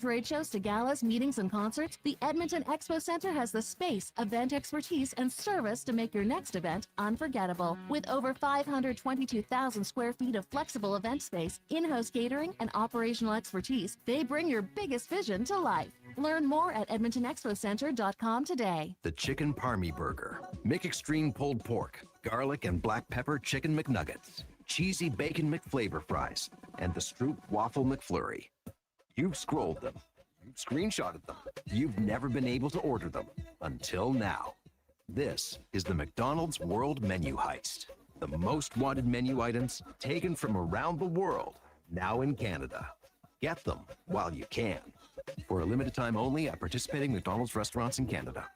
Trade shows to galas, meetings, and concerts, the Edmonton Expo Center has the space, event expertise, and service to make your next event unforgettable. With over 522,000 square feet of flexible event space, in-house catering, and operational expertise, they bring your biggest vision to life. Learn more at edmontonexpocenter.com today. The Chicken Parmy Burger, McExtreme pulled pork, garlic and black pepper chicken McNuggets, cheesy bacon McFlavor fries, and the Stroop Waffle McFlurry. You've scrolled them, you've screenshotted them, you've never been able to order them until now. This is the McDonald's World Menu Heist. The most wanted menu items taken from around the world, now in Canada. Get them while you can. For a limited time only at participating McDonald's restaurants in Canada.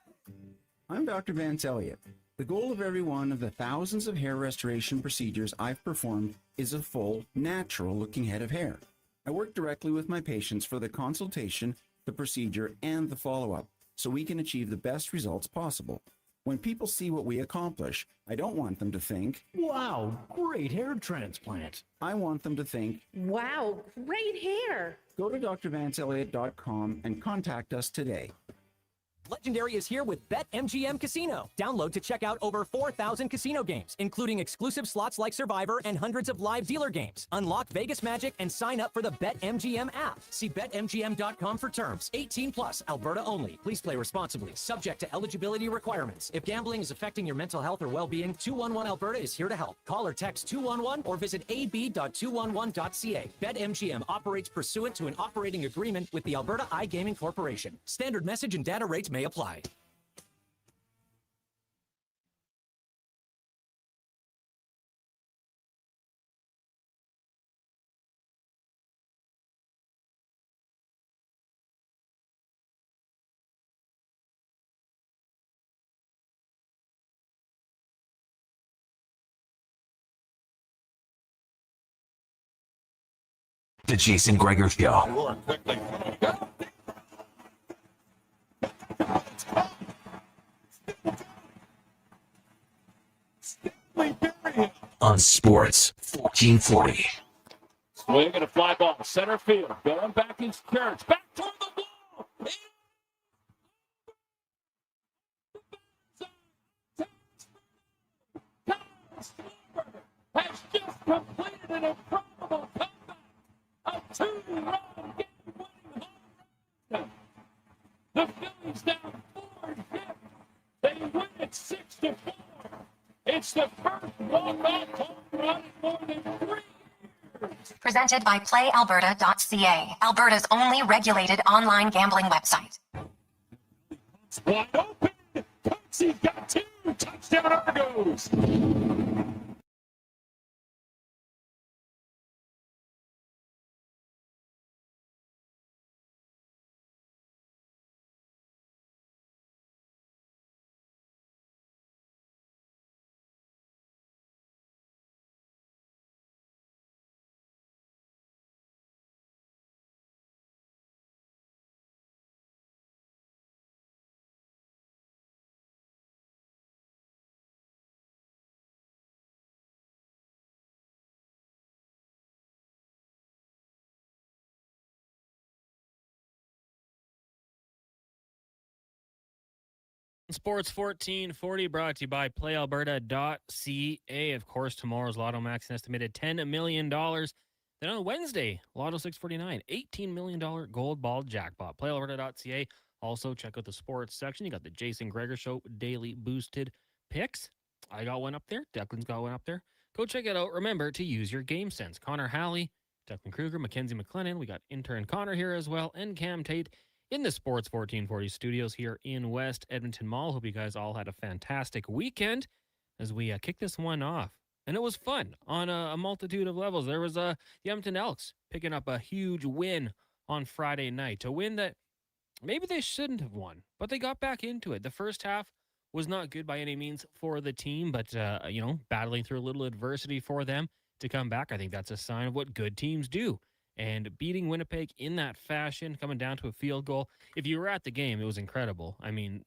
I'm Dr. Vance Elliott. The goal of every one of the thousands of hair restoration procedures I've performed is a full, natural-looking head of hair. I work directly with my patients for the consultation, the procedure, and the follow-up, so we can achieve the best results possible. When people see what we accomplish, I don't want them to think, "Wow, great hair transplant." I want them to think, "Wow, great hair." Go to drvanceelliott.com and contact us today. Legendary is here with BetMGM Casino. Download to check out over 4,000 casino games, including exclusive slots like Survivor and hundreds of live dealer games. Unlock Vegas magic and sign up for the BetMGM app. See BetMGM.com for terms. 18 plus, Alberta only. Please play responsibly. Subject to eligibility requirements. If gambling is affecting your mental health or well-being, 211 Alberta is here to help. Call or text 211 or visit ab.211.ca. BetMGM operates pursuant to an operating agreement with the Alberta iGaming Corporation. Standard message and data rates may apply. The Jason Gregor Show. On Sports 1440. Swing and a fly ball, center field. Going back in Church. Back toward the wall. Has just completed an improbable comeback. A two-run game-winning home run. The Phillies down 4-0. They win it 6-4. It's the first walk-off home run in more than 3 years. Presented by PlayAlberta.ca, Alberta's only regulated online gambling website. It's wide open. Coxie's got 2. Touchdown Argos. Sports 1440 brought to you by PlayAlberta.ca. Of course, tomorrow's Lotto Max an estimated $10 million. Then on Wednesday, Lotto 649, $18 million gold ball jackpot. PlayAlberta.ca. Also, check out the sports section. You got the Jason Gregor Show daily boosted picks. I got one up there. Declan's got one up there. Go check it out. Remember to use your game sense. Connor Halley, Declan Kruger, Mackenzie McLennan. We got intern Connor here as well, and Cam Tate in the Sports 1440 studios here in West Edmonton Mall. Hope you guys all had a fantastic weekend as we kick this one off. And it was fun on a multitude of levels. There was the Edmonton Elks picking up a huge win on Friday night. A win that maybe they shouldn't have won, but they got back into it. The first half was not good by any means for the team, but, battling through a little adversity for them to come back. I think that's a sign of what good teams do. And beating Winnipeg in that fashion, coming down to a field goal. If you were at the game, it was incredible. I mean,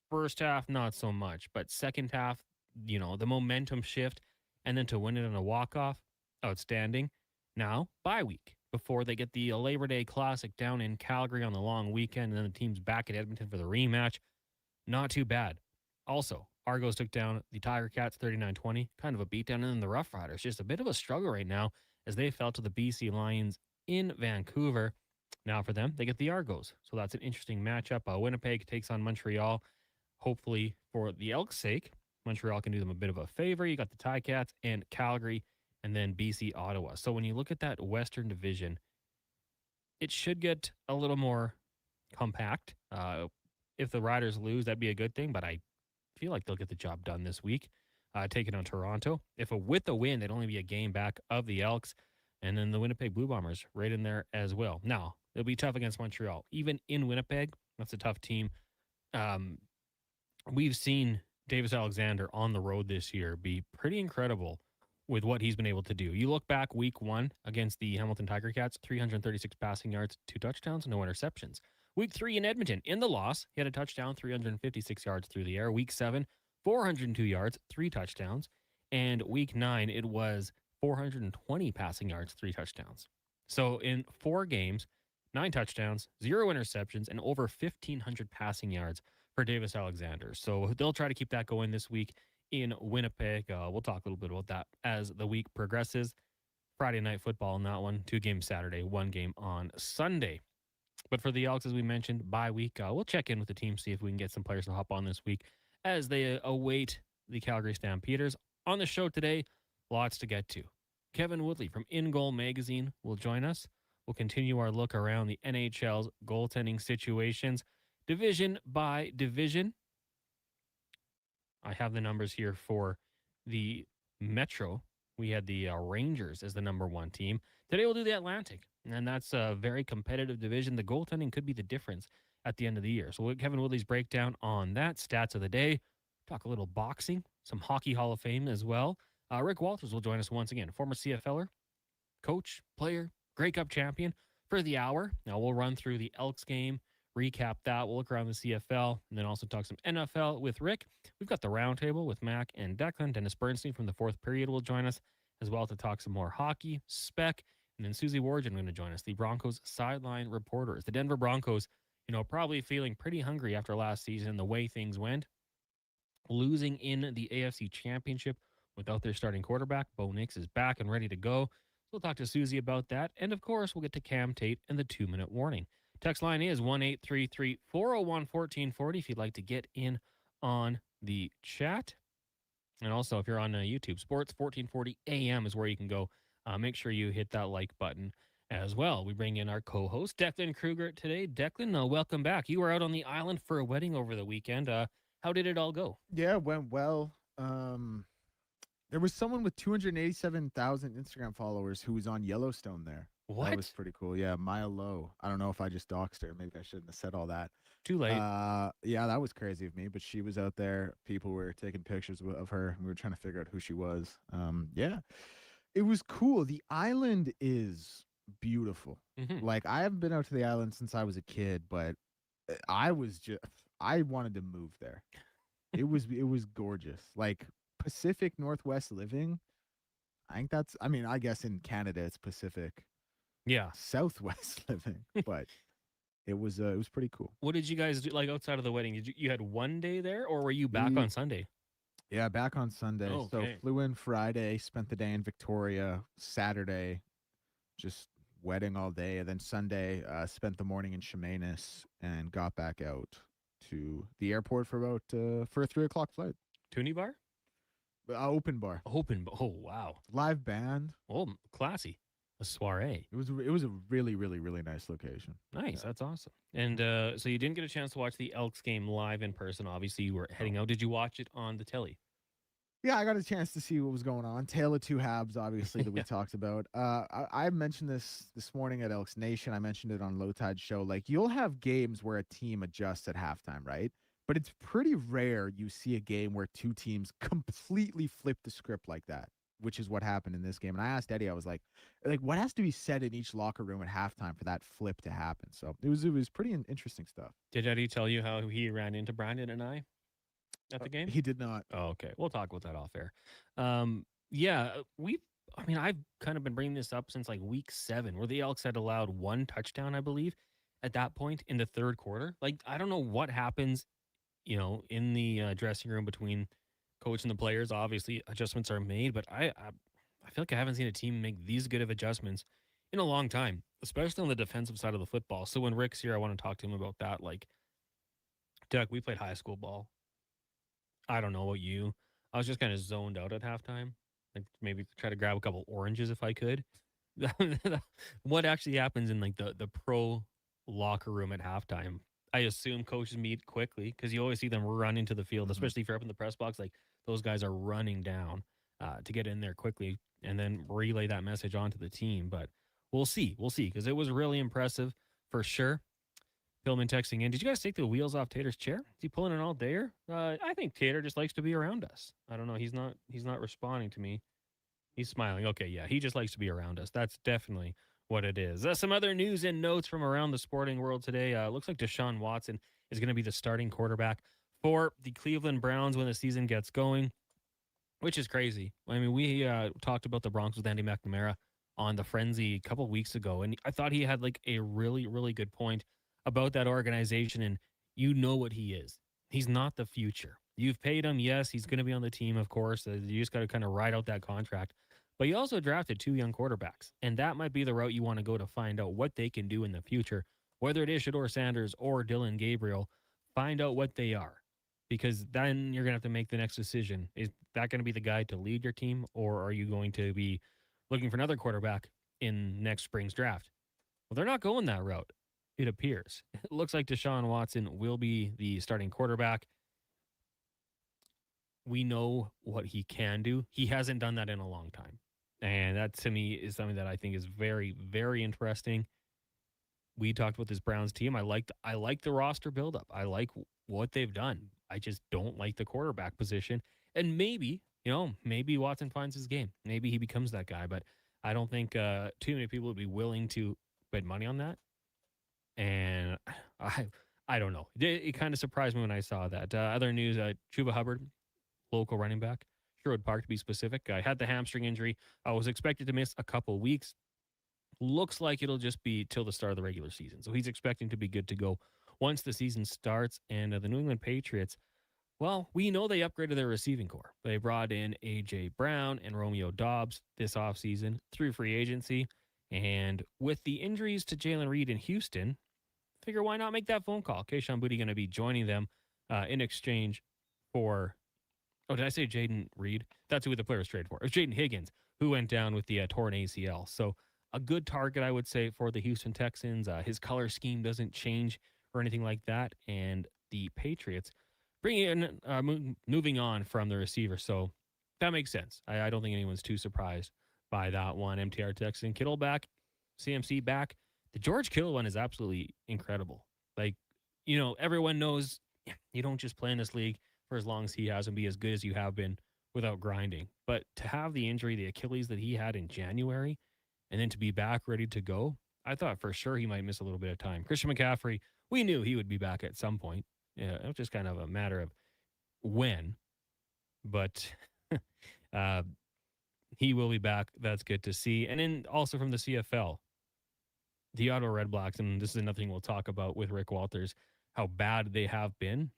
first half, not so much. But second half, the momentum shift. And then to win it on a walk-off, outstanding. Now, bye week. before they get the Labor Day Classic down in Calgary on the long weekend, and then the team's back at Edmonton for the rematch. Not too bad. Also, Argos took down the Tiger Cats 39-20, kind of a beatdown, and then the Rough Riders, just a bit of a struggle right now as they fell to the BC Lions in Vancouver. Now for them, they get the Argos. So that's an interesting matchup. Winnipeg takes on Montreal. Hopefully, for the Elks' sake, Montreal can do them a bit of a favor. You got the Ticats and Calgary, and then BC Ottawa. So when you look at that Western Division, it should get a little more compact. If the Riders lose, that'd be a good thing, but I feel like they'll get the job done this week, taking on Toronto. With a win, they'd only be a game back of the Elks, and then the Winnipeg Blue Bombers right in there as well. Now, it'll be tough against Montreal. Even in Winnipeg, that's a tough team. We've seen Davis Alexander on the road this year be pretty incredible with what he's been able to do. You look back week 1 against the Hamilton Tiger Cats, 336 passing yards, 2 touchdowns, no interceptions. Week 3 in Edmonton, in the loss, he had a touchdown, 356 yards through the air. Week 7, 402 yards, 3 touchdowns. And week 9, it was 420 passing yards, 3 touchdowns. So in 4 games, 9 touchdowns, 0 interceptions, and over 1,500 passing yards for Davis Alexander. So they'll try to keep that going this week in Winnipeg. We'll talk a little bit about that as the week progresses. Friday night football in that one, 2 games Saturday, 1 game on Sunday. But for the Elks, as we mentioned, bye week, we'll check in with the team, see if we can get some players to hop on this week as they await the Calgary Stampeders. On the show today, lots to get to. Kevin Woodley from In Goal Magazine will join us. We'll continue our look around the NHL's goaltending situations, division by division. I have the numbers here for the Metro. We had the Rangers as the number 1 team. Today we'll do the Atlantic, and that's a very competitive division. The goaltending could be the difference at the end of the year. So we'll get Kevin Woodley's breakdown on that, stats of the day, talk a little boxing, some Hockey Hall of Fame as well. Rick Walters will join us once again, former CFLer, coach, player, Grey Cup champion for the hour. Now we'll run through the Elks game, recap that. We'll look around the CFL, and then also talk some NFL with Rick. We've got the roundtable with Mac and Declan. Dennis Bernstein from the 4th period will join us as well to talk some more hockey, spec, and then Susie Wargen going to join us, the Broncos sideline reporters. The Denver Broncos, probably feeling pretty hungry after last season, the way things went, losing in the AFC Championship without their starting quarterback. Bo Nix is back and ready to go. So we'll talk to Susie about that. And of course, we'll get to Cam Tate and the 2-minute warning. Text line is 1-833-401-1440 if you'd like to get in on the chat. And also, if you're on YouTube, Sports 1440 AM is where you can go. Make sure you hit that like button as well. We bring in our co-host, Declan Kruger, today. Declan, welcome back. You were out on the island for a wedding over the weekend. How did it all go? Yeah, it went well. There was someone with 287,000 Instagram followers who was on Yellowstone there. What? That was pretty cool. Yeah, Maya Lowe. I don't know if I just doxed her. Maybe I shouldn't have said all that. Too late. Yeah, that was crazy of me, but she was out there. People were taking pictures of her. We were trying to figure out who she was. Yeah, it was cool. The island is beautiful. Mm-hmm. Like, I haven't been out to the island since I was a kid, but I wanted to move there. It was gorgeous. Like, Pacific Northwest living. I guess in Canada it's Pacific. Yeah. Southwest living, but it was pretty cool. What did you guys do, like, outside of the wedding? You had one day there, or were you back on Sunday? Yeah, back on Sunday. Oh, so okay. flew in Friday, spent the day in Victoria. Saturday, just wedding all day, and then Sunday spent the morning in Chemainus and got back out to the airport for a 3:00 flight. Toonie bar? Open bar. Oh, wow. Live band. Oh, classy. A soiree. It was a really, really, really nice location. Nice. That's awesome. And so you didn't get a chance to watch the Elks game live in person. Obviously, you were heading out. Did you watch it on the telly? Yeah, I got a chance to see what was going on. Tale of Two Habs, obviously, that we talked about. I mentioned this morning at Elks Nation. I mentioned it on Low Tide Show. Like, you'll have games where a team adjusts at halftime, right? But it's pretty rare you see a game where two teams completely flip the script like that, which is what happened in this game. And I asked Eddie, I was like, what has to be said in each locker room at halftime for that flip to happen? So it was pretty interesting stuff. Did Eddie tell you how he ran into Brandon and I at the game? He did not. Oh, okay. We'll talk about that off air. Yeah, we've I mean, I've kind of been bringing this up since like week 7, where the Elks had allowed 1 touchdown, I believe, at that point in the third quarter. Like, I don't know what happens, in the dressing room between coach and the players. Obviously, adjustments are made, but I feel like I haven't seen a team make these good of adjustments in a long time, especially on the defensive side of the football. So when Rick's here, I want to talk to him about that. Like, Doug, we played high school ball. I don't know about you. I was just kind of zoned out at halftime. Like maybe try to grab a couple oranges if I could. What actually happens in like the pro locker room at halftime? I assume coaches meet quickly because you always see them run into the field, especially if you're up in the press box. Like those guys are running down to get in there quickly and then relay that message onto the team. But we'll see because it was really impressive for sure. Pillman texting in. Did you guys take the wheels off Tater's chair? Is he pulling an all dayer? I think Tater just likes to be around us. I don't know. He's not responding to me. He's smiling. Okay, yeah, he just likes to be around us. That's definitely what it is. Some other news and notes from around the sporting world today. Looks like Deshaun Watson is going to be the starting quarterback for the Cleveland Browns when the season gets going, which is crazy. I mean, we talked about the Broncos with Andy McNamara on the Frenzy a couple weeks ago, and I thought he had like a really, really good point about that organization, and you know what he is. He's not the future. You've paid him. Yes, he's going to be on the team, of course. You just got to kind of ride out that contract. But you also drafted 2 young quarterbacks, and that might be the route you want to go to find out what they can do in the future, whether it is Shedeur Sanders or Dylan Gabriel. Find out what they are, because then you're going to have to make the next decision. Is that going to be the guy to lead your team, or are you going to be looking for another quarterback in next spring's draft? Well, they're not going that route. It appears. It looks like Deshaun Watson will be the starting quarterback. We know what he can do. He hasn't done that in a long time. And that, to me, is something that I think is very, very interesting. We talked about this Browns team. I like the roster buildup. I like what they've done. I just don't like the quarterback position. And maybe Watson finds his game. Maybe he becomes that guy. But I don't think too many people would be willing to bet money on that. And I don't know. It kind of surprised me when I saw that. Other news, Chuba Hubbard, local running back, Sherwood Park to be specific, had the hamstring injury. I was expected to miss a couple weeks. Looks like it'll just be till the start of the regular season. So he's expecting to be good to go once the season starts. And the New England Patriots, well, we know they upgraded their receiving core. They brought in A.J. Brown and Romeo Doubs this offseason through free agency. And with the injuries to Jalen Reed in Houston, figure why not make that phone call? Kayshon Boutte going to be joining them in exchange for, did I say Jaden Reed? That's who the player was traded for. It was Jaden Higgins, who went down with the torn ACL. So a good target, I would say, for the Houston Texans. His color scheme doesn't change or anything like that. And the Patriots bringing in, moving on from the receiver. So that makes sense. I don't think anyone's too surprised by that one. MTR Texan, Kittle back, CMC back. The George Kittle one is absolutely incredible. Like, everyone knows you don't just play in this league for as long as he has and be as good as you have been without grinding. But to have the injury, the Achilles that he had in January, and then to be back ready to go, I thought for sure he might miss a little bit of time. Christian McCaffrey, we knew he would be back at some point. Yeah, it was just kind of a matter of when. But he will be back. That's good to see. And then also from the CFL, the Ottawa Red Blacks, and this is another thing we'll talk about with Rick Walters, how bad they have been.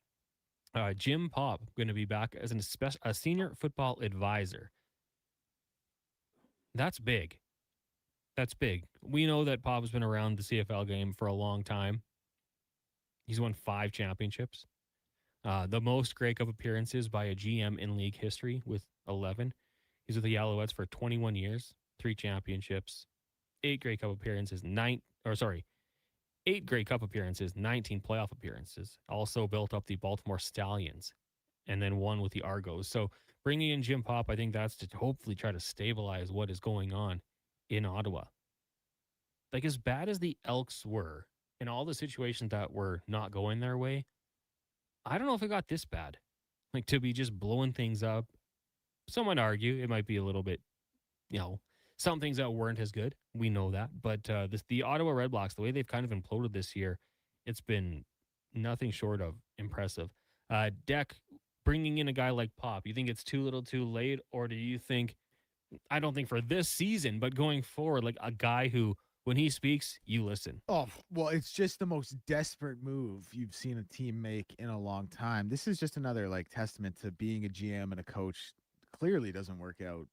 Jim Popp going to be back as a senior football advisor. That's big. That's big. We know that Popp has been around the CFL game for a long time. He's won 5 championships. The most Grey Cup appearances by a GM in league history with 11. He's with the Alouettes for 21 years, 3 championships, 8 Grey Cup appearances, 8 Grey Cup appearances, 19 playoff appearances. Also built up the Baltimore Stallions and then won with the Argos. So bringing in Jim Popp, I think that's to hopefully try to stabilize what is going on in Ottawa. Like, as bad as the Elks were in all the situations that were not going their way, I don't know if it got this bad. Like, to be just blowing things up. Some might argue it might be a little bit, some things that weren't as good. We know that. But the Ottawa Red Blacks, the way they've kind of imploded this year, it's been nothing short of impressive. Deck, bringing in a guy like Pop, you think it's too little too late? Or do you think I don't think for this season, but going forward, like a guy who, when he speaks, you listen. Oh, well, it's just the most desperate move you've seen a team make in a long time. This is just another like testament to being a GM and a coach clearly doesn't work out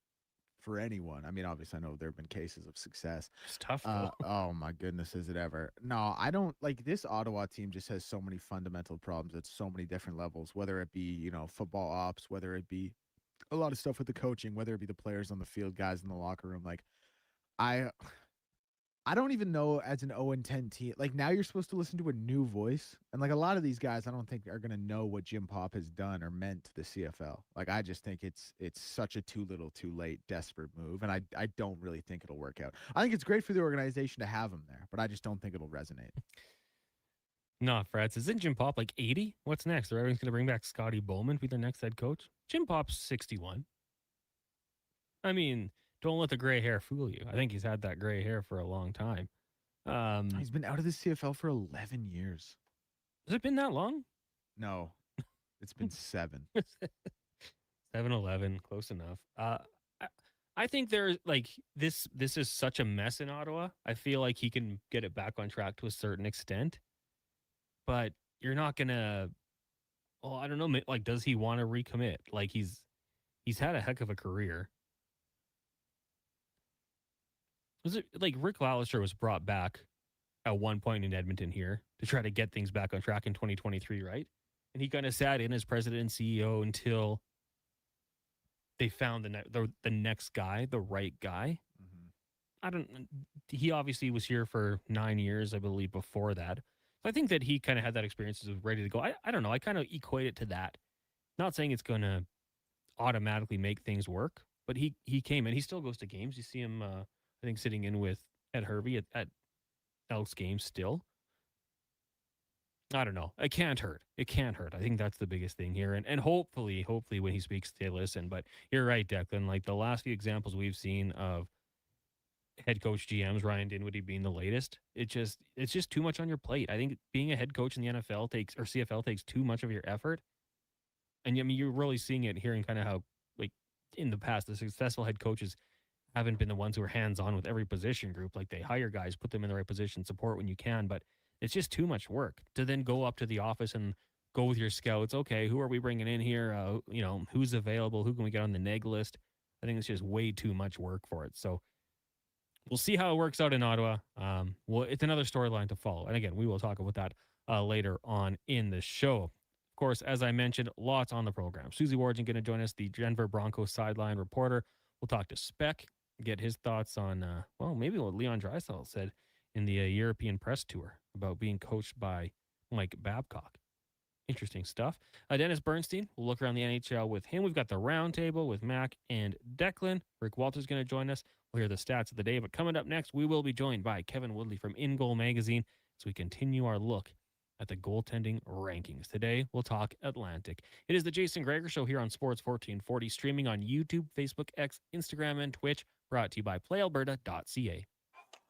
for anyone. I mean, obviously I know there have been cases of success. It's tough though. Oh my goodness, is it ever? No, I don't like this Ottawa team just has so many fundamental problems at so many different levels, whether it be, you know, football ops, whether it be a lot of stuff with the coaching, whether it be the players on the field, guys in the locker room. Like I don't even know as an 0-10 team. Like now you're supposed to listen to a new voice. And like a lot of these guys, I don't think are going to know what Jim Pop has done or meant to the CFL. Like I just think it's such a too little too late desperate move. And I don't really think it'll work out. I think it's great for the organization to have him there, but I just don't think it'll resonate. No, Freds. Isn't Jim Pop like 80? What's next? They're going to bring back Scotty Bowman to be their next head coach? Jim Pop's 61. I mean, don't let the gray hair fool you. I think he's had that gray hair for a long time. He's been out of the CFL for 11 years. Has it been that long? No, it's been 7. 7-11, close enough. I think there's like this is such a mess in Ottawa. I feel like he can get it back on track to a certain extent, but you're not gonna. Well, I don't know. Like, does he want to recommit? Like, he's had a heck of a career. Was it like Rick Lallister was brought back at one point in Edmonton here to try to get things back on track in 2023, right? And he kind of sat in as president and CEO until they found the next guy, the right guy. Mm-hmm. He obviously was here for 9 years, I believe, before that. So I think that he kind of had that experience, was ready to go. I don't know. I kind of equate it to that. Not saying it's going to automatically make things work, but he came in. He still goes to games. You see him, I think, sitting in with Ed Hervey at Elks games still. I don't know. It can't hurt. It can't hurt. I think that's the biggest thing here. And hopefully when he speaks, they listen. But you're right, Declan. Like the last few examples we've seen of head coach GMs, Ryan Dinwiddie being the latest, it's just too much on your plate. I think being a head coach in the NFL CFL takes too much of your effort. And I mean, you're really seeing it here, and kind of how, like, in the past, the successful head coaches haven't been the ones who are hands-on with every position group. Like, they hire guys, put them in the right position, support when you can, but it's just too much work to then go up to the office and go with your scouts. Okay, who are we bringing in here? Who's available? Who can we get on the neg list? I think it's just way too much work for it. So we'll see how it works out in Ottawa. It's another storyline to follow. And again, we will talk about that later on in the show. Of course, as I mentioned, lots on the program. Susie Warden going to join us, the Denver Broncos sideline reporter. We'll talk to Speck, get his thoughts on, maybe what Leon Draisaitl said in the European press tour about being coached by Mike Babcock. Interesting stuff. Dennis Bernstein, we'll look around the NHL with him. We've got the roundtable with Mac and Declan. Rick Walters going to join us. We'll hear the stats of the day. But coming up next, we will be joined by Kevin Woodley from In Goal Magazine as we continue our look at the goaltending rankings. Today, we'll talk Atlantic. It is the Jason Gregor Show here on Sports 1440, streaming on YouTube, Facebook, X, Instagram, and Twitch, brought to you by PlayAlberta.ca.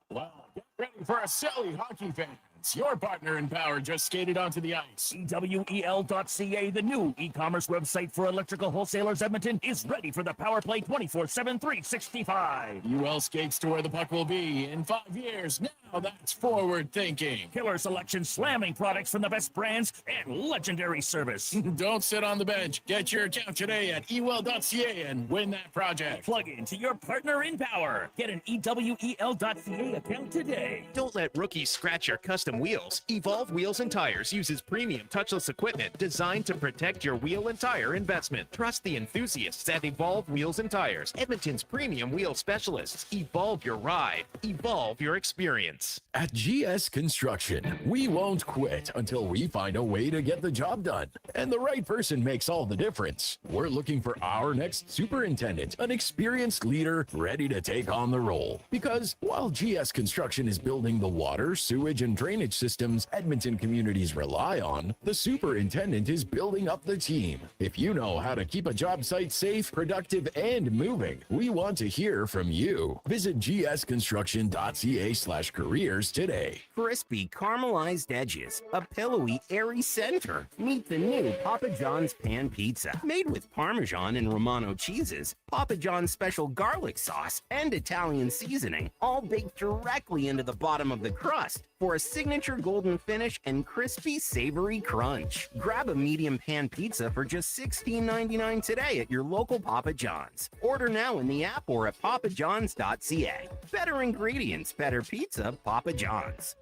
Wow, get ready for a silly hockey fans. Your partner in power just skated onto the ice. EWEL.ca, the new e-commerce website for electrical wholesalers Edmonton, is ready for the power play 24/7, 365. UL skates to where the puck will be in 5 years. Now that's forward thinking. Killer selection, slamming products from the best brands, and legendary service. Don't sit on the bench. Get your account today at ewell.ca and win that project. Plug into your partner in power. Get an EWEL.ca account today. Don't let rookies scratch your custom wheels. Evolve Wheels and Tires uses premium touchless equipment designed to protect your wheel and tire investment. Trust the enthusiasts at Evolve Wheels and Tires, Edmonton's premium wheel specialists. Evolve your ride. Evolve your experience. At GS Construction, we won't quit until we find a way to get the job done. And the right person makes all the difference. We're looking for our next superintendent, an experienced leader ready to take on the role. Because while GS Construction is building the water, sewage, and drainage systems Edmonton communities rely on, the superintendent is building up the team. If you know how to keep a job site safe, productive, and moving, we want to hear from you. Visit gsconstruction.ca/careers careers today. Crispy caramelized edges, a pillowy, airy center. Meet the new Papa John's Pan Pizza. Made with Parmesan and Romano cheeses, Papa John's special garlic sauce, and Italian seasoning, all baked directly into the bottom of the crust for a signature golden finish and crispy, savory crunch. Grab a medium pan pizza for just $16.99 today at your local Papa John's. Order now in the app or at papajohns.ca. Better ingredients, better pizza, Papa John's.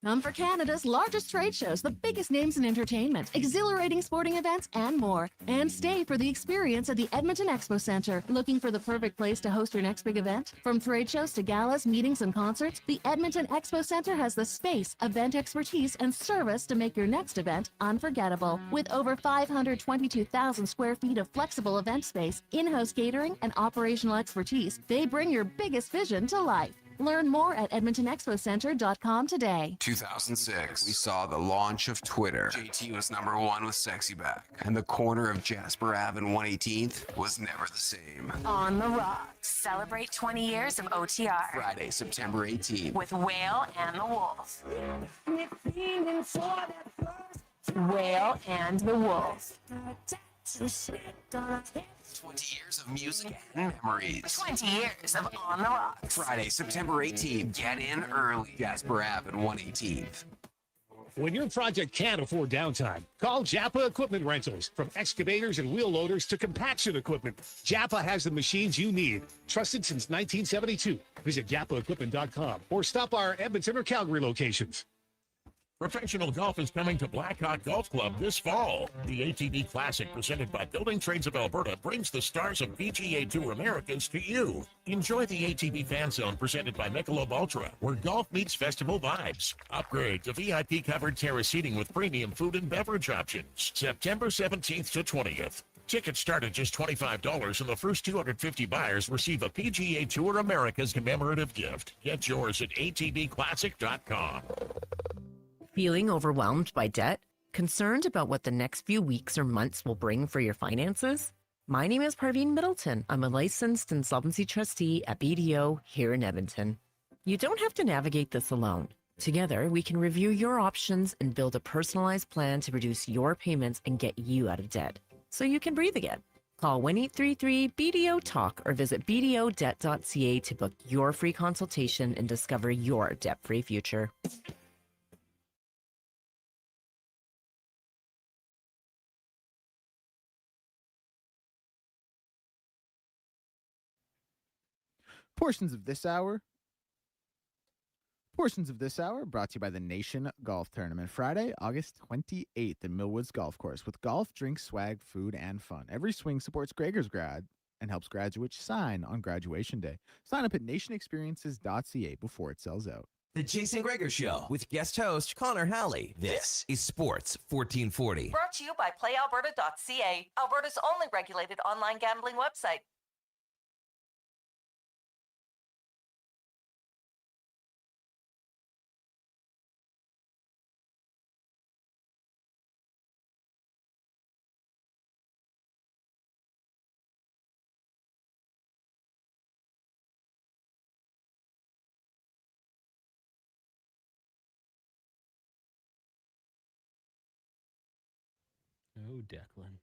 Come for Canada's largest trade shows, the biggest names in entertainment, exhilarating sporting events, and more. And stay for the experience at the Edmonton Expo Centre. Looking for the perfect place to host your next big event? From trade shows to galas, meetings, and concerts, the Edmonton Expo Centre has the space, event expertise, and service to make your next event unforgettable. With over 522,000 square feet of flexible event space, in-house catering, and operational expertise, they bring your biggest vision to life. Learn more at edmontonexpocenter.com today. 2006, we saw the launch of Twitter. JT was #1 with Sexy Back, and the corner of Jasper Ave and 118th was never the same. On the Rocks. Celebrate 20 years of OTR. Friday, September 18th. With Whale and the Wolves. Whale and the Wolves. 20 years of music and memories. 20 years of On the Rocks. Friday, September 18th. Get in early. Jasper Ave and 118th. When your project can't afford downtime, call Japa Equipment Rentals. From excavators and wheel loaders to compaction equipment, Japa has the machines you need. Trusted since 1972. Visit japaequipment.com or stop our Edmonton or Calgary locations. Professional golf is coming to Blackhawk Golf Club this fall. The ATV Classic, presented by Building Trades of Alberta, brings the stars of PGA Tour Americas to you. Enjoy the ATV Fan Zone, presented by Michelob Ultra, where golf meets festival vibes. Upgrade to VIP-covered terrace seating with premium food and beverage options. September 17th to 20th. Tickets start at just $25, and the first 250 buyers receive a PGA Tour Americas commemorative gift. Get yours at atvclassic.com. Feeling overwhelmed by debt? Concerned about what the next few weeks or months will bring for your finances? My name is Parveen Middleton. I'm a licensed insolvency trustee at BDO here in Edmonton. You don't have to navigate this alone. Together, we can review your options and build a personalized plan to reduce your payments and get you out of debt, so you can breathe again. Call 1-833-BDO-TALK or visit bdodebt.ca to book your free consultation and discover your debt-free future. Portions of this hour brought to you by the Nation Golf Tournament. Friday, August 28th at Millwoods Golf Course with golf, drinks, swag, food, and fun. Every swing supports Gregor's grad and helps graduates shine on graduation day. Sign up at nationexperiences.ca before it sells out. The Jason Gregor Show with guest host Connor Halley. This is Sports 1440. Brought to you by PlayAlberta.ca, Alberta's only regulated online gambling website. Oh, Declan.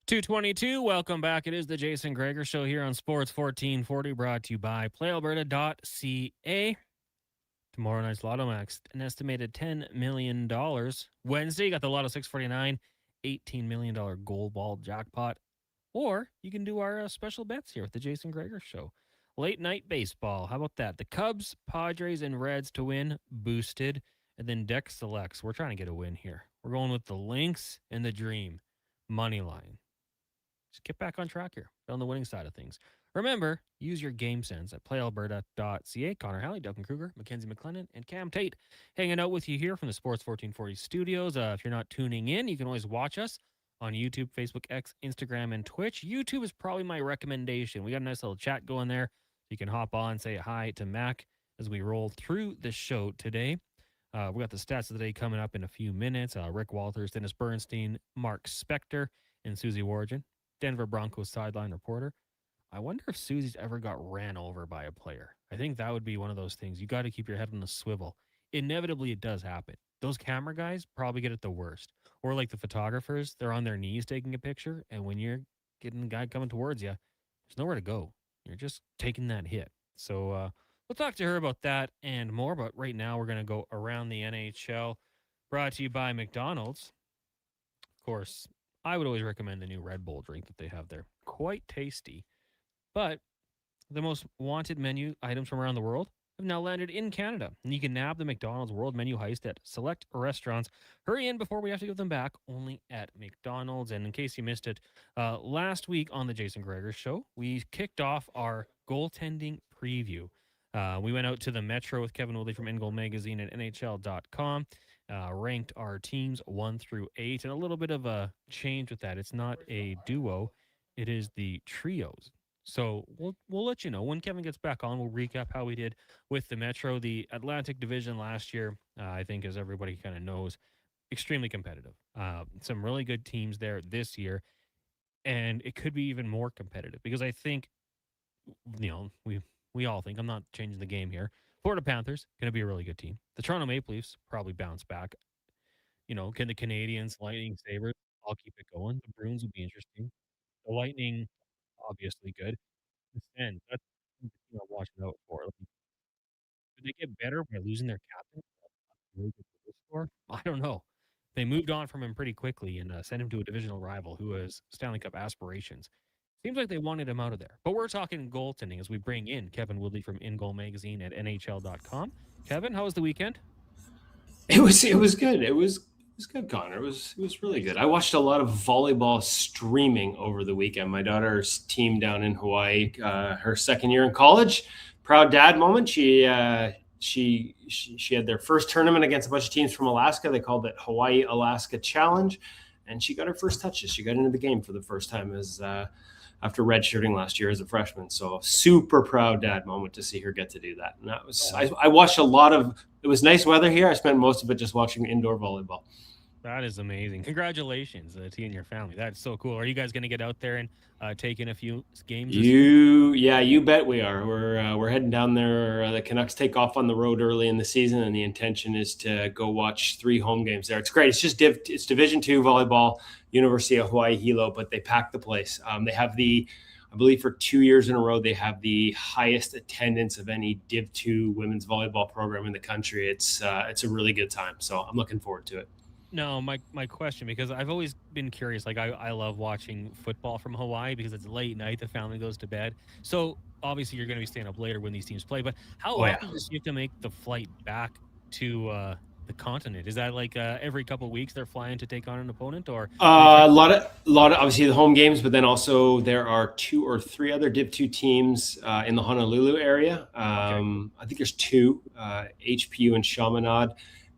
$2:22. Welcome back. It is the Jason Gregor Show here on Sports 1440, brought to you by PlayAlberta.ca. Tomorrow night's Lotto Max, an estimated $10 million. Wednesday, you got the Lotto 649, $18 million gold ball jackpot. Or you can do our special bets here with the Jason Gregor Show. Late night baseball. How about that? The Cubs, Padres, and Reds to win, boosted. And then deck selects. We're trying to get a win here. We're going with the Lynx and the Dream. Money line. Just get back on track here on the winning side of things. Remember, use your game sense at playalberta.ca. Connor Halley, Duncan Kruger, Mackenzie McLennan, and Cam Tate hanging out with you here from the Sports 1440 studios. If you're not tuning in, you can always watch us on YouTube, Facebook, X, Instagram, and Twitch. YouTube is probably my recommendation. We got a nice little chat going there. You can hop on, say hi to Mac as we roll through the show today. We got the stats of the day coming up in a few minutes. Rick Walters, Dennis Bernstein, Mark Spector, and Susie Wargen, Denver Broncos sideline reporter. I wonder if Susie's ever got ran over by a player. I think that would be one of those things. You got to keep your head on a swivel. Inevitably, it does happen. Those camera guys probably get it the worst. Or like the photographers, they're on their knees taking a picture, and when you're getting a guy coming towards you, there's nowhere to go. You're just taking that hit. So we'll talk to her about that and more. But right now, we're going to go around the NHL. Brought to you by McDonald's. Of course, I would always recommend the new Red Bull drink that they have there. Quite tasty. But the most wanted menu items from around the world have now landed in Canada. And you can nab the McDonald's World Menu Heist at select restaurants. Hurry in before we have to give them back, only at McDonald's. And in case you missed it, last week on the Jason Gregor Show, we kicked off our goaltending preview. We went out to the Metro with Kevin Woodley from In Goal Magazine at NHL.com. Ranked our teams 1 through 8. And a little bit of a change with that. It's not a duo. It is the trios. So we'll let you know when Kevin gets back on. We'll recap how we did with the Metro. The Atlantic Division last year, I think, as everybody kind of knows, extremely competitive. Some really good teams there this year, and it could be even more competitive because I think, we all think, I'm not changing the game here, Florida Panthers going to be a really good team. The Toronto Maple Leafs probably bounce back. Can the Canadians, Lightning, Sabres all keep it going? The Bruins would be interesting. The Lightning, obviously good. The Sens, that's the team I'm watching out for. Did they get better by losing their captain? Really good goal scorer? I don't know. They moved on from him pretty quickly and sent him to a divisional rival who has Stanley Cup aspirations. Seems like they wanted him out of there. But we're talking goaltending as we bring in Kevin Woodley from In Goal Magazine at NHL.com. Kevin, how was the weekend? It was good. It was good, Connor. It was really good. I watched a lot of volleyball streaming over the weekend. My daughter's team down in Hawaii, her second year in college, proud dad moment. She had their first tournament against a bunch of teams from Alaska. They called it Hawaii Alaska Challenge, and she got her first touches. She got into the game for the first time as after redshirting last year as a freshman. So super proud dad moment to see her get to do that. And that was I watched a lot of. It was nice weather here. I spent most of it just watching indoor volleyball. That is amazing. Congratulations to you and your family. That's so cool. Are you guys going to get out there and take in a few games? You bet we are. We're heading down there. The Canucks take off on the road early in the season, and the intention is to go watch 3 home games there. It's great. It's just it's Division II volleyball, University of Hawaii Hilo, but they pack the place. They have I believe for 2 years in a row, they have the highest attendance of any Div 2 women's volleyball program in the country. It's a really good time. So I'm looking forward to it. No, my question, because I've always been curious. Like I love watching football from Hawaii because it's late night. The family goes to bed. So obviously you're going to be staying up later when these teams play. But how often do you have to make the flight back to the continent? Is that like every couple of weeks they're flying to take on an opponent, or a lot of obviously the home games, but then also there are 2 or 3 other Div 2 teams in the Honolulu area. I think there's 2, HPU and Chaminade.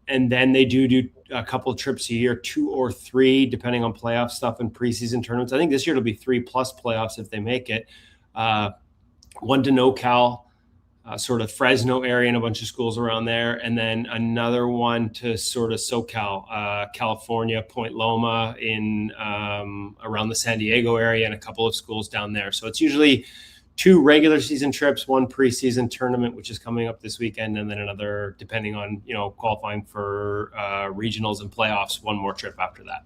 And then they do a couple of trips a year, 2 or 3, depending on playoff stuff and preseason tournaments. I think this year it'll be 3+ playoffs if they make it. One to NoCal, sort of Fresno area and a bunch of schools around there. And then another one to sort of SoCal, California, Point Loma in around the San Diego area and a couple of schools down there. So it's usually 2 regular season trips, 1 preseason tournament, which is coming up this weekend, and then another, depending on, qualifying for regionals and playoffs, 1 more trip after that.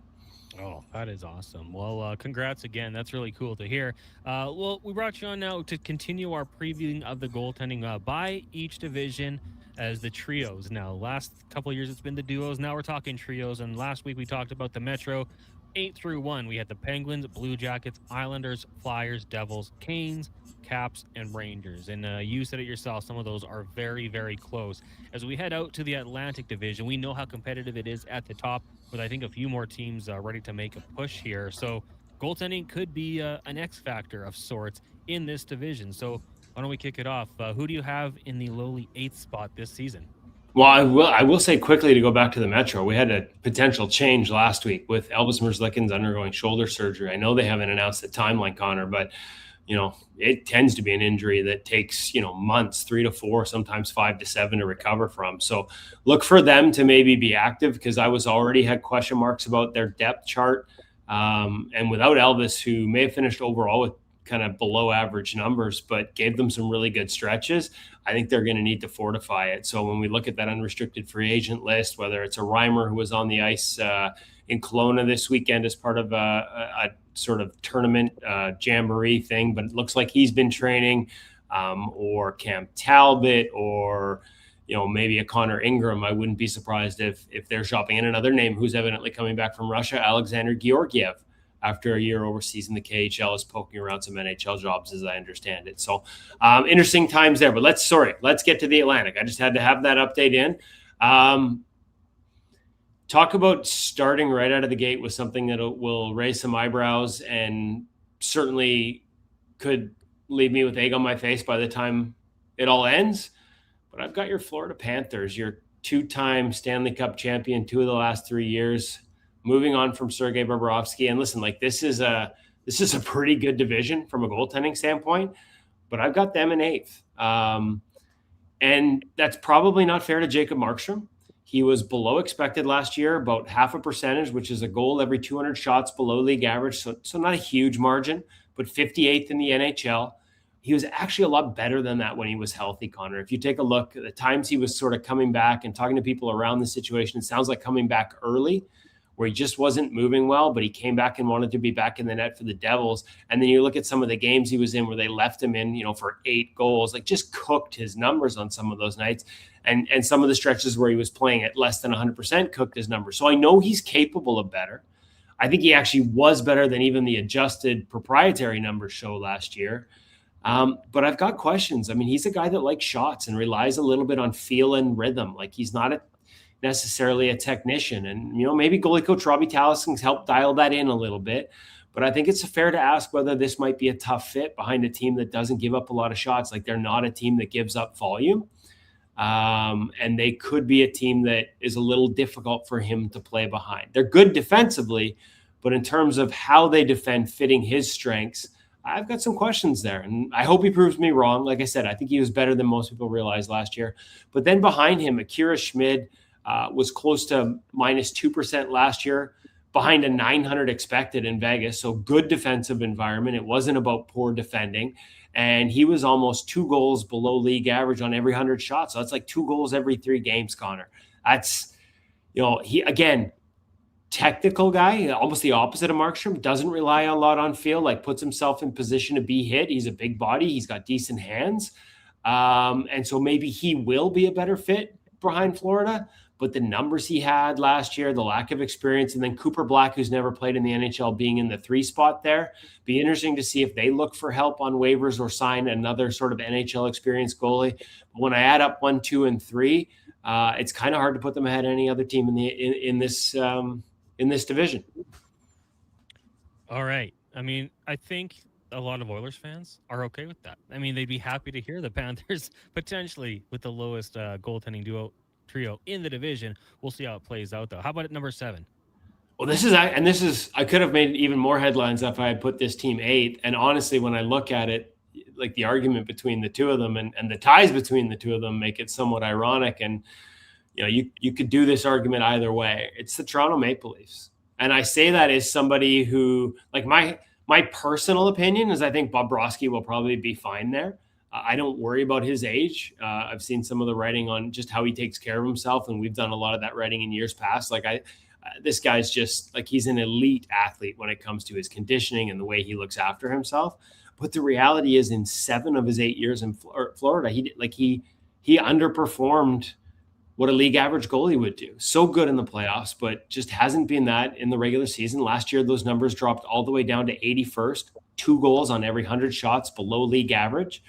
Oh, that is awesome. Well, congrats again. That's really cool to hear. Well, we brought you on now to continue our previewing of the goaltending by each division as the trios. Now, last couple of years, it's been the duos. Now we're talking trios. And last week we talked about the Metro 8 through 1. We had the Penguins, Blue Jackets, Islanders, Flyers, Devils, Canes, Caps, and Rangers. And you said it yourself, some of those are very, very close. As we head out to the Atlantic Division, we know how competitive it is at the top, with I think a few more teams ready to make a push here. So goaltending could be an X factor of sorts in this division. So why don't we kick it off? Who do you have in the lowly 8th spot this season? Well, I will say quickly to go back to the Metro, we had a potential change last week with Elvis Merzlikins undergoing shoulder surgery. I know they haven't announced the timeline, Connor, but it tends to be an injury that takes, months, 3 to 4, sometimes 5 to 7 to recover from. So look for them to maybe be active, because I already had question marks about their depth chart. And without Elvis, who may have finished overall with kind of below average numbers, but gave them some really good stretches, I think they're going to need to fortify it. So when we look at that unrestricted free agent list, whether it's a Reimer who was on the ice in Kelowna this weekend as part of a sort of tournament jamboree thing, but it looks like he's been training, or Cam Talbot, or maybe a Connor Ingram. I wouldn't be surprised if they're shopping in another name who's evidently coming back from Russia, Alexander Georgiev. After a year overseas in the KHL, is poking around some NHL jobs, as I understand it. So interesting times there. But let's get to the Atlantic. I just had to have that update in. Talk about starting right out of the gate with something that will raise some eyebrows and certainly could leave me with egg on my face by the time it all ends. But I've got your Florida Panthers, your 2-time Stanley Cup champion, 2 of the last 3 years, moving on from Sergei Bobrovsky. And listen, this is a pretty good division from a goaltending standpoint, but I've got them in 8th. And that's probably not fair to Jacob Markstrom. He was below expected last year, about 0.5%, which is a goal every 200 shots below league average. So not a huge margin, but 58th in the NHL. He was actually a lot better than that when he was healthy, Connor. If you take a look at the times he was sort of coming back and talking to people around the situation, it sounds like coming back early, where he just wasn't moving well, but he came back and wanted to be back in the net for the Devils. And then you look at some of the games he was in where they left him in, for 8 goals, just cooked his numbers on some of those nights. And some of the stretches where he was playing at less than 100% cooked his numbers. So I know he's capable of better. I think he actually was better than even the adjusted proprietary numbers show last year. But I've got questions. I mean, he's a guy that likes shots and relies a little bit on feel and rhythm. He's not necessarily a technician. And, maybe goalie coach Robbie Tallison's helped dial that in a little bit. But I think it's fair to ask whether this might be a tough fit behind a team that doesn't give up a lot of shots. They're not a team that gives up volume. And they could be a team that is a little difficult for him to play behind. They're good defensively, but in terms of how they defend fitting his strengths, I've got some questions there. And I hope he proves me wrong. Like I said, I think he was better than most people realized last year. But then behind him, Akira Schmid was close to -2% last year, behind a 900 expected in Vegas. So good defensive environment. It wasn't about poor defending. And he was almost 2 goals below league average on every 100 shots. So that's 2 goals every 3 games, Connor. That's, he, again, technical guy, almost the opposite of Markstrom, doesn't rely a lot on feel, puts himself in position to be hit. He's a big body. He's got decent hands. And so maybe he will be a better fit behind Florida. But the numbers he had last year, the lack of experience, and then Cooper Black, who's never played in the NHL, being in the 3 spot there, be interesting to see if they look for help on waivers or sign another sort of NHL experienced goalie. But when I add up 1, 2, and 3, it's kind of hard to put them ahead of any other team in this division. All right. I mean, I think a lot of Oilers fans are okay with that. I mean, they'd be happy to hear the Panthers potentially with the lowest goaltending trio in the division. We'll see how it plays out, though. How about at number 7? Well, I could have made even more headlines if I had put this team 8th. And honestly, when I look at it, the argument between the two of them and the ties between the two of them make it somewhat ironic. And, you could do this argument either way. It's the Toronto Maple Leafs. And I say that as somebody who, my personal opinion is I think Bobrovsky will probably be fine there. I don't worry about his age. I've seen some of the writing on just how he takes care of himself, and we've done a lot of that writing in years past. This guy's just he's an elite athlete when it comes to his conditioning and the way he looks after himself. But the reality is, in 7 of his 8 years in Florida, he underperformed what a league average goalie would do. So good in the playoffs, but just hasn't been that in the regular season. Last year, those numbers dropped all the way down to 81st, 2 goals on every 100 shots below league average.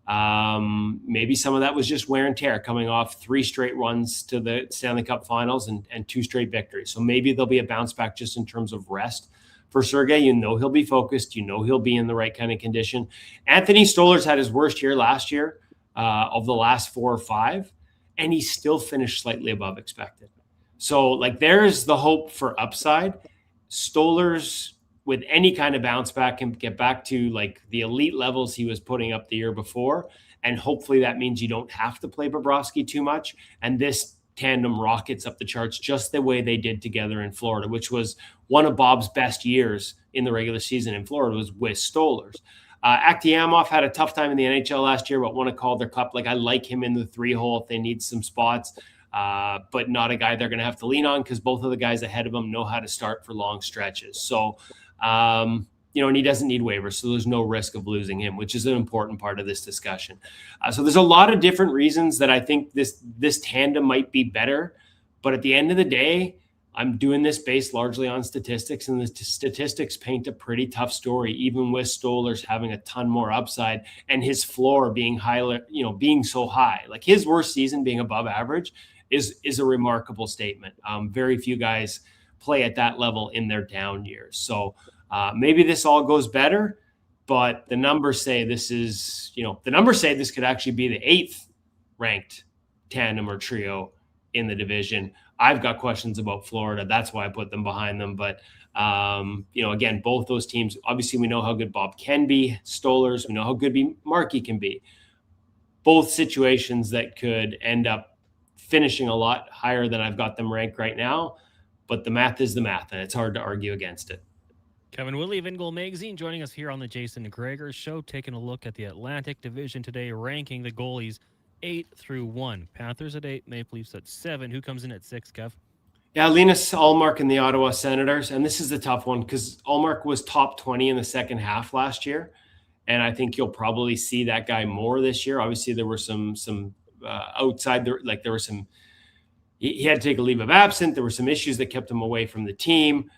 Maybe some of that was just wear and tear coming off 3 straight runs to the Stanley Cup finals and 2 straight victories. So maybe there'll be a bounce back just in terms of rest for Sergei. He'll be focused. He'll be in the right kind of condition. Anthony Stolarz had his worst year last year of the last 4 or 5, and he still finished slightly above expected. So there's the hope for upside. Stolarz with any kind of bounce back and get back to like the elite levels he was putting up the year before. And hopefully that means you don't have to play Bobrovsky too much. And this tandem rockets up the charts just the way they did together in Florida, which was one of Bob's best years in the regular season in Florida, was with Stolarz. Akhtiamov had a tough time in the NHL last year, but won a Calder Cup. Like, I like him in the 3-hole if they need some spots, but not a guy they're going to have to lean on because both of the guys ahead of him know how to start for long stretches. So, and he doesn't need waivers, so there's no risk of losing him, which is an important part of this discussion. So there's a lot of different reasons that I think this tandem might be better, but at the end of the day, I'm doing this based largely on statistics, and the statistics paint a pretty tough story, even with Stolarz having a ton more upside and his floor being high, being so high. Like, his worst season being above average is a remarkable statement. Very few guys play at that level in their down years. So maybe this all goes better, but the numbers say this could actually be the 8th ranked tandem or trio in the division. I've got questions about Florida. That's why I put them behind them. But, again, both those teams, obviously we know how good Bob can be, Stolarz, we know how good Markey can be. Both situations that could end up finishing a lot higher than I've got them ranked right now. But the math is the math, and it's hard to argue against it. Kevin Willey of In Goal Magazine joining us here on the Jason Gregor Show, taking a look at the Atlantic Division today, ranking the goalies 8 through 1. Panthers at 8, Maple Leafs at 7. Who comes in at 6, Kev? Yeah, Linus Ullmark and the Ottawa Senators. And this is the tough one because Ullmark was top 20 in the second half last year. And I think you'll probably see that guy more this year. Obviously, there were some outside there, like there were some, he had to take a leave of absence. There were some issues that kept him away from the team.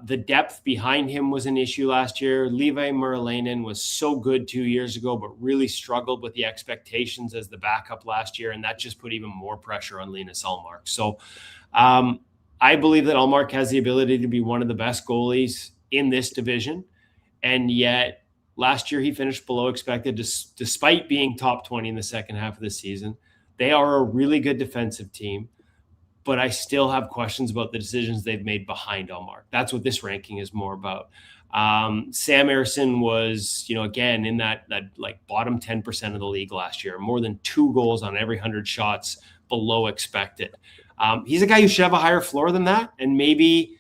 The depth behind him was an issue last year. Levi Merilainen was so good 2 years ago, but really struggled with the expectations as the backup last year. And that just put even more pressure on Linus Ullmark. So I believe that Ullmark has the ability to be one of the best goalies in this division. And yet last year he finished below expected despite being top 20 in the second half of the season. They are a really good defensive team, but I still have questions about the decisions they've made behind Ullmark. That's what this ranking is more about. Sam Ersson was, again, in that like bottom 10% of the league last year, more than 2 goals on every 100 shots below expected. He's a guy who should have a higher floor than that. And maybe,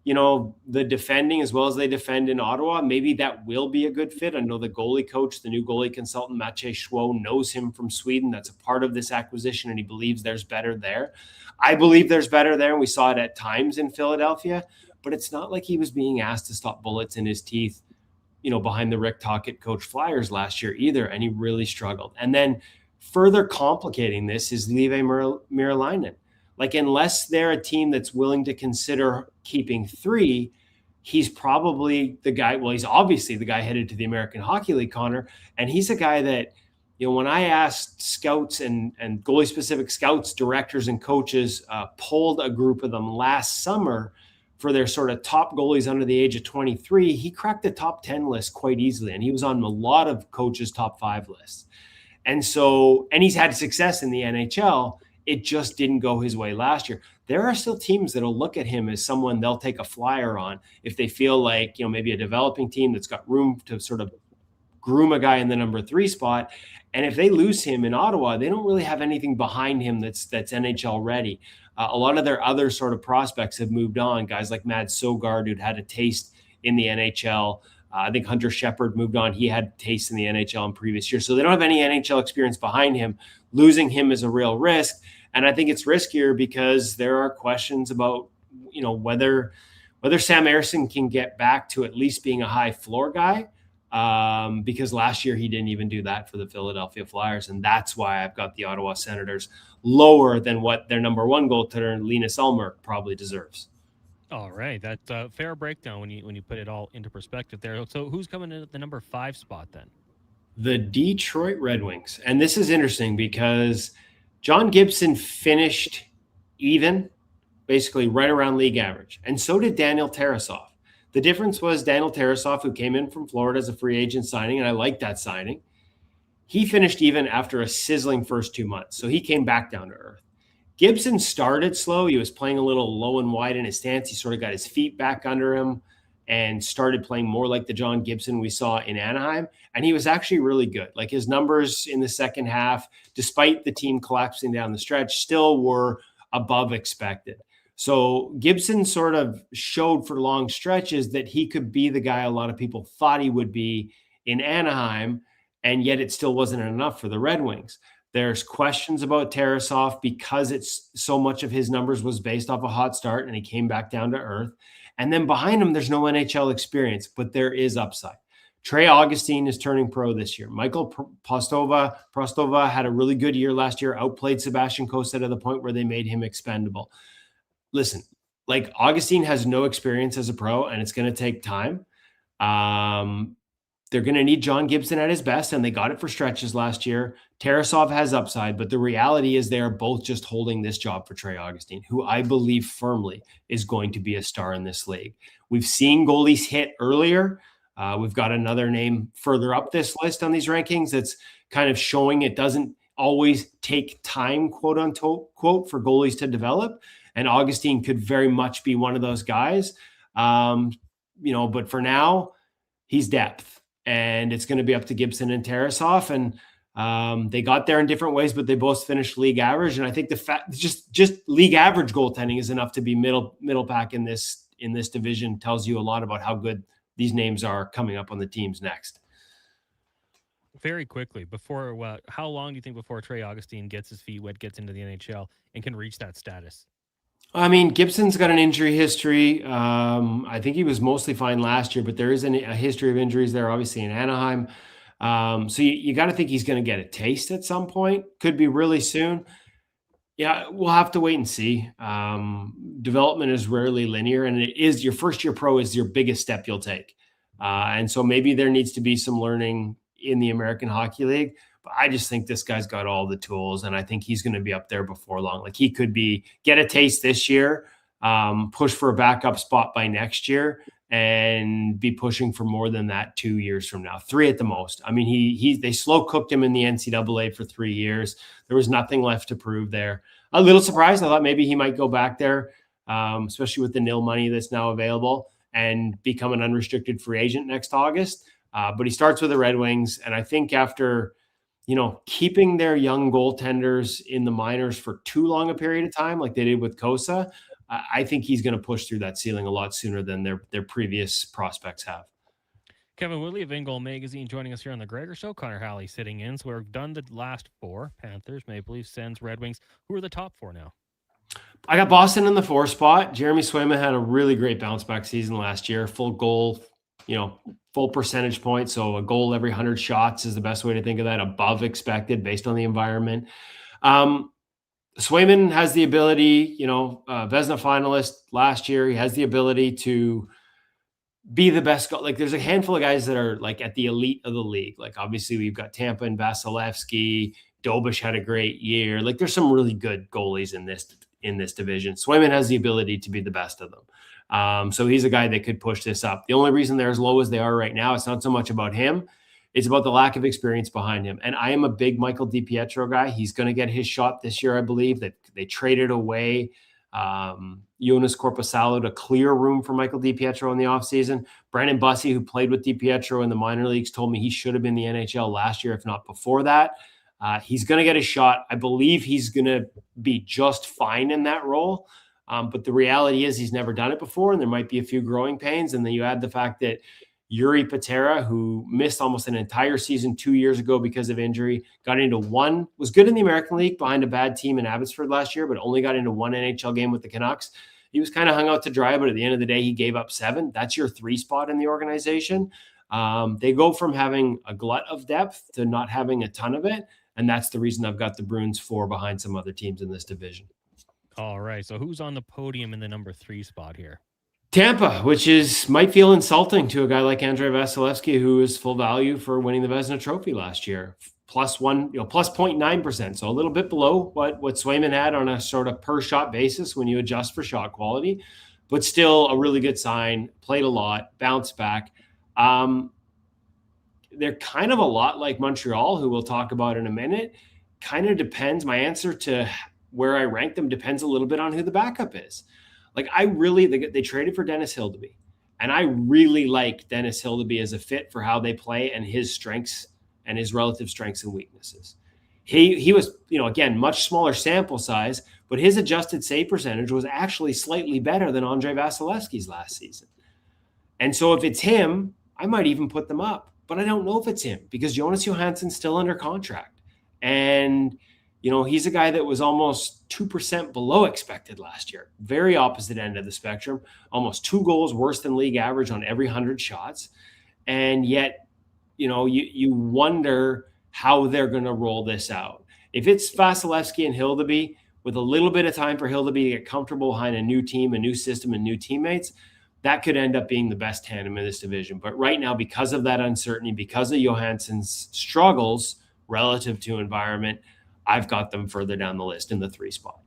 the defending as well as they defend in Ottawa, maybe that will be a good fit. I know the goalie coach, the new goalie consultant, Maciej Schwo, knows him from Sweden. That's a part of this acquisition, and he believes there's better there. I believe there's better there, and we saw it at times in Philadelphia, but it's not like he was being asked to stop bullets in his teeth, behind the Rick Tocchet coach Flyers last year either, and he really struggled. And then further complicating this is Levi Merilainen. Like, unless they're a team that's willing to consider keeping 3, he's probably the guy. Well, he's obviously the guy headed to the American Hockey League, Connor, and he's a guy that, when I asked scouts and goalie-specific scouts, directors, and coaches, polled a group of them last summer for their sort of top goalies under the age of 23, he cracked the top 10 list quite easily, and he was on a lot of coaches' top 5 lists. And he's had success in the NHL. It just didn't go his way last year. There are still teams that'll look at him as someone they'll take a flyer on if they feel like, maybe a developing team that's got room to sort of groom a guy in the number 3 spot. And if they lose him in Ottawa, they don't really have anything behind him that's NHL ready. A lot of their other sort of prospects have moved on. Guys like Mads Sogard, who'd had a taste in the NHL. I think Hunter Shepard moved on. He had taste in the NHL in previous years. So they don't have any NHL experience behind him. Losing him is a real risk. And I think it's riskier because there are questions about, whether Sam Ersson can get back to at least being a high floor guy. Because last year he didn't even do that for the Philadelphia Flyers. And that's why I've got the Ottawa Senators lower than what their number 1 goaltender, Linus Ullmark, probably deserves. All right. That's a fair breakdown when you put it all into perspective there. So who's coming in at the number 5 spot then? The Detroit Red Wings. And this is interesting because John Gibson finished even, basically right around league average. And so did Daniel Tarasov. The difference was Daniel Tarasov, who came in from Florida as a free agent signing, and I liked that signing. He finished even after a sizzling first 2 months, so he came back down to earth. Gibson started slow. He was playing a little low and wide in his stance. He sort of got his feet back under him, and started playing more like the John Gibson we saw in Anaheim. And he was actually really good. Like his numbers in the second half, despite the team collapsing down the stretch, still were above expected. So Gibson sort of showed for long stretches that he could be the guy a lot of people thought he would be in Anaheim, and yet it still wasn't enough for the Red Wings. There's questions about Tarasov because it's so much of his numbers was based off a hot start and he came back down to earth. And then behind him, there's no NHL experience, but there is upside. Trey Augustine is turning pro this year. Michael Prostova had a really good year last year, outplayed Sebastian Cossa to the point where they made him expendable. Listen, like Augustine has no experience as a pro, and it's going to take time. They're going to need John Gibson at his best, and they got it for stretches last year. Tarasov has upside, but the reality is they are both just holding this job for Trey Augustine, who I believe firmly is going to be a star in this league. We've seen goalies hit earlier. We've got another name further up this list on these rankings that's kind of showing it doesn't always take time, quote unquote, for goalies to develop. And Augustine could very much be one of those guys. But for now, he's depth. And it's going to be up to Gibson and Tarasov. And they got there in different ways, but they both finished league average. And I think the fact just league average goaltending is enough to be middle pack in this division. Tells you a lot about how good these names are coming up on the teams next. Very quickly, how long do you think before Trey Augustine gets his feet wet, gets into the NHL, and can reach that status? I mean, Gibson's got an injury history. I think he was mostly fine last year, but there is a history of injuries there, obviously, in Anaheim. So you got to think he's going to get a taste at some point. Could be really soon. Yeah, we'll have to wait and see. Development is rarely linear, and it is your first year pro is your biggest step you'll take. And so maybe there needs to be some learning in the American Hockey League. But I just think this guy's got all the tools, and I think he's going to be up there before long. Like he could get a taste this year, push for a backup spot by next year, and be pushing for more than that 2 years from now, 3 at the most. I mean, they slow cooked him in the NCAA for 3 years. There was nothing left to prove there. A little surprised. I thought maybe he might go back there, especially with the nil money that's now available, and become an unrestricted free agent next August. But he starts with the Red Wings, and I think after keeping their young goaltenders in the minors for too long a period of time, like they did with Cossa, I think he's going to push through that ceiling a lot sooner than their previous prospects have. Kevin Woodley of In Goal Magazine joining us here on the Gregor Show. Connor Halley sitting in. So we've done the last 4: Panthers, Maple Leafs, Sens, Red Wings. Who are the top 4 now? I got Boston in the 4 spot. Jeremy Swayman had a really great bounce back season last year. Full goal, full percentage point. So a goal every 100 shots is the best way to think of that, above expected based on the environment. Swayman has the ability, Vezina finalist last year. He has the ability to be the best. Like there's a handful of guys that are like at the elite of the league. Like obviously we've got Tampa and Vasilevsky. Dobish had a great year. Like there's some really good goalies in this division. Swayman has the ability to be the best of them. So he's a guy that could push this up. The only reason they're as low as they are right now, it's not so much about him. It's about the lack of experience behind him. And I am a big Michael DiPietro guy. He's going to get his shot this year, I believe. That they traded away Jonas Korpisalo to clear room for Michael DiPietro in the offseason. Brandon Bussey, who played with DiPietro in the minor leagues, told me he should have been in the NHL last year, if not before that. He's going to get a shot. I believe he's going to be just fine in that role. But the reality is he's never done it before, and there might be a few growing pains. And then you add the fact that Yuri Patera, who missed almost an entire season 2 years ago because of injury, was good in the American League behind a bad team in Abbotsford last year, but only got into 1 NHL game with the Canucks. He was kind of hung out to dry, but at the end of the day, he gave up 7. That's your 3 spot in the organization. They go from having a glut of depth to not having a ton of it. And that's the reason I've got the Bruins 4 behind some other teams in this division. All right. So who's on the podium in the number 3 spot here? Tampa, which might feel insulting to a guy like Andrei Vasilevsky, who is full value for winning the Vezina Trophy last year. Plus 0.9%. So a little bit below what Swayman had on a sort of per shot basis when you adjust for shot quality, but still a really good sign. Played a lot, bounced back. They're kind of a lot like Montreal, who we'll talk about in a minute. Kind of depends. My answer to where I rank them depends a little bit on who the backup is. Like they traded for Dennis Hildeby, And I really like Dennis Hildeby as a fit for how they play and his strengths and his relative strengths and weaknesses. He was, again, much smaller sample size, but his adjusted save percentage was actually slightly better than Andre Vasilevsky's last season. And so if it's him, I might even put them up, but I don't know if it's him because Jonas Johansson's still under contract. And, he's a guy that was almost 2% below expected last year. Very opposite end of the spectrum, almost 2 goals worse than league average on every 100 shots. And yet, you wonder how they're going to roll this out. If it's Vasilevsky and Hildeby with a little bit of time for Hildeby to get comfortable behind a new team, a new system, and new teammates, that could end up being the best tandem in this division. But right now, because of that uncertainty, because of Johansson's struggles relative to environment, I've got them further down the list in the 3 spot.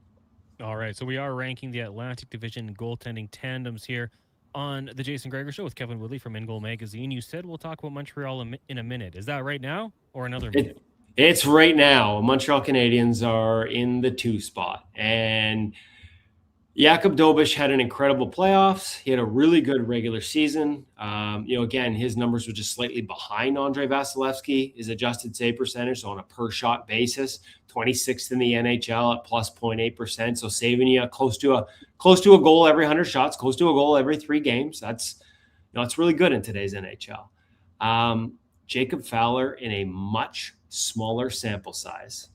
All right, so we are ranking the Atlantic Division goaltending tandems here on the Jason Gregor Show with Kevin Woodley from In Goal Magazine. You said we'll talk about Montreal in a minute. Is that right now or another minute? It's right now. Montreal Canadiens are in the 2 spot. And Jakub Dobeš had an incredible playoffs. He had a really good regular season. Again, his numbers were just slightly behind Andre Vasilevsky, his adjusted save percentage, so on a per shot basis, 26th in the NHL at plus 0.8%. So saving you close to a goal every 100 shots, close to a goal every 3 games. That's really good in today's NHL. Jacob Fowler in a much smaller sample size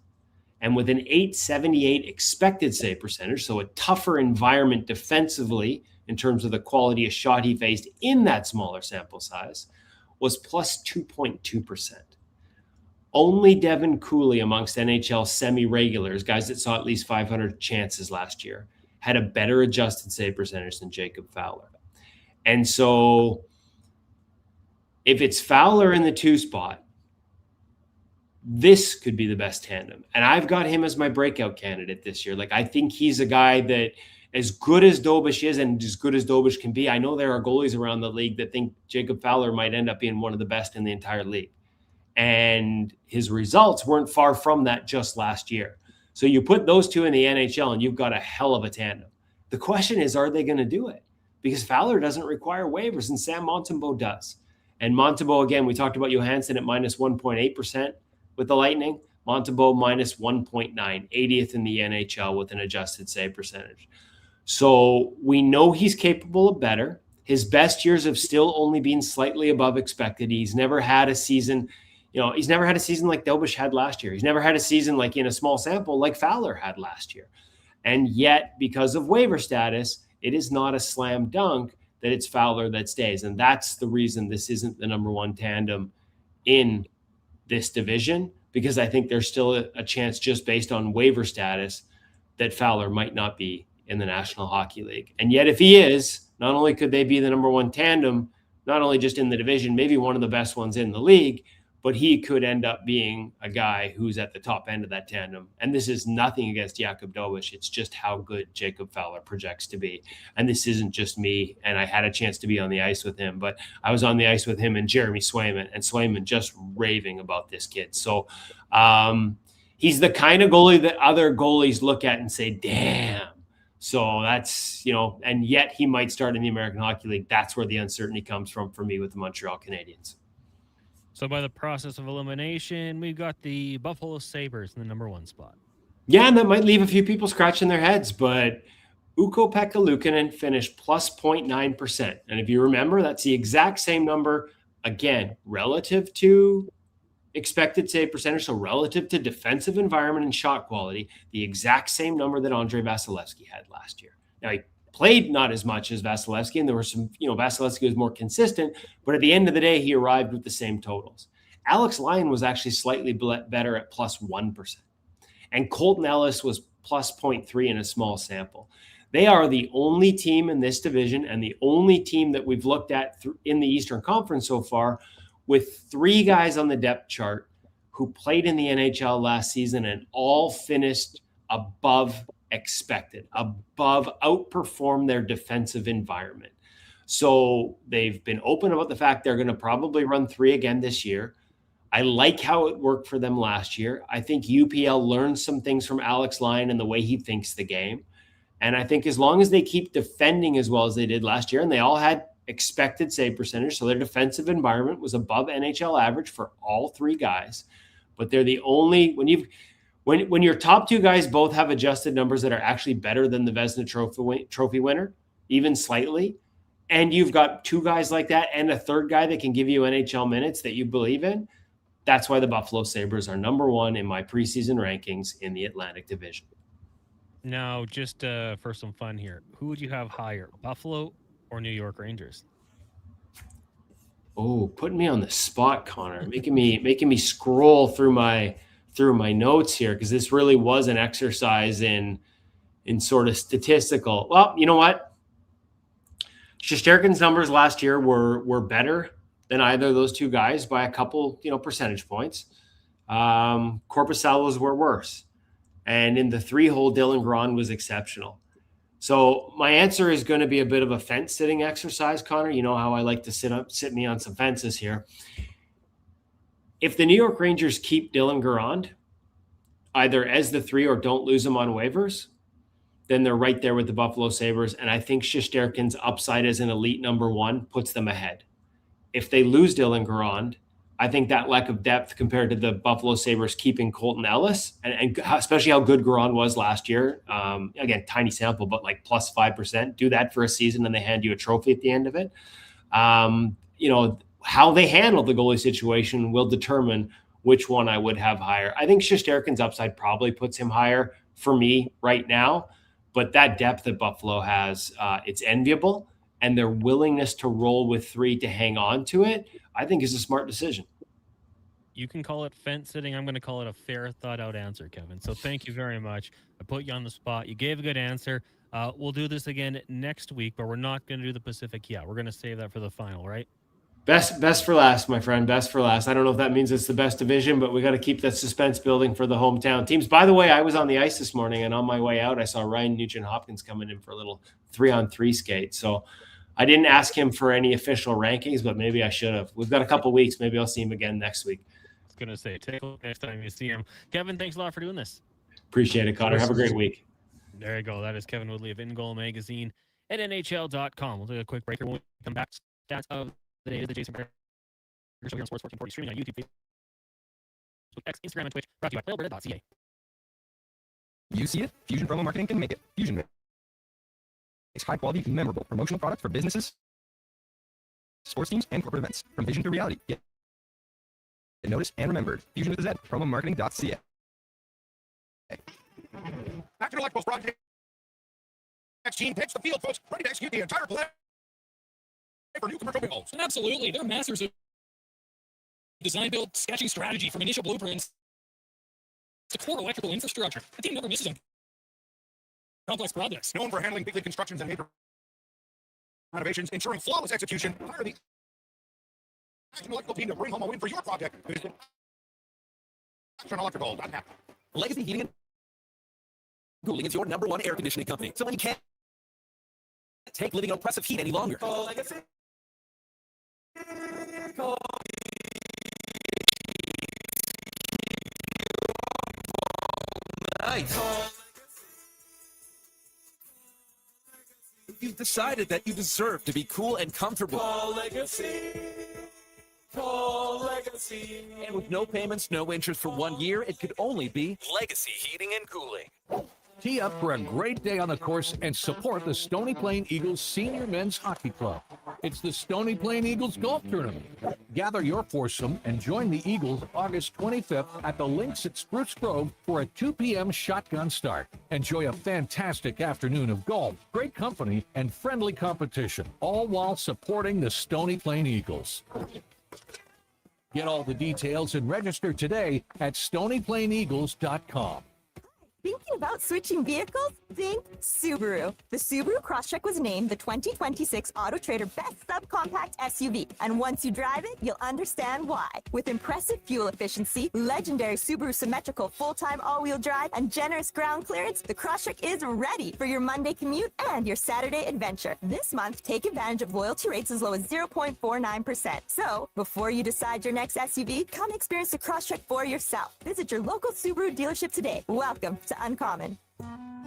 and with an 878 expected save percentage, so a tougher environment defensively in terms of the quality of shot he faced in that smaller sample size, was plus 2.2%. Only Devin Cooley amongst NHL semi-regulars, guys that saw at least 500 chances last year, had a better adjusted save percentage than Jacob Fowler. And so if it's Fowler in the 2 spot, this could be the best tandem. And I've got him as my breakout candidate this year. I think he's a guy that, as good as Dobeš is and as good as Dobeš can be, I know there are goalies around the league that think Jacob Fowler might end up being one of the best in the entire league. And his results weren't far from that just last year. So you put those 2 in the NHL and you've got a hell of a tandem. The question is, are they going to do it? Because Fowler doesn't require waivers and Sam Montembeault does. And Montembeault, again, we talked about Johansson at minus 1.8%. with the Lightning, Montembeault minus 1.9, 80th in the NHL with an adjusted save percentage. So we know he's capable of better. His best years have still only been slightly above expected. He's never had a season, he's never had a season like Dobeš had last year. He's never had a season like in a small sample like Fowler had last year. And yet, because of waiver status, it is not a slam dunk that it's Fowler that stays. And that's the reason this isn't the number 1 tandem in this division, because I think there's still a chance, just based on waiver status, that Fowler might not be in the National Hockey League. And yet if he is, not only could they be the number 1 tandem, not only just in the division, maybe one of the best ones in the league, but he could end up being a guy who's at the top end of that tandem. And this is nothing against Jakub Dobeš. It's just how good Jacob Fowler projects to be. And this isn't just me. And I had a chance to be on the ice with him, but I was on the ice with him and Jeremy Swayman, and Swayman just raving about this kid. So he's the kind of goalie that other goalies look at and say, damn. So that's, and yet he might start in the American Hockey League. That's where the uncertainty comes from for me with the Montreal Canadiens. So by the process of elimination, we've got the Buffalo Sabres in the number 1 spot. Yeah, and that might leave a few people scratching their heads, but Ukko-Pekka Luukkonen finished plus 0.9%. And if you remember, that's the exact same number, again, relative to expected save percentage, so relative to defensive environment and shot quality, the exact same number that Andre Vasilevsky had last year. Now, he played not as much as Vasilevsky, and there were some, Vasilevsky was more consistent, but at the end of the day, he arrived with the same totals. Alex Lyon was actually slightly better at plus 1%. And Colton Ellis was plus 0.3 in a small sample. They are the only team in this division and the only team that we've looked at in the Eastern Conference so far with 3 guys on the depth chart who played in the NHL last season and all finished above expected, outperformed their defensive environment. So they've been open about the fact they're going to probably run 3 again this year. I like how it worked for them last year. I think UPL learned some things from Alex Lyon and the way he thinks the game. And I think as long as they keep defending as well as they did last year, and they all had expected save percentage. So their defensive environment was above NHL average for all three guys. But they're the only, when your top two guys both have adjusted numbers that are actually better than the Vezina trophy winner, even slightly, and you've got two guys like that and a third guy that can give you NHL minutes that you believe in, that's why the Buffalo Sabres are number one in my preseason rankings in the Atlantic Division. Now, just for some fun here, who would you have higher, Buffalo or New York Rangers? Oh, putting me on the spot, Connor, making me scroll through my notes here, because this really was an exercise in sort of statistical. Well, you know what? Shesterkin's numbers last year were better than either of those two guys by a couple, percentage points. Korpisalo's were worse. And in the 3-hole, Dylan Grant was exceptional. So my answer is going to be a bit of a fence-sitting exercise, Connor. You know how I like to sit me on some fences here. If the New York Rangers keep Dylan Grant either as the 3 or don't lose him on waivers, then they're right there with the Buffalo Sabres. And I think Shesterkin's upside as an elite number 1 puts them ahead. If they lose Dylan Grant, I think that lack of depth compared to the Buffalo Sabres keeping Colton Ellis, and especially how good Grant was last year, again, tiny sample, but like plus 5%, do that for a season and they hand you a trophy at the end of it. How they handle the goalie situation will determine which one I would have higher. I think Shesterkin's upside probably puts him higher for me right now, but that depth that Buffalo has, it's enviable, and their willingness to roll with 3 to hang on to it, I think is a smart decision. You can call it fence sitting. I'm going to call it a fair, thought out answer, Kevin. So thank you very much. I put you on the spot. You gave a good answer. We'll do this again next week, but we're not going to do the Pacific yet. We're going to save that for the final, right? Best for last, my friend. Best for last. I don't know if that means it's the best division, but we got to keep that suspense building for the hometown teams. By the way, I was on the ice this morning, and on my way out, I saw Ryan Nugent-Hopkins coming in for a little 3-on-3 skate. So I didn't ask him for any official rankings, but maybe I should have. We've got a couple weeks. Maybe I'll see him again next week. I was going to say, take a look next time you see him. Kevin, thanks a lot for doing this. Appreciate it, Connor. Have a great week. There you go. That is Kevin Woodley of In Goal Magazine at NHL.com. We'll take a quick break here. When we come back, stats of the day is the Jason Gregor Show here on Sports 1440, streaming on YouTube, Facebook, X, Instagram, and Twitch. Brought to you by PlayAlberta.ca. You see it? Fusion Promo Marketing can make it. Fusion makes high-quality, memorable promotional products for businesses, sports teams, and corporate events. From vision to reality. Get noticed and remembered. Fusion with a Z. PromoMarketing.ca. National Expos Project team takes the field, folks, ready to execute the entire plan for new commercial vehicles. Absolutely. They're masters of design, build, sketching strategy from initial blueprints to core electrical infrastructure. The team never misses on complex projects. Known for handling big league constructions and major renovations, ensuring flawless execution. Hire the National Electrical team to bring home a win for your project. Visit actionelectrical.net. Legacy Heating and Cooling is your #1 air conditioning company. So when you can't take living in oppressive heat any longer. Call Legacy. Call nice. You've decided that you deserve to be cool and comfortable. Call Legacy. Call Legacy. And with no payments, no interest for 1 year, it could only be Legacy Heating and Cooling. Tee up for a great day on the course and support the Stony Plain Eagles Senior Men's Hockey Club. It's the Stony Plain Eagles Golf Tournament. Gather your foursome and join the Eagles August 25th at the Links at Spruce Grove for a 2 p.m. shotgun start. Enjoy a fantastic afternoon of golf, great company, and friendly competition, all while supporting the Stony Plain Eagles. Get all the details and register today at stonyplaineagles.com. Thinking about switching vehicles? Think Subaru. The Subaru Crosstrek was named the 2026 Auto Trader Best Subcompact SUV. And once you drive it, you'll understand why. With impressive fuel efficiency, legendary Subaru symmetrical full-time all-wheel drive, and generous ground clearance, the Crosstrek is ready for your Monday commute and your Saturday adventure. This month, take advantage of loyalty rates as low as 0.49%. So, before you decide your next SUV, come experience the Crosstrek for yourself. Visit your local Subaru dealership today. Welcome to Uncommon.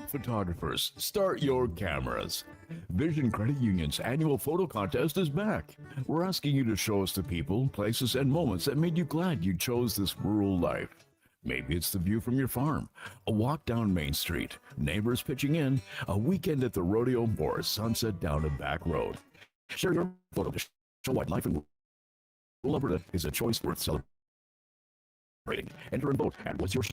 Photographers, start your cameras. Vision Credit Union's annual photo contest is back. We're asking you to show us the people, places, and moments that made you glad you chose this rural life. Maybe it's the view from your farm, a walk down Main Street, neighbors pitching in, a weekend at the rodeo, or a sunset down a back road. Share your photo to show why life in rural Alberta is a choice worth celebrating. Enter and vote at What's Your Share?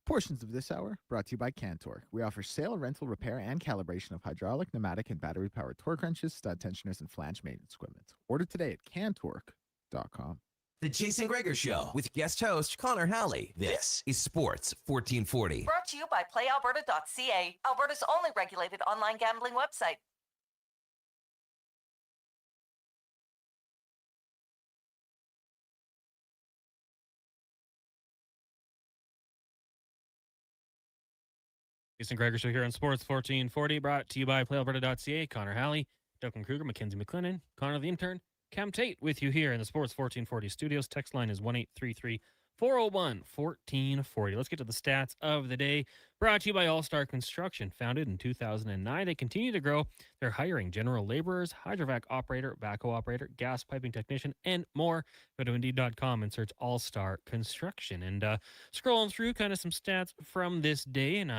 Portions of this hour brought to you by Cantor. We offer sale, rental, repair, and calibration of hydraulic, pneumatic, and battery-powered torque wrenches, stud tensioners, and flange maintenance equipment. Order today at cantorque.com. The Jason Gregor Show with guest host Connor Halley. This is Sports 1440. Brought to you by PlayAlberta.ca, Alberta's only regulated online gambling website. Jason Gregor Show here on Sports 1440, brought to you by PlayAlberta.ca. Connor Halley, Duncan Kruger, Mackenzie McLennan, Connor the intern, Cam Tate with you here in the Sports 1440 studios. Text line is 1-833-401-1440. Let's get to the stats of the day. Brought to you by All-Star Construction. Founded in 2009, they continue to grow. They're hiring general laborers, hydrovac operator, backhoe operator, gas piping technician, and more. Go to Indeed.com and search All-Star Construction. And scrolling through kind of some stats from this day, and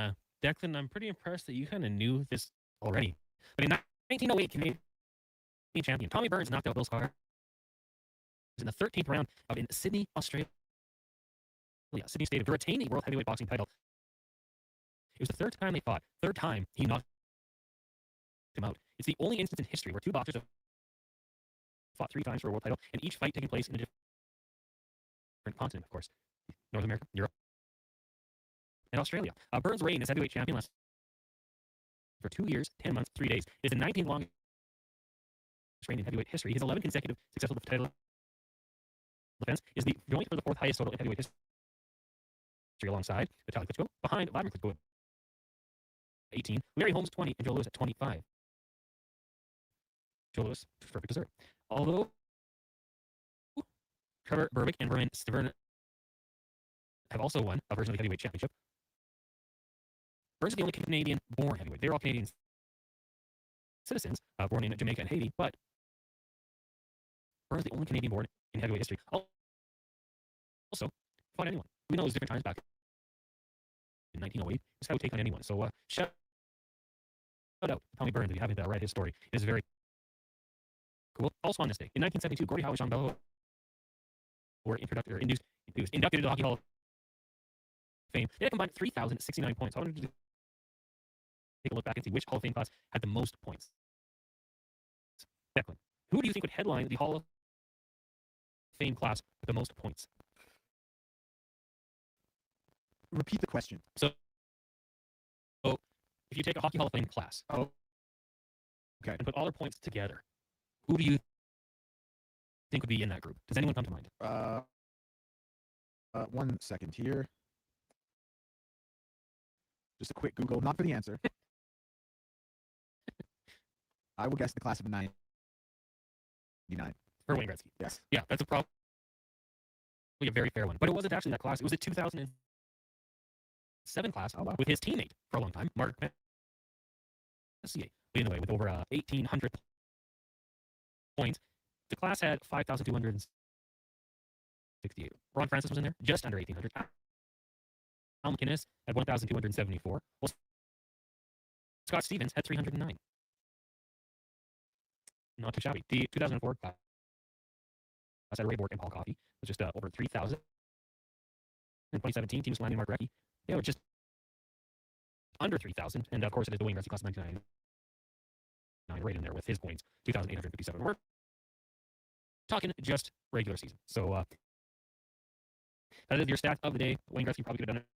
Declan, I'm pretty impressed that you kind of knew this already. But in 1908, Canadian champion Tommy Burns knocked out Bill Scar in the 13th round in Sydney, Australia. Sydney State to retain the World Heavyweight Boxing title. It was the third time they fought. Third time he knocked him out. It's the only instance in history where two boxers have fought 3 times for a world title, and each fight taking place in a different continent, of course. North America, Europe, and Australia. Burns' reign as heavyweight champion lasted for 2 years, 10 months, 3 days. It's the 19th longest reign in heavyweight history. His 11 consecutive successful title defense is the joint for the 4th highest total in heavyweight history, alongside Vitaly Klitschko, behind Vladimir Klitschko at 18, Larry Holmes 20, and Joe Louis at 25. Joe Louis, perfect dessert. Although Trevor Berbick and Brian Stiverne have also won a version of the heavyweight championship, Burns is the only Canadian-born heavyweight. They're all Canadian citizens, born in Jamaica and Haiti, but Burns is the only Canadian-born in heavyweight history. Also, fought anyone. We know it was different times back in 1908. This guy would take on anyone. So, shout out Tommy Burns if you haven't read his story. It is very cool. Also on this day, in 1972, Gordie Howe and Jean Belo were inducted into the Hockey Hall of Fame. They had combined 3,069 points. I wanted to take a look back and see which Hall of Fame class had the most points. Declan, who do you think would headline the Hall of Fame class with the most points? Repeat the question. So, if you take a Hockey Hall of Fame class, okay, and put all their points together, who do you think would be in that group? Does anyone come to mind? 1 second here. Just a quick Google, not for the answer. I will guess the class of 99. For Wayne Gretzky. Yes. Yeah, that's probably a very fair one. But it wasn't actually that class. It was the 2007 class with his teammate for a long time, Mark Messier, leading the way with over 1,800 points. The class had 5,268. Ron Francis was in there, just under 1,800. Al McInnes had 1,274. Well, Scott Stevens had 309. Not too shabby. The 2004 class had Ray Bork and Paul Coffey. It was just over 3,000. In 2017, Team Slaney and Mark Recchi, they were just under 3,000. And of course, it is the Wayne Gretzky class of 1999 right in there with his points, 2,857. We're talking just regular season. So that is your stat of the day. Wayne Gretzky probably could have done it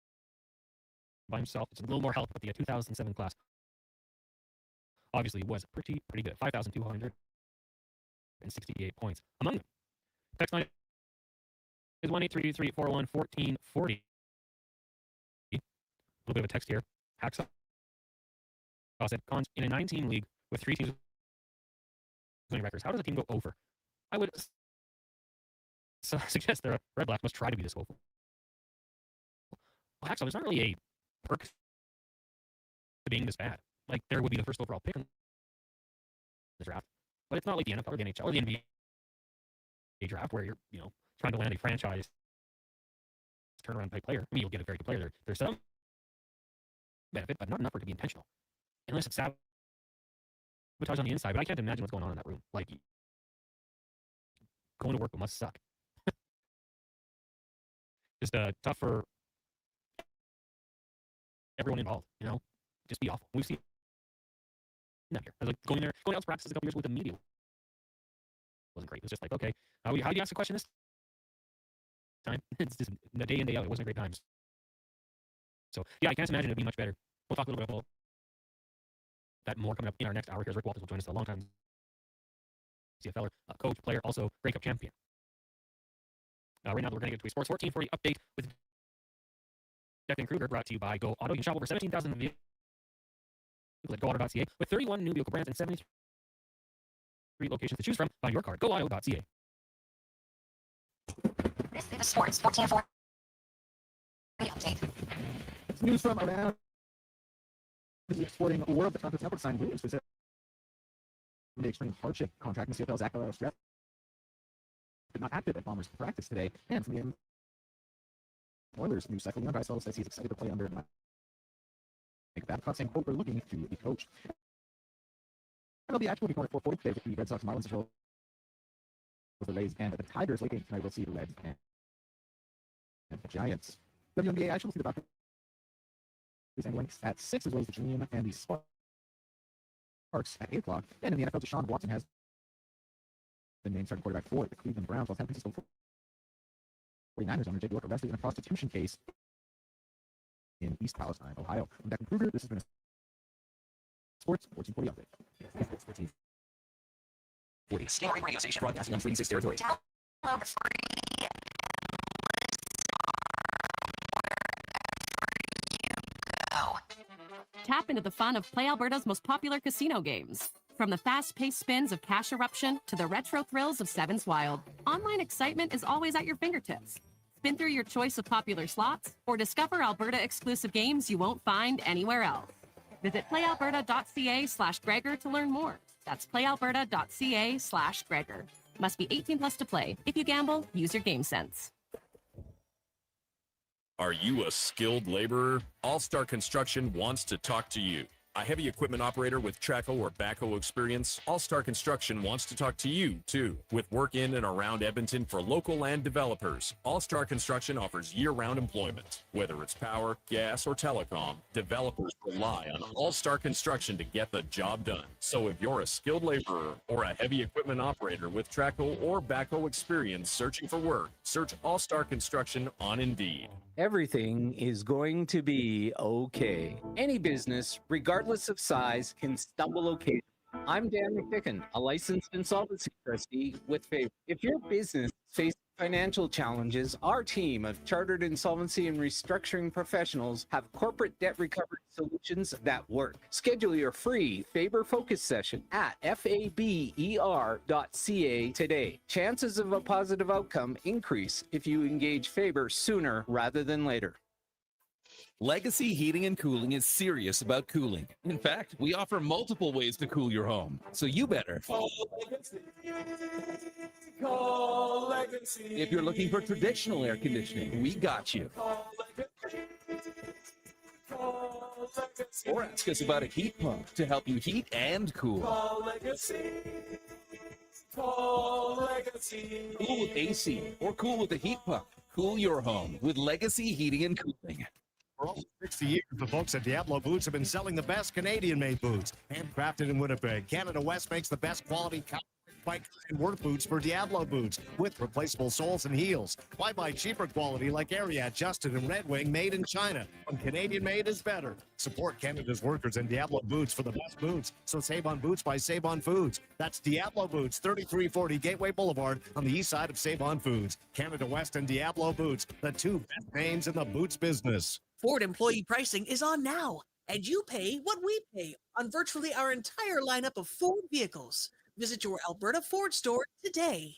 by himself. It's a little more help, but the 2007 class obviously was pretty good. 5,268 points among them. Text line is 1-833-401-1440. A little bit of a text here. Hacksaw said, Cons, in a 9-team league with 3 teams winning records, how does a team go over? I would suggest the Red Blacks must try to be this woeful. Well, actually, there's not really a perk to being this bad. Like, there would be the first overall pick in the draft, but it's not like the NFL or the NHL or the NBA draft where you're, trying to land a franchise turnaround type player. I mean, you'll get a very good player there. There's some benefit, but not enough for it to be intentional. Unless it's sabotage on the inside, but I can't imagine what's going on in that room. Like, going to work must suck. Just tough for everyone involved, just be awful. We've seen that here. I was like going to Elks practices a couple years with the media wasn't great. It was just like, okay, how do you ask a question this time? It's just the day in, day out. It wasn't a great time. So yeah, I can't imagine it'd be much better. We'll talk a little bit about that more coming up in our next hour because Rick Walters will join us, a long time CFLer, coach, player, also Grey Cup champion. Right now, we're going to get to a Sports 1440 update with Declan Kruger, brought to you by Go Auto. You can shop over 17,000 vehicles at GoAuto.ca with 31 new vehicle brands and 73 locations to choose from. Buy your car. GoAuto.ca. This is the Sports 1440 update. News from around the sporting world. The Toronto Network signed Williams for the extreme hardship contract in the CFL. Zach Strap but not active at Bombers practice today. And from the Oilers, new cycle, Leon Draisaitl says he's excited to play under Mike Babcock, saying, quote, we're looking to be coached. And they'll be actually going at 4:40 today with the Red Sox, Marlins, the Rays, and the Tigers. Late game tonight, we'll see the Reds and the Giants. WNBA action, we'll see the Buckeyes and Lynx at 6, as well as the Dream and the Sparks at 8 o'clock. And in the NFL, Deshaun Watson has been named starting quarterback for the Cleveland Browns, while San Francisco 49ers owner Jake York arrested in a prostitution case in East Palestine, Ohio. I'm Declan Kruger. This has been a Sports 1440 update. Sports 1440. Stingray radio station broadcasting on 46 territory. Download free. Tap into the fun of Play Alberta's most popular casino games. From the fast-paced spins of Cash Eruption to the retro thrills of Sevens Wild, online excitement is always at your fingertips. Spin through your choice of popular slots or discover Alberta-exclusive games you won't find anywhere else. Visit playalberta.ca/Gregor to learn more. That's playalberta.ca/Gregor. Must be 18 plus to play. If you gamble, use your game sense. Are you a skilled laborer? All-Star Construction wants to talk to you. A heavy equipment operator with Traco or backhoe experience, All-Star Construction wants to talk to you, too. With work in and around Edmonton for local land developers, All-Star Construction offers year-round employment. Whether it's power, gas, or telecom, developers rely on All-Star Construction to get the job done. So if you're a skilled laborer or a heavy equipment operator with Traco or backhoe experience searching for work, search All-Star Construction on Indeed. Everything is going to be okay. Any business, regardless of size, can stumble occasionally. I'm Dan McDicken, a licensed insolvency trustee with Favor. If your business faces financial challenges, our team of chartered insolvency and restructuring professionals have corporate debt recovery solutions that work. Schedule your free Faber Focus session at faber.ca today. Chances of a positive outcome increase if you engage Faber sooner rather than later. Legacy Heating and Cooling is serious about cooling. In fact, we offer multiple ways to cool your home. So you better call Legacy. Call Legacy. If you're looking for traditional air conditioning, we got you. Call Legacy. Call Legacy. Or ask us about a heat pump to help you heat and cool. Call Legacy. Call Legacy. Cool with AC or cool with a heat pump. Cool your home with Legacy Heating and Cooling. For over 60 years, the folks at Diablo Boots have been selling the best Canadian-made boots. Handcrafted in Winnipeg, Canada West makes the best quality bike and work boots for Diablo Boots with replaceable soles and heels. Why buy cheaper quality like Ariat, Justin, and Red Wing made in China? When Canadian-made is better. Support Canada's workers and Diablo Boots for the best boots. So save on boots by Save On Foods. That's Diablo Boots, 3340 Gateway Boulevard on the east side of Save On Foods. Canada West and Diablo Boots, the two best names in the boots business. Ford employee pricing is on now. and you pay what we pay on virtually our entire lineup of Ford vehicles. Visit your Alberta Ford store today.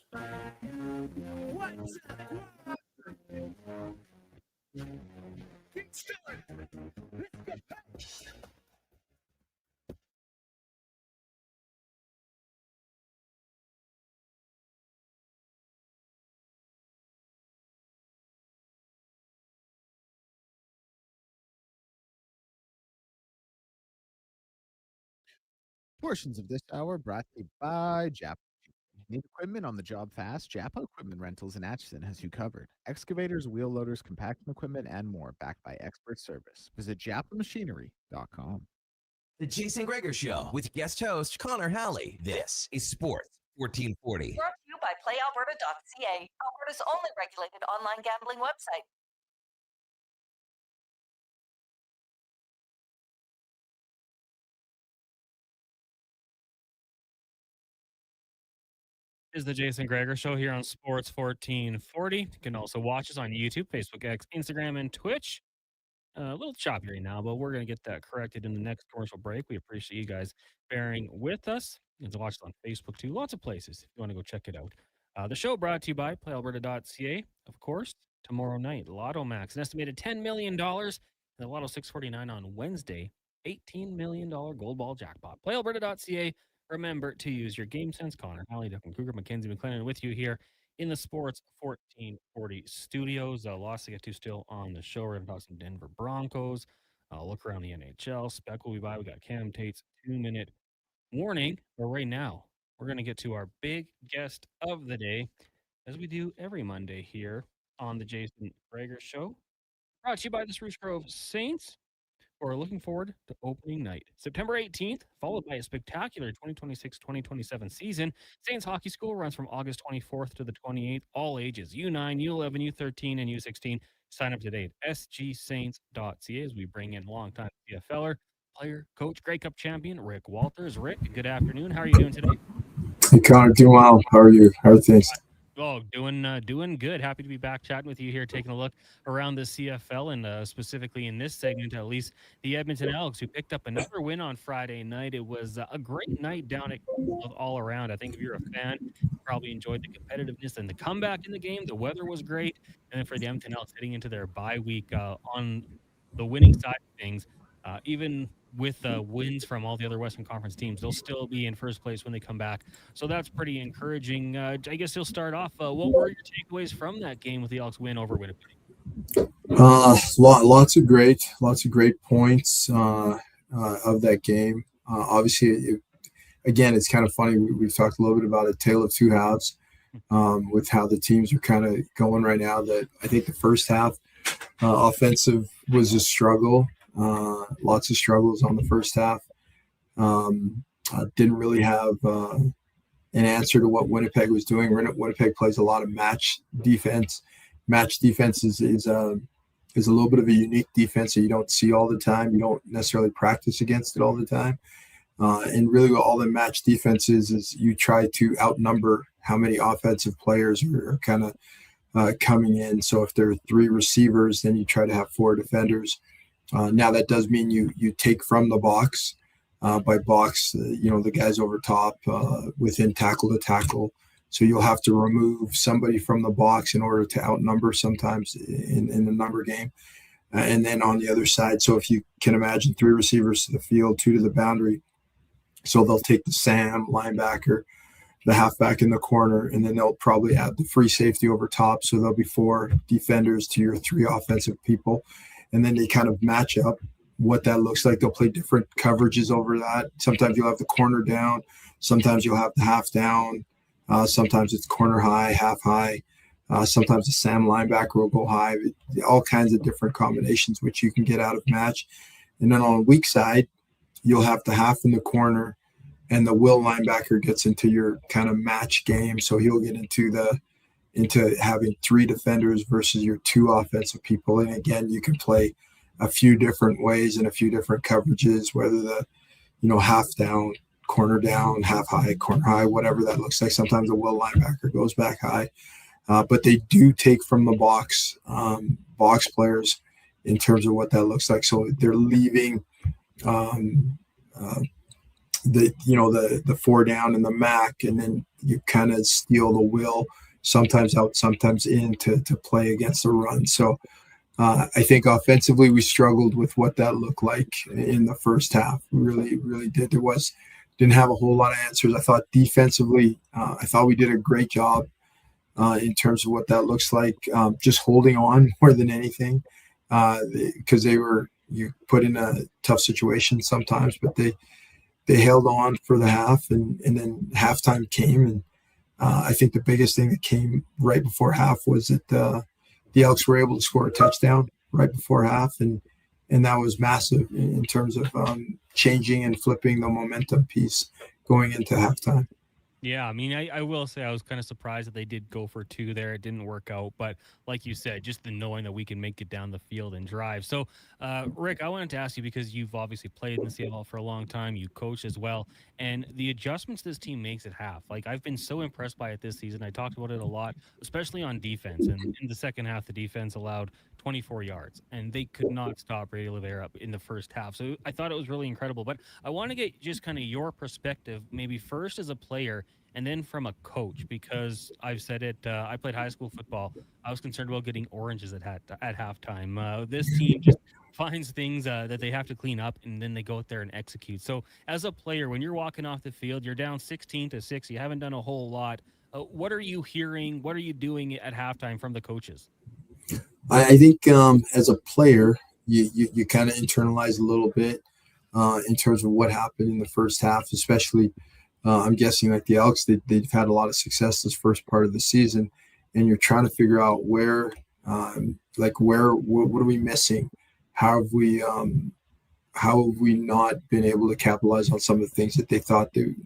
Portions of this hour brought to you by Japa. Need equipment on the job fast? Japa Equipment Rentals in Atchison has you covered. Excavators, wheel loaders, compaction equipment, and more, backed by expert service. Visit japamachinery.com. The Jason Gregor Show with guest host Connor Halley. This is Sports 1440. Brought to you by PlayAlberta.ca, Alberta's only regulated online gambling website. Is the Jason Gregor Show here on Sports 1440. You can also watch us on YouTube, Facebook, X, Instagram, and Twitch. A little choppy right now, but we're going to get that corrected in the next commercial break. We appreciate you guys bearing with us. You can watch it on Facebook, too. Lots of places if you want to go check it out. The show brought to you by PlayAlberta.ca. Of course, tomorrow night, Lotto Max, an estimated $10 million. And the Lotto 649 on Wednesday, $18 million gold ball jackpot. PlayAlberta.ca. Remember to use your game sense. Connor Halley, Duncan Kruger, Mackenzie McLennan with you here in the Sports 1440 studios. Lots to get to still on the show. We're going to talk some Denver Broncos. Look around the NHL. Spec will be by. We got Cam Tate's 2-minute warning. But right now, we're going to get to our big guest of the day, as we do every Monday here on the Jason Gregor Show. Brought to you by the Spruce Grove Saints. We're looking forward to opening night, September 18th, followed by a spectacular 2026-2027 season. Saints Hockey School runs from August 24th to the 28th, all ages, U9, U11, U13, and U16. Sign up today at sgsaints.ca as we bring in longtime CFLer, player, coach, Grey Cup champion, Rick Walters. Rick, good afternoon. How are you doing today? Hey, Connor, doing well. How are you? How are things? Oh, doing good. Happy to be back chatting with you here, taking a look around the CFL and specifically in this segment, at least the Edmonton Elks, who picked up another win on Friday night. It was a great night down at all around. I think if you're a fan, you probably enjoyed the competitiveness and the comeback in the game. The weather was great. And then for the Edmonton Elks heading into their bye week on the winning side of things, even with wins from all the other Western Conference teams, they'll still be in first place when they come back. So that's pretty encouraging. I guess you'll start off. What were your takeaways from that game with the Elks win over Winnipeg? Lots of great points of that game. Obviously, again, it's kind of funny. We've talked a little bit about a tale of two halves with how the teams are kind of going right now. That I think the first half offensive was a struggle. Lots of struggles on the first half. Didn't really have an answer to what Winnipeg was doing. Winnipeg plays a lot of match defense. Match defense is a little bit of a unique defense that you don't see all the time. You don't necessarily practice against it all the time. And really what all the match defense is you try to outnumber how many offensive players are kind of coming in. So if there are 3 receivers, then you try to have 4 defenders. Now that does mean you take from the box. By box, the guys over top within tackle to tackle. So you'll have to remove somebody from the box in order to outnumber sometimes in the number game. And then on the other side, so if you can imagine 3 receivers to the field, 2 to the boundary. So they'll take the Sam linebacker, the halfback in the corner, and then they'll probably add the free safety over top. So there'll be 4 defenders to your 3 offensive people. And then they kind of match up what that looks like. They'll play different coverages over that. Sometimes you'll have the corner down. Sometimes you'll have the half down. Sometimes it's corner high, half high. Sometimes the Sam linebacker will go high. All kinds of different combinations which you can get out of match. And then on the weak side, you'll have the half in the corner, and the will linebacker gets into your kind of match game. So he'll get into having 3 defenders versus your 2 offensive people. And again, you can play a few different ways and a few different coverages, whether the, half down, corner down, half high, corner high, whatever that looks like. Sometimes the will linebacker goes back high, but they do take from the box players in terms of what that looks like. So they're leaving um, the 4 down and the MAC, and then you kind of steal the will, sometimes out, sometimes in, to play against the run. So I think offensively we struggled with what that looked like in the first half. We really did. Didn't have a whole lot of answers. I thought defensively, I thought we did a great job in terms of what that looks like. Just holding on more than anything, because you put in a tough situation sometimes, but they held on for the half, and then halftime came, and I think the biggest thing that came right before half was that the Elks were able to score a touchdown right before half, and that was massive in terms of changing and flipping the momentum piece going into halftime. Yeah, I mean, I will say I was kind of surprised that they did go for 2 there. It didn't work out. But like you said, just the knowing that we can make it down the field and drive. So, Rick, I wanted to ask you, because you've obviously played in the CFL for a long time. You coach as well. And the adjustments this team makes at half, like, I've been so impressed by it this season. I talked about it a lot, especially on defense. And in the second half, the defense allowed 24 yards, and they could not stop Radio Rivera in the first half. So I thought it was really incredible. But I want to get just kind of your perspective, maybe first as a player and then from a coach, because I've said it, I played high school football. I was concerned about getting oranges at halftime. This team just finds things that they have to clean up, and then they go out there and execute. So as a player, when you're walking off the field, you're down 16-6. You haven't done a whole lot. What are you hearing? What are you doing at halftime from the coaches? I think as a player, you kind of internalize a little bit in terms of what happened in the first half, especially I'm guessing like the Elks, they've had a lot of success this first part of the season, and you're trying to figure out what are we missing? How have we not been able to capitalize on some of the things that they thought they're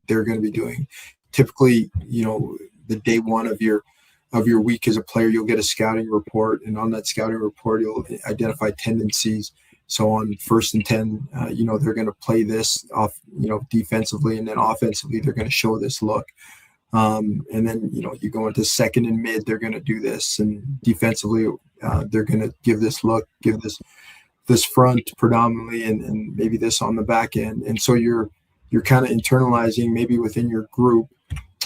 going to be doing? Typically, the day one of your week as a player, you'll get a scouting report, and on that scouting report, you'll identify tendencies. So on 1st and 10, they're going to play this off, defensively, and then offensively, they're going to show this look. And then, you go into 2nd and mid, they're going to do this, and defensively, they're going to give this look, give this front predominantly, and maybe this on the back end. And so you're kind of internalizing maybe within your group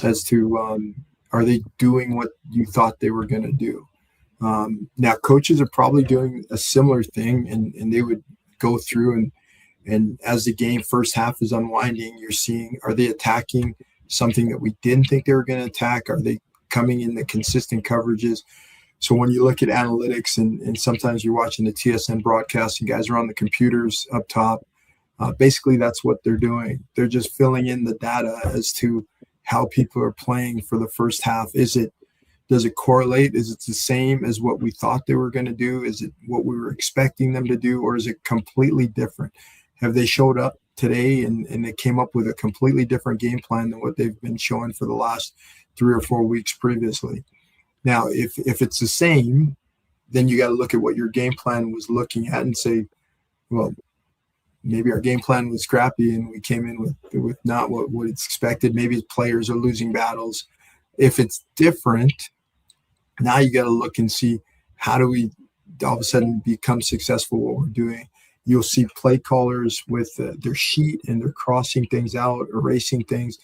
as to, are they doing what you thought they were going to do? Now coaches are probably doing a similar thing, and they would go through and as the game first half is unwinding, you're seeing, are they attacking something that we didn't think they were going to attack? Are they coming in the consistent coverages? So when you look at analytics, and sometimes you're watching the TSN broadcast and guys are on the computers up top, basically that's what they're doing. They're just filling in the data as to how people are playing for the first half. Does it correlate? Is it the same as what we thought they were going to do? Is it what we were expecting them to do? Or is it completely different? Have they showed up today and they came up with a completely different game plan than what they've been showing for the last 3 or 4 weeks previously? Now, if it's the same, then you got to look at what your game plan was looking at and say, well, maybe our game plan was crappy and we came in with not what it's expected. Maybe players are losing battles. If it's different, now you got to look and see, how do we all of a sudden become successful what we're doing? You'll see play callers with their sheet, and they're crossing things out, erasing things.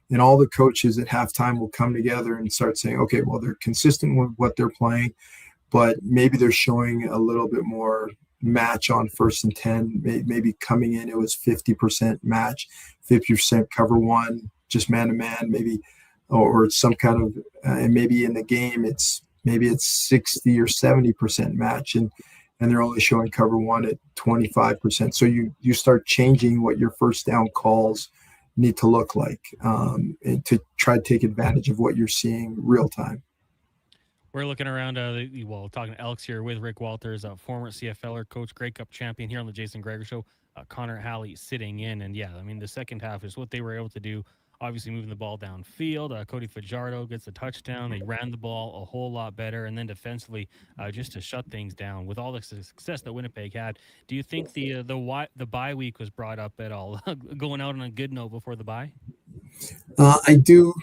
And all the coaches at halftime will come together and start saying, okay, well, they're consistent with what they're playing, but maybe they're showing a little bit more match on 1st and 10. Maybe coming in, it was 50% match, 50% cover one, just man to man, maybe, or it's some kind of, and maybe in the game, it's 60 or 70% match, and they're only showing cover one at 25%. So you start changing what your first down calls need to look like, and to try to take advantage of what you're seeing real time. We're looking around, talking Elks here with Rick Walters, a former CFLer, coach, Grey Cup champion here on the Jason Gregor Show. Connor Halley sitting in, and yeah, I mean, the second half is what they were able to do. Obviously moving the ball downfield. Cody Fajardo gets a touchdown. They ran the ball a whole lot better. And then defensively, just to shut things down with all the success that Winnipeg had. Do you think the bye week was brought up at all? Going out on a good note before the bye? I do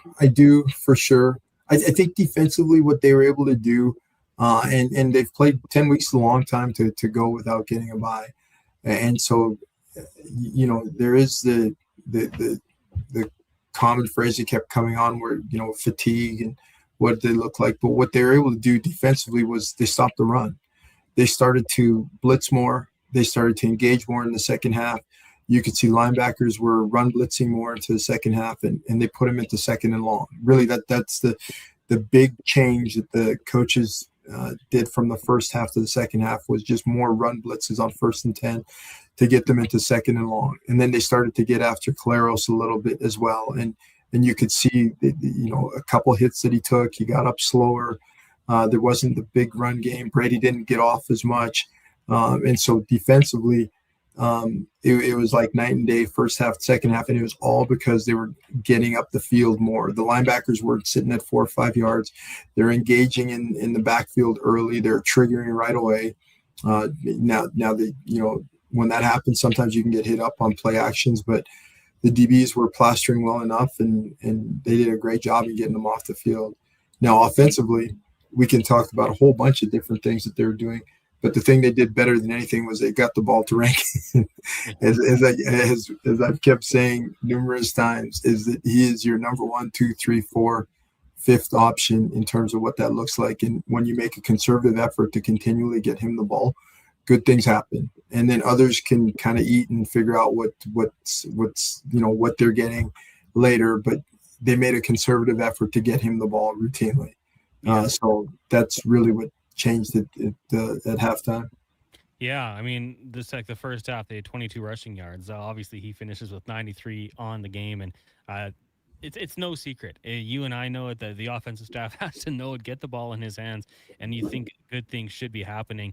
for sure. I think defensively what they were able to do, and they've played 10 weeks is a long time to go without getting a bye. And so, there is the common phrase that kept coming on where, fatigue and what they look like. But what they were able to do defensively was they stopped the run. They started to blitz more. They started to engage more in the second half. You could see linebackers were run blitzing more into the second half, and they put them into second and long. Really, that's the big change that the coaches did from the first half to the second half was just more run blitzes on 1st and 10 to get them into second and long. And then they started to get after Claros a little bit as well. And you could see, a couple hits that he took. He got up slower. There wasn't the big run game. Brady didn't get off as much. And so defensively, it was like night and day, first half, second half, and it was all because they were getting up the field more. The linebackers were sitting at 4 or 5 yards. They're engaging in the backfield early. They're triggering right away. Now when that happens, sometimes you can get hit up on play actions, but the DBs were plastering well enough, and they did a great job in getting them off the field. Now, offensively, we can talk about a whole bunch of different things that they were doing. But the thing they did better than anything was they got the ball to Rankin. as I've kept saying numerous times, is that he is your number 1, 2, 3, 4, 5th option in terms of what that looks like. And when you make a conservative effort to continually get him the ball, good things happen. And then others can kind of eat and figure out what they're getting later. But they made a conservative effort to get him the ball routinely. So that's really what changed it at halftime. Yeah, I mean, this like the first half, they had 22 rushing yards. Obviously, he finishes with 93 on the game, and it's no secret. You and I know it. The offensive staff has to know it, get the ball in his hands, and you think good things should be happening.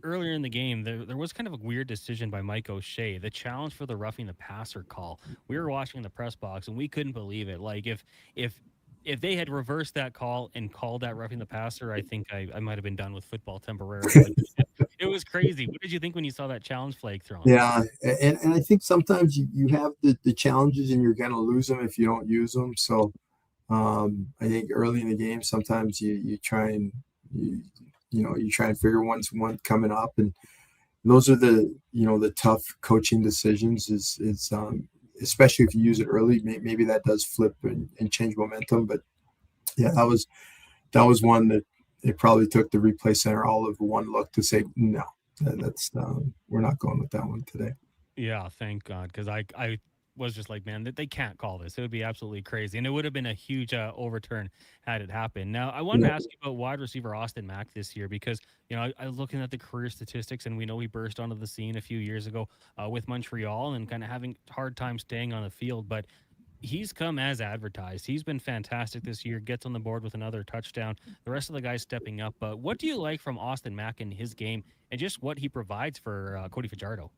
Earlier in the game, there was kind of a weird decision by Mike O'Shea, the challenge for the roughing the passer call. We were watching the press box, and we couldn't believe it. Like, if they had reversed that call and called that roughing the passer, I think I might have been done with football temporarily. It was crazy. What did you think when you saw that challenge flag thrown? Yeah, and I think sometimes you have the challenges and you're going to lose them if you don't use them. So I think early in the game, sometimes you try and you try and figure one coming up, and those are the tough coaching decisions. Is especially if you use it early, maybe that does flip and change momentum. But yeah, that was one that it probably took the replay center all of one look to say, no, that's we're not going with that one today. Yeah, thank God, because I was just like, man, that they can't call this. It would be absolutely crazy, and it would have been a huge overturn had it happened. Now, I wanted to ask you about wide receiver Austin Mack this year, because I was looking at the career statistics, and we know he burst onto the scene a few years ago with Montreal and kind of having hard time staying on the field, but he's come as advertised. He's been fantastic this year, gets on the board with another touchdown. The rest of the guys stepping up. But what do you like from Austin Mack in his game, and just what he provides for Cody Fajardo?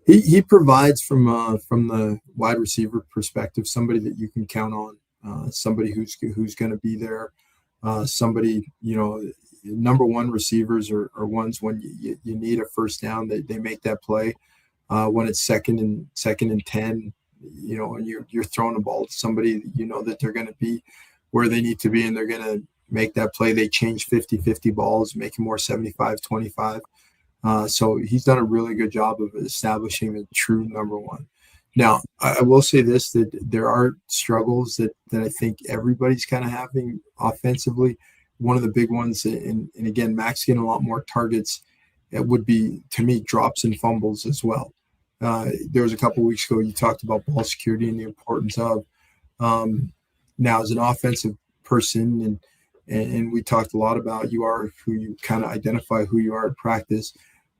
He provides from the wide receiver perspective, somebody that you can count on, somebody who's going to be there, somebody, number one receivers are ones when you need a first down, they make that play. When it's second and 10, and you're throwing the ball to somebody, that they're going to be where they need to be, and they're going to make that play. They change 50-50 balls, make it more 75-25. So he's done a really good job of establishing the true number one. Now, I will say this, that there are struggles that I think everybody's kind of having offensively. One of the big ones, and again, Max getting a lot more targets, it would be, to me, drops and fumbles as well. There was a couple of weeks ago, you talked about ball security and the importance of. Now, as an offensive person, and we talked a lot about you are who you kind of identify who you are at practice.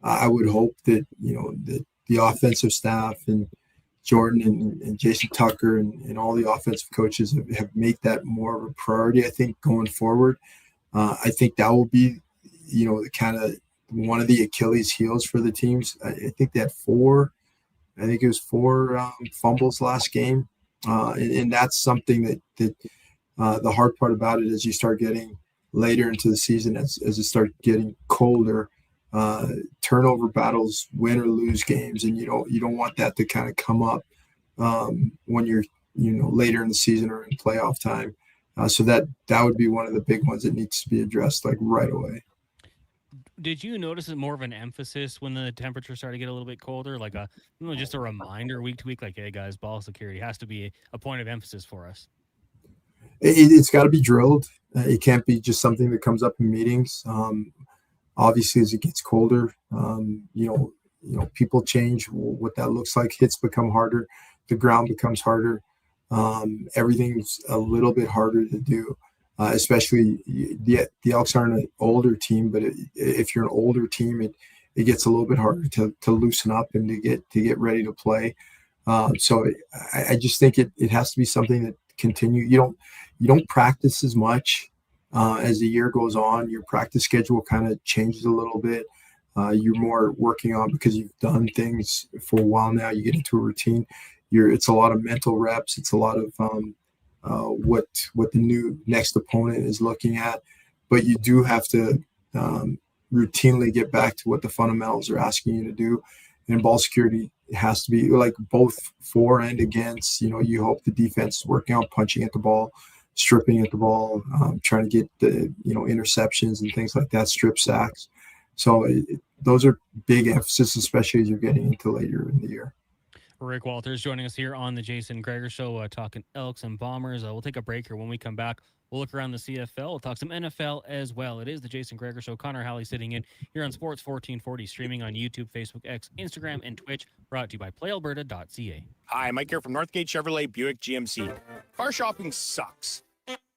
I would hope that, that the offensive staff and Jordan and Jason Tucker and all the offensive coaches have made that more of a priority, I think, going forward. I think that will be, the kind of one of the Achilles heels for the teams. I think they had four fumbles last game. And that's something that the hard part about it is you start getting later into the season as it starts getting colder, turnover battles, win or lose games, and you don't want that to kind of come up when you're later in the season or in playoff time. So that would be one of the big ones that needs to be addressed like right away. Did you notice it more of an emphasis when the temperature started to get a little bit colder? Like just a reminder week to week, like, hey guys, ball security has to be a point of emphasis for us. It's got to be drilled. It can't be just something that comes up in meetings. Obviously, as it gets colder, people change what that looks like. Hits become harder. The ground becomes harder. Everything's a little bit harder to do. Especially the Elks aren't an older team, but if you're an older team, it gets a little bit harder to loosen up and to get ready to play. So I just think it has to be something that continue. You don't practice as much as the year goes on. Your practice schedule kind of changes a little bit. You're more working on because you've done things for a while now. You get into a routine. It's a lot of mental reps. It's a lot of what the new next opponent is looking at, but you do have to routinely get back to what the fundamentals are asking you to do. And ball security has to be like both for and against. You hope the defense is working on punching at the ball, stripping at the ball, trying to get the interceptions and things like that, strip sacks. So those are big emphasis, especially as you're getting into later in the year. Rick Walters joining us here on the Jason Gregor Show, talking Elks and Bombers. We'll take a break here. When we come back, we'll look around the CFL. We'll talk some NFL as well. It is the Jason Gregor Show. Connor Halley sitting in here on Sports 1440, streaming on YouTube, Facebook, X, Instagram, and Twitch. Brought to you by PlayAlberta.ca. Hi, Mike here from Northgate Chevrolet Buick GMC. Car shopping sucks.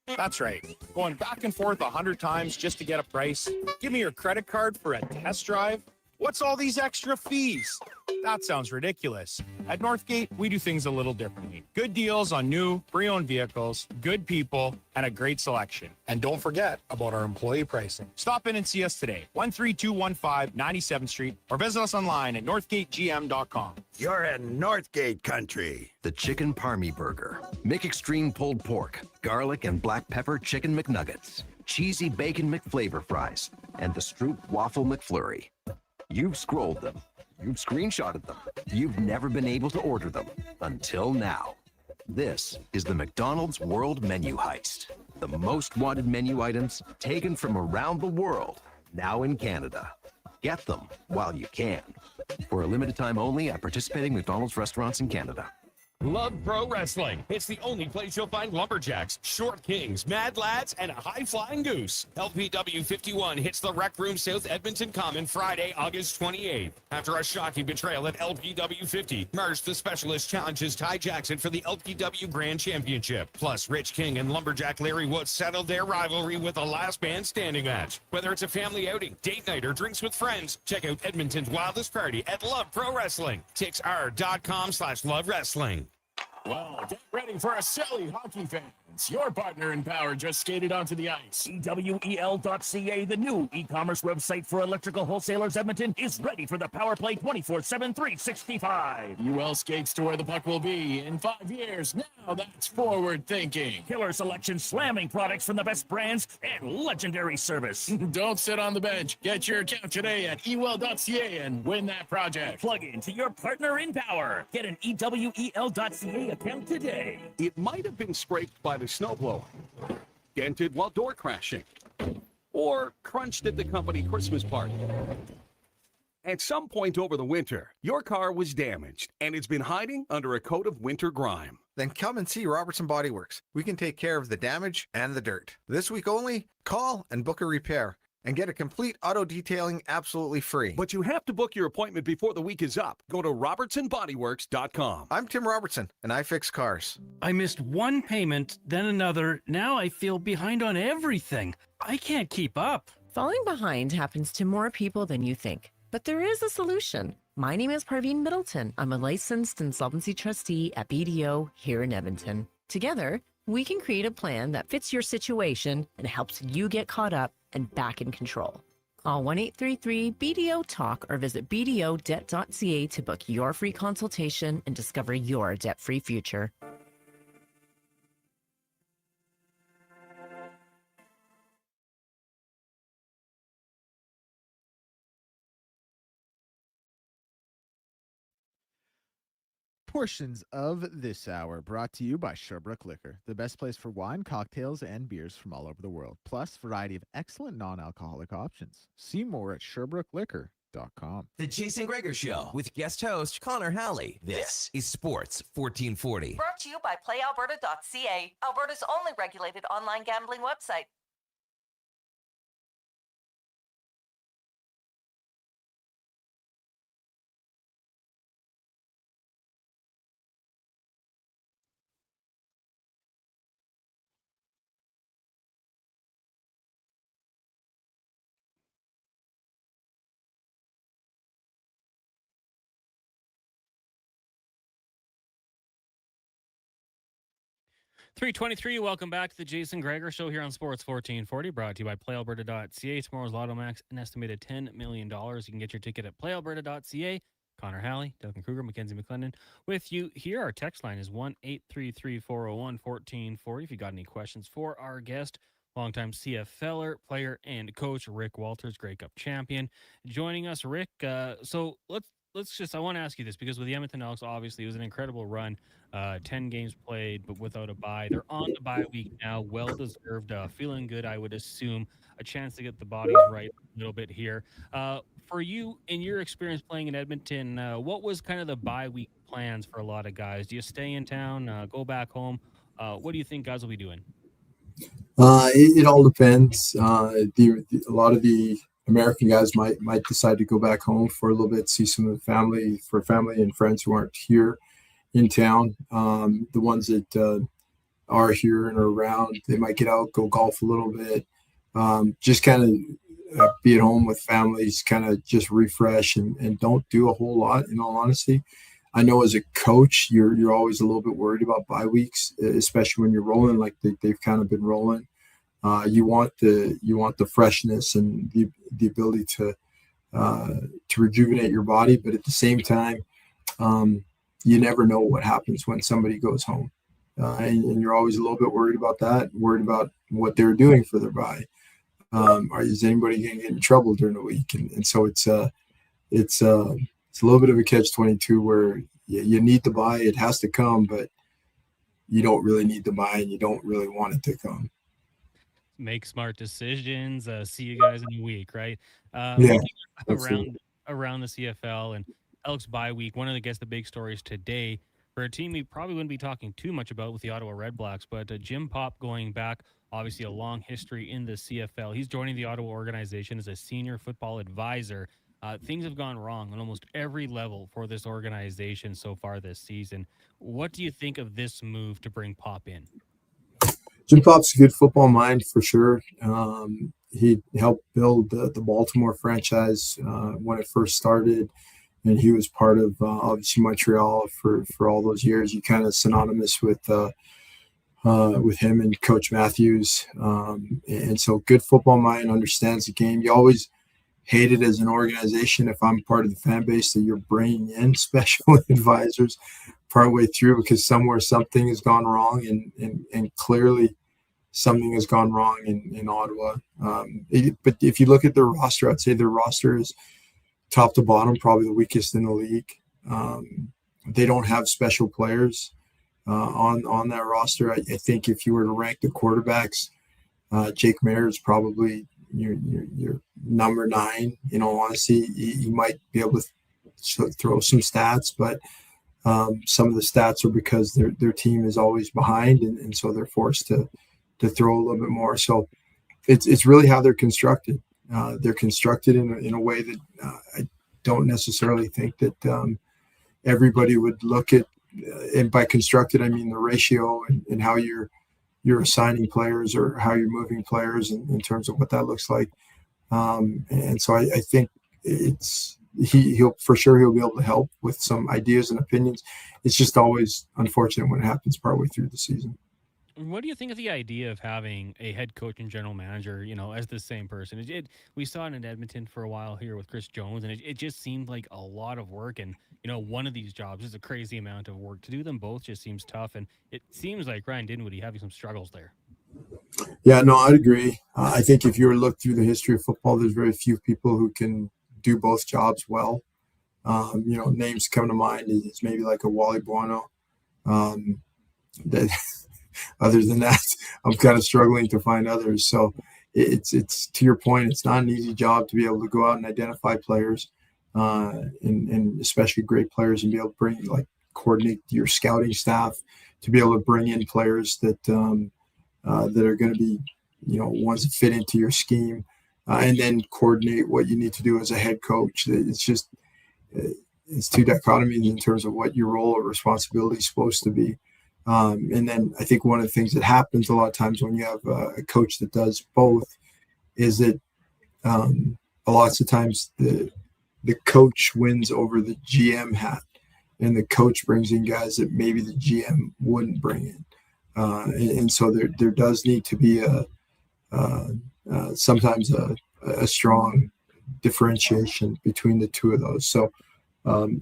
That's right. Going back and forth 100 times just to get a price. Give me your credit card for a test drive. What's all these extra fees? That sounds ridiculous. At Northgate, we do things a little differently. Good deals on new, pre-owned vehicles, good people, and a great selection. And don't forget about our employee pricing. Stop in and see us today, 13215 97th Street, or visit us online at northgategm.com. You're in Northgate country. The Chicken Parmy Burger. Make extreme pulled pork, garlic and black pepper chicken McNuggets, cheesy bacon McFlavor fries, and the Stroop Waffle McFlurry. You've scrolled them. You've screenshotted them. You've never been able to order them until now. This is the McDonald's World Menu Heist. The most wanted menu items taken from around the world, now in Canada. Get them while you can. For a limited time only at participating McDonald's restaurants in Canada. Love Pro Wrestling. It's the only place you'll find lumberjacks, short kings, mad lads, and a high-flying goose. LPW 51 hits the Rec Room South Edmonton Common Friday, August 28th. After a shocking betrayal at LPW 50, Marsh the Specialist challenges Ty Jackson for the LPW Grand Championship. Plus, Rich King and lumberjack Larry Woods settled their rivalry with a last man standing match. Whether it's a family outing, date night, or drinks with friends, check out Edmonton's wildest party at Love Pro Wrestling. TixR.com/Love Wrestling. Well, get ready for a silly hockey fans. Your partner in power just skated onto the ice. EWEL.ca, the new e-commerce website for electrical wholesalers Edmonton, is ready for the power play 24/7, 365. UL skates to where the puck will be in 5 years. Now that's forward thinking. Killer selection, slamming products from the best brands, and legendary service. Don't sit on the bench. Get your account today at ewell.ca and win that project. Plug into your partner in power. Get an EWEL.ca account today. It might have been scraped by the snowblower, dented while door crashing, or crunched at the company Christmas party. At some point over the winter, your car was damaged and it's been hiding under a coat of winter grime. Then come and see Robertson Body Works. We can take care of the damage and the dirt. This week only, call and book a repair and get a complete auto detailing absolutely free. But you have to book your appointment before the week is up. Go to robertsonbodyworks.com. I'm Tim Robertson, and I fix cars. I missed one payment, then another. Now I feel behind on everything. I can't keep up. Falling behind happens to more people than you think, but there is a solution. My name is Parveen Middleton. I'm a licensed insolvency trustee at BDO here in Edmonton. Together, we can create a plan that fits your situation and helps you get caught up and back in control. Call 1-833-BDO-TALK or visit bdodebt.ca to book your free consultation and discover your debt-free future. portions of this hour brought to you by Sherbrooke Liquor, the best place for wine, cocktails, and beers from all over the world, plus variety of excellent non-alcoholic options. See more at SherbrookeLiquor.com. The Jason Gregor Show with guest host Connor Halley. This is Sports 1440. Brought to you by PlayAlberta.ca, Alberta's only regulated online gambling website. $323. Welcome back to the Jason Gregor Show here on Sports 1440, brought to you by PlayAlberta.ca. Tomorrow's Lotto Max, an estimated $10 million. You can get your ticket at PlayAlberta.ca. Connor Halley, Duncan Kruger, Mackenzie McClendon with you here. Our text line is 1-833-401-1440. If you got any questions for our guest, longtime CFLer, player, and coach Rick Walters, Grey Cup champion, joining us. Rick, so let's just, I want to ask you this, because with the Edmonton Elks, obviously it was an incredible run, 10 games played, but without a bye. They're on the bye week now, well-deserved, feeling good, I would assume, a chance to get the bodies right a little bit here. For you, in your experience playing in Edmonton, what was kind of the bye week plans for a lot of guys? Do you stay in town, go back home? What do you think guys will be doing? It all depends. A lot of the American guys might decide to go back home for a little bit, see some of the family and friends who aren't here in town. The ones that are here and are around, they might get out, go golf a little bit, just kind of be at home with families, kind of just refresh and don't do a whole lot, in all honesty. I know as a coach, you're always a little bit worried about bye weeks, especially when you're rolling like they've kind of been rolling. You want the freshness and the ability to rejuvenate your body, but at the same time, you never know what happens when somebody goes home, and you're always a little bit worried about that, worried about what they're doing for their bye. Is anybody going to get in trouble during the week? And so it's a little bit of a catch-22 where you need the bye, it has to come, but you don't really need the bye and you don't really want it to come. Make smart decisions. See you guys in a week, right? Yeah, around the CFL and Elks bye week. One of the big stories today for a team we probably wouldn't be talking too much about with the Ottawa Redblacks, but Jim Popp going back, obviously a long history in the CFL. He's joining the Ottawa organization as a senior football advisor. Things have gone wrong on almost every level for this organization so far this season. What do you think of this move to bring Popp in? Jim Popp's a good football mind for sure. He helped build the Baltimore franchise when it first started, and he was part of obviously Montreal for all those years. You kind of synonymous with him and Coach Matthews, and so good football mind, understands the game. You always hate it as an organization if I'm part of the fan base that you're bringing in special advisors partway through, because somewhere something has gone wrong, and clearly something has gone wrong in Ottawa. But if you look at their roster, I'd say their roster is top to bottom, probably the weakest in the league. They don't have special players on that roster. I think if you were to rank the quarterbacks, Jake Mayer is probably your number 9. In all honesty, you might be able to throw some stats, but some of the stats are because their team is always behind, and so they're forced to throw a little bit more. So it's really how they're constructed. They're constructed in a way that I don't necessarily think that everybody would look at. And by constructed, I mean the ratio and how you're assigning players or how you're moving players in terms of what that looks like. And so I think he'll be able to help with some ideas and opinions. It's just always unfortunate when it happens partway through the season. What do you think of the idea of having a head coach and general manager, as the same person? We saw it in Edmonton for a while here with Chris Jones, and it just seemed like a lot of work. And, one of these jobs is a crazy amount of work. To do them both just seems tough. And it seems like Ryan Dinwiddie having some struggles there. Yeah, no, I'd agree. I think if you were to look through the history of football, there's very few people who can do both jobs well. Names come to mind is maybe like a Wally Buono. That other than that, I'm kind of struggling to find others. So it's to your point, it's not an easy job to be able to go out and identify players, and especially great players, and be able to coordinate your scouting staff to be able to bring in players that that are going to be, ones that fit into your scheme, and then coordinate what you need to do as a head coach. It's two dichotomies in terms of what your role or responsibility is supposed to be. And then I think one of the things that happens a lot of times when you have a coach that does both is that a lot of times the coach wins over the GM hat, and the coach brings in guys that maybe the GM wouldn't bring in. And so there does need to be sometimes a strong differentiation between the two of those. So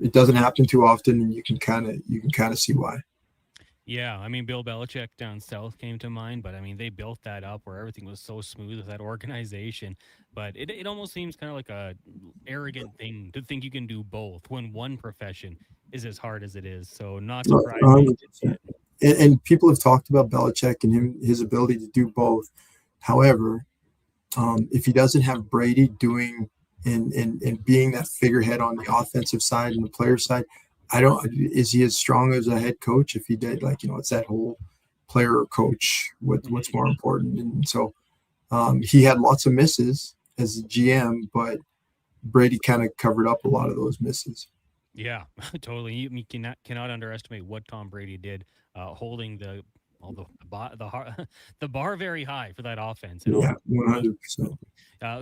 it doesn't happen too often, and you can kind of see why. Yeah, I mean, Bill Belichick down south came to mind, but I mean, they built that up where everything was so smooth with that organization. But it almost seems kind of like a arrogant thing to think you can do both when one profession is as hard as it is. So not surprising. And people have talked about Belichick and his ability to do both. However, if he doesn't have Brady doing and being that figurehead on the offensive side and the player side, is he as strong as a head coach? If he did, it's that whole player or coach, what's more important? And so he had lots of misses as a GM, but Brady kind of covered up a lot of those misses. Yeah, totally. You cannot underestimate what Tom Brady did, holding the bar very high for that offense. Yeah, 100%.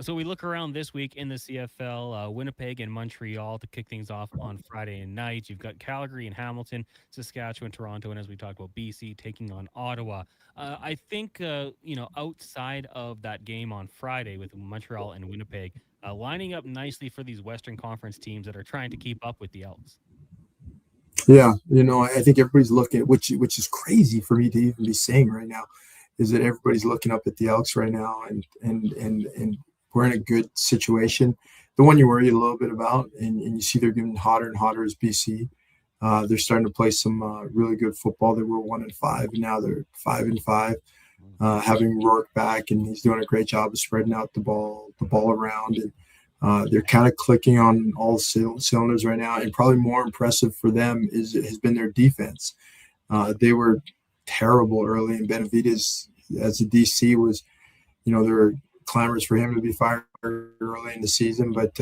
So we look around this week in the CFL, Winnipeg and Montreal to kick things off on Friday night. You've got Calgary and Hamilton, Saskatchewan, Toronto, and as we talked about, BC taking on Ottawa. I think, outside of that game on Friday with Montreal and Winnipeg, lining up nicely for these Western Conference teams that are trying to keep up with the Elks. Yeah, I think everybody's looking at which is crazy for me to even be saying right now, is that everybody's looking up at the Elks right now, and we're in a good situation. The one you worry a little bit about, and you see they're getting hotter and hotter, is BC. They're starting to play some really good football. They were 1-5, and now they're 5-5. Having Rourke back, and he's doing a great job of spreading out the ball around, and they're kind of clicking on all cylinders right now. And probably more impressive for them has been their defense. They were terrible early, and Benavidez as a DC was, there were clamors for him to be fired early in the season, but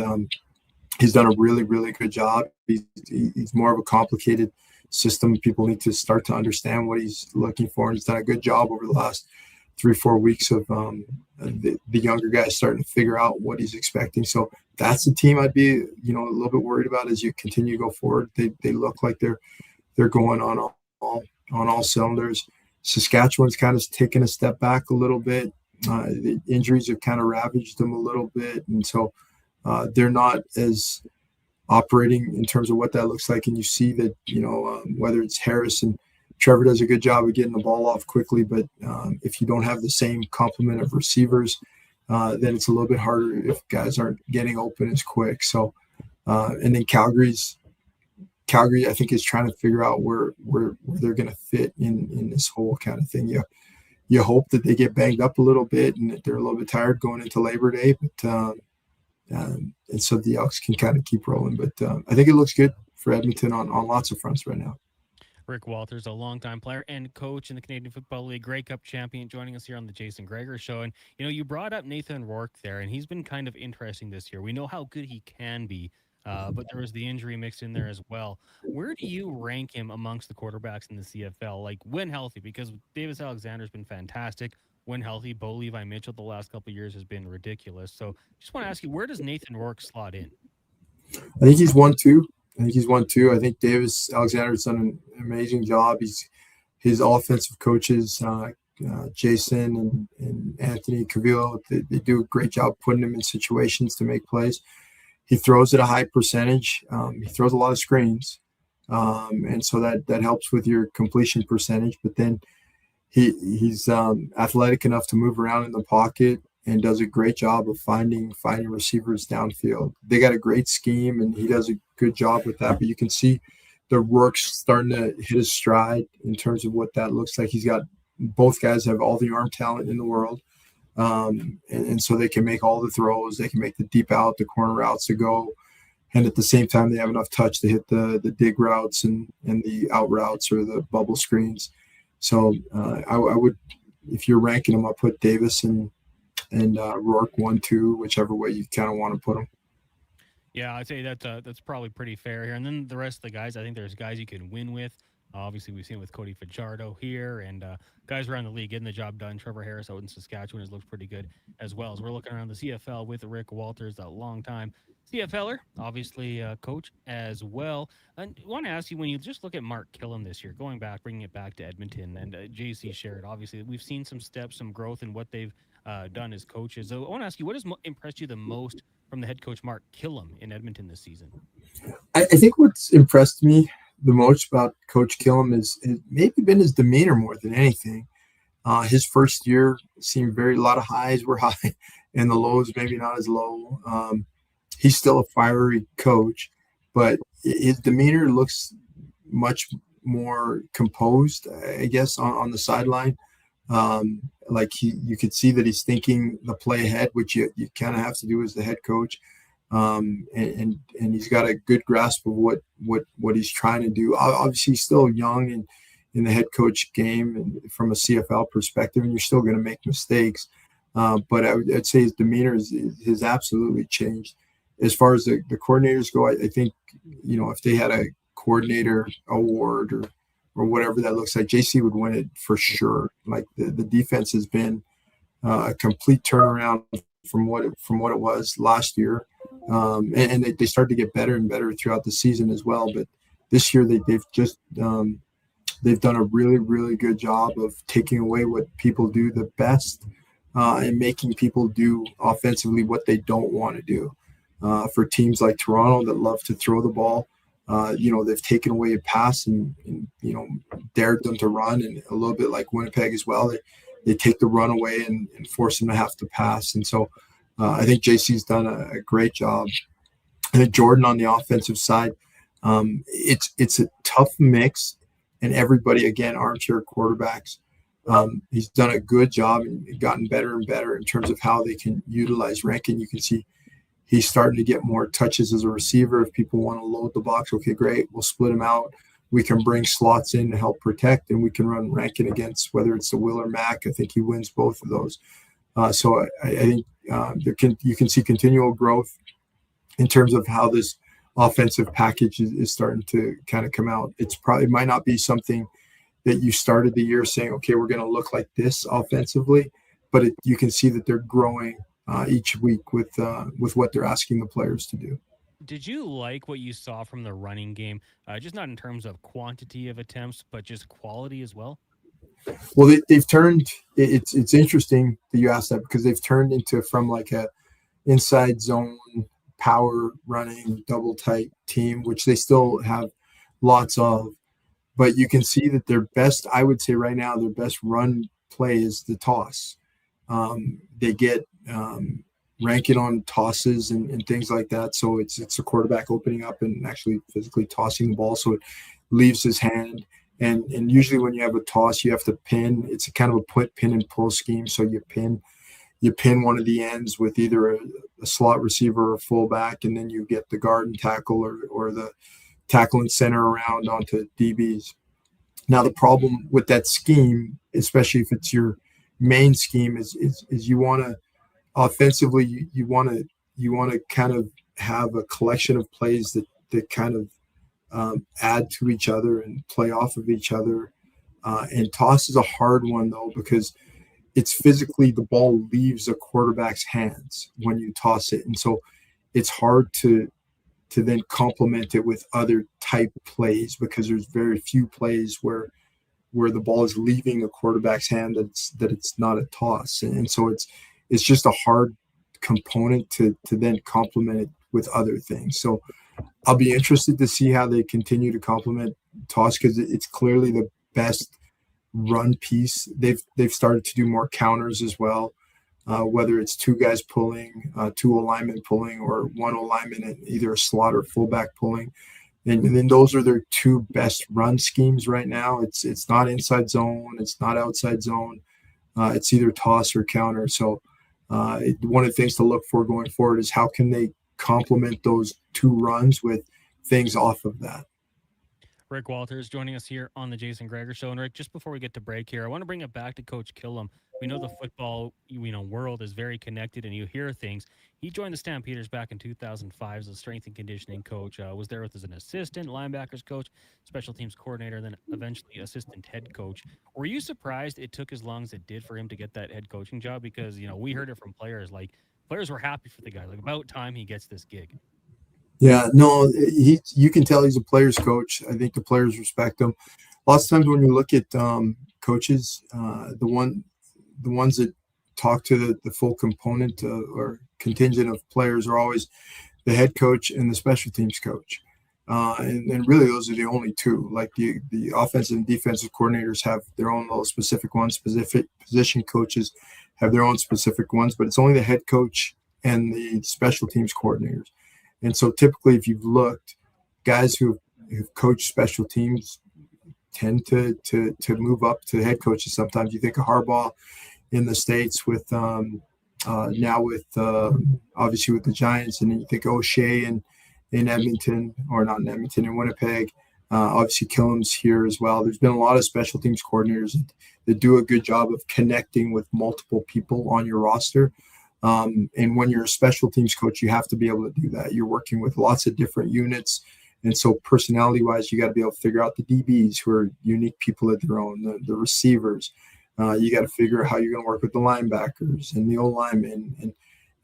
he's done a really, really good job. He's more of a complicated system. People need to start to understand what he's looking for, and he's done a good job over the last 3-4 weeks of the younger guys starting to figure out what he's expecting. So that's the team I'd be, a little bit worried about as you continue to go forward. They look like they're going on all cylinders. Saskatchewan's kind of taken a step back a little bit. The injuries have kind of ravaged them a little bit, and so they're not as operating in terms of what that looks like. And you see that, whether it's Harris and Trevor does a good job of getting the ball off quickly, but if you don't have the same complement of receivers, then it's a little bit harder if guys aren't getting open as quick. So, and then Calgary, I think, is trying to figure out where they're going to fit in this whole kind of thing. You hope that they get banged up a little bit and that they're a little bit tired going into Labor Day, but and so the Elks can kind of keep rolling. But I think it looks good for Edmonton on lots of fronts right now. Rick Walters, a longtime player and coach in the Canadian Football League, Grey Cup champion, joining us here on the Jason Gregor Show. And, you brought up Nathan Rourke there, and he's been kind of interesting this year. We know how good he can be, but there was the injury mixed in there as well. Where do you rank him amongst the quarterbacks in the CFL, like when healthy? Because Davis Alexander's been fantastic. When healthy, Bo Levi Mitchell the last couple of years has been ridiculous. So just want to ask you, where does Nathan Rourke slot in? I think he's 1-2. I think Davis Alexander's done an amazing job. His offensive coaches, Jason and Anthony Cavillo, they do a great job putting him in situations to make plays. He throws at a high percentage. He throws a lot of screens, and so that helps with your completion percentage. But then he's athletic enough to move around in the pocket. does a great job of finding receivers downfield. They got a great scheme, and he does a good job with that. But you can see the Rourke's starting to hit his stride in terms of what that looks like. He's got both guys have all the arm talent in the world, and so they can make all the throws. They can make the deep out, the corner routes to go, and at the same time they have enough touch to hit the dig routes and the out routes or the bubble screens. So I would, if you're ranking them, I'll put Davis and Rourke 1, 2, whichever way you kind of want to put them. Yeah, I'd say that's probably pretty fair here. And then the rest of the guys, I think there's guys you can win with. Obviously, we've seen it with Cody Fajardo here, and guys around the league getting the job done. Trevor Harris out in Saskatchewan has looked pretty good as well. As we're looking around the CFL with Rick Walters, a long-time CFLer, obviously coach as well. And I want to ask you, when you just look at Mark Killam this year, going back, bringing it back to Edmonton, and JC shared, obviously, we've seen some steps, some growth in what they've done as coaches. So I want to ask you, what has impressed you the most from the head coach Mark Killam in Edmonton this season? I think what's impressed me the most about Coach Killam is maybe been his demeanor more than anything. His first year seemed a lot of highs were high and the lows maybe not as low. He's still a fiery coach, but his demeanor looks much more composed, I guess, on the sideline. Like you could see that he's thinking the play ahead, which you kind of have to do as the head coach. And he's got a good grasp of what he's trying to do. Obviously, he's still young in the head coach game and from a CFL perspective, and you're still going to make mistakes. But I'd say his demeanor has absolutely changed. As far as the coordinators go, I think, if they had a coordinator award or whatever that looks like, JC would win it for sure. Like the defense has been a complete turnaround from what it was last year. And they started to get better and better throughout the season as well. But this year they've done a really, really good job of taking away what people do the best and making people do offensively what they don't want to do. For teams like Toronto that love to throw the ball, they've taken away a pass and dared them to run, and a little bit like Winnipeg as well. They take the run away and force them to have to pass. And so I think JC's done a great job. And then Jordan on the offensive side, it's a tough mix, and everybody, again, armchair quarterbacks. He's done a good job and gotten better and better in terms of how they can utilize Rankin. You can see he's starting to get more touches as a receiver. If people want to load the box, okay, great. We'll split him out. We can bring slots in to help protect, and we can run Rankin against whether it's the Will or Mac. I think he wins both of those. So I think you can see continual growth in terms of how this offensive package is starting to kind of come out. It might not be something that you started the year saying, okay, we're going to look like this offensively, but you can see that they're growing each week with what they're asking the players to do. Did you like what you saw from the running game, just not in terms of quantity of attempts, but just quality as well? Well, they've turned. It's interesting that you asked that, because they've turned from like a inside zone power running double type team, which they still have lots of, but you can see that their best, I would say right now, their best run play is the toss. They get Rankin on tosses and things like that. So it's a quarterback opening up and actually physically tossing the ball, so it leaves his hand. And usually when you have a toss, you have to pin. It's a kind of a pin and pull scheme. So you pin one of the ends with either a slot receiver or a fullback, and then you get the guard and tackle or the tackle and center around onto DBs. Now the problem with that scheme, especially if it's your main scheme, is you want to offensively you want to kind of have a collection of plays that kind of add to each other and play off of each other. And toss is a hard one though, because it's physically the ball leaves a quarterback's hands when you toss it, and so it's hard to then complement it with other type plays, because there's very few plays where the ball is leaving the quarterback's hand that it's not a toss, and so it's just a hard component to then complement it with other things. So I'll be interested to see how they continue to complement toss, because it's clearly the best run piece. They've started to do more counters as well. whether it's two guys pulling, two O-linemen pulling, or one O-lineman and either a slot or fullback pulling. And then those are their two best run schemes right now. It's not inside zone, it's not outside zone. It's either toss or counter. So one of the things to look for going forward is how can they complement those two runs with things off of that. Rick Walters joining us here on the Jason Gregor Show. And Rick, just before we get to break here, I want to bring it back to Coach Killam. We know the football world is very connected, and you hear things. He joined the Stampeders back in 2005 as a strength and conditioning coach. Was there as an assistant, linebackers coach, special teams coordinator, and then eventually assistant head coach. Were you surprised it took as long as it did for him to get that head coaching job? Because we heard it from players. Like, players were happy for the guy. Like, about time he gets this gig. Yeah, no, you can tell he's a player's coach. I think the players respect him. Lots of times when you look at coaches, the ones that talk to the full component or contingent of players are always the head coach and the special teams coach. And really those are the only two. Like the offensive and defensive coordinators have their own little specific ones. Specific position coaches have their own specific ones, but it's only the head coach and the special teams coordinators. And so typically if you've looked, guys who've coached special teams tend to move up to head coaches. Sometimes you think of Harbaugh in the States with now with obviously with the Giants, and then you think O'Shea in Edmonton, or not in Edmonton, in Winnipeg. Obviously Killam's here as well. There's been a lot of special teams coordinators that do a good job of connecting with multiple people on your roster. And when you're a special teams coach, you have to be able to do that. You're working with lots of different units. And so personality wise, you got to be able to figure out the DBs who are unique people at their own, the receivers. You got to figure out how you're going to work with the linebackers and the O-linemen.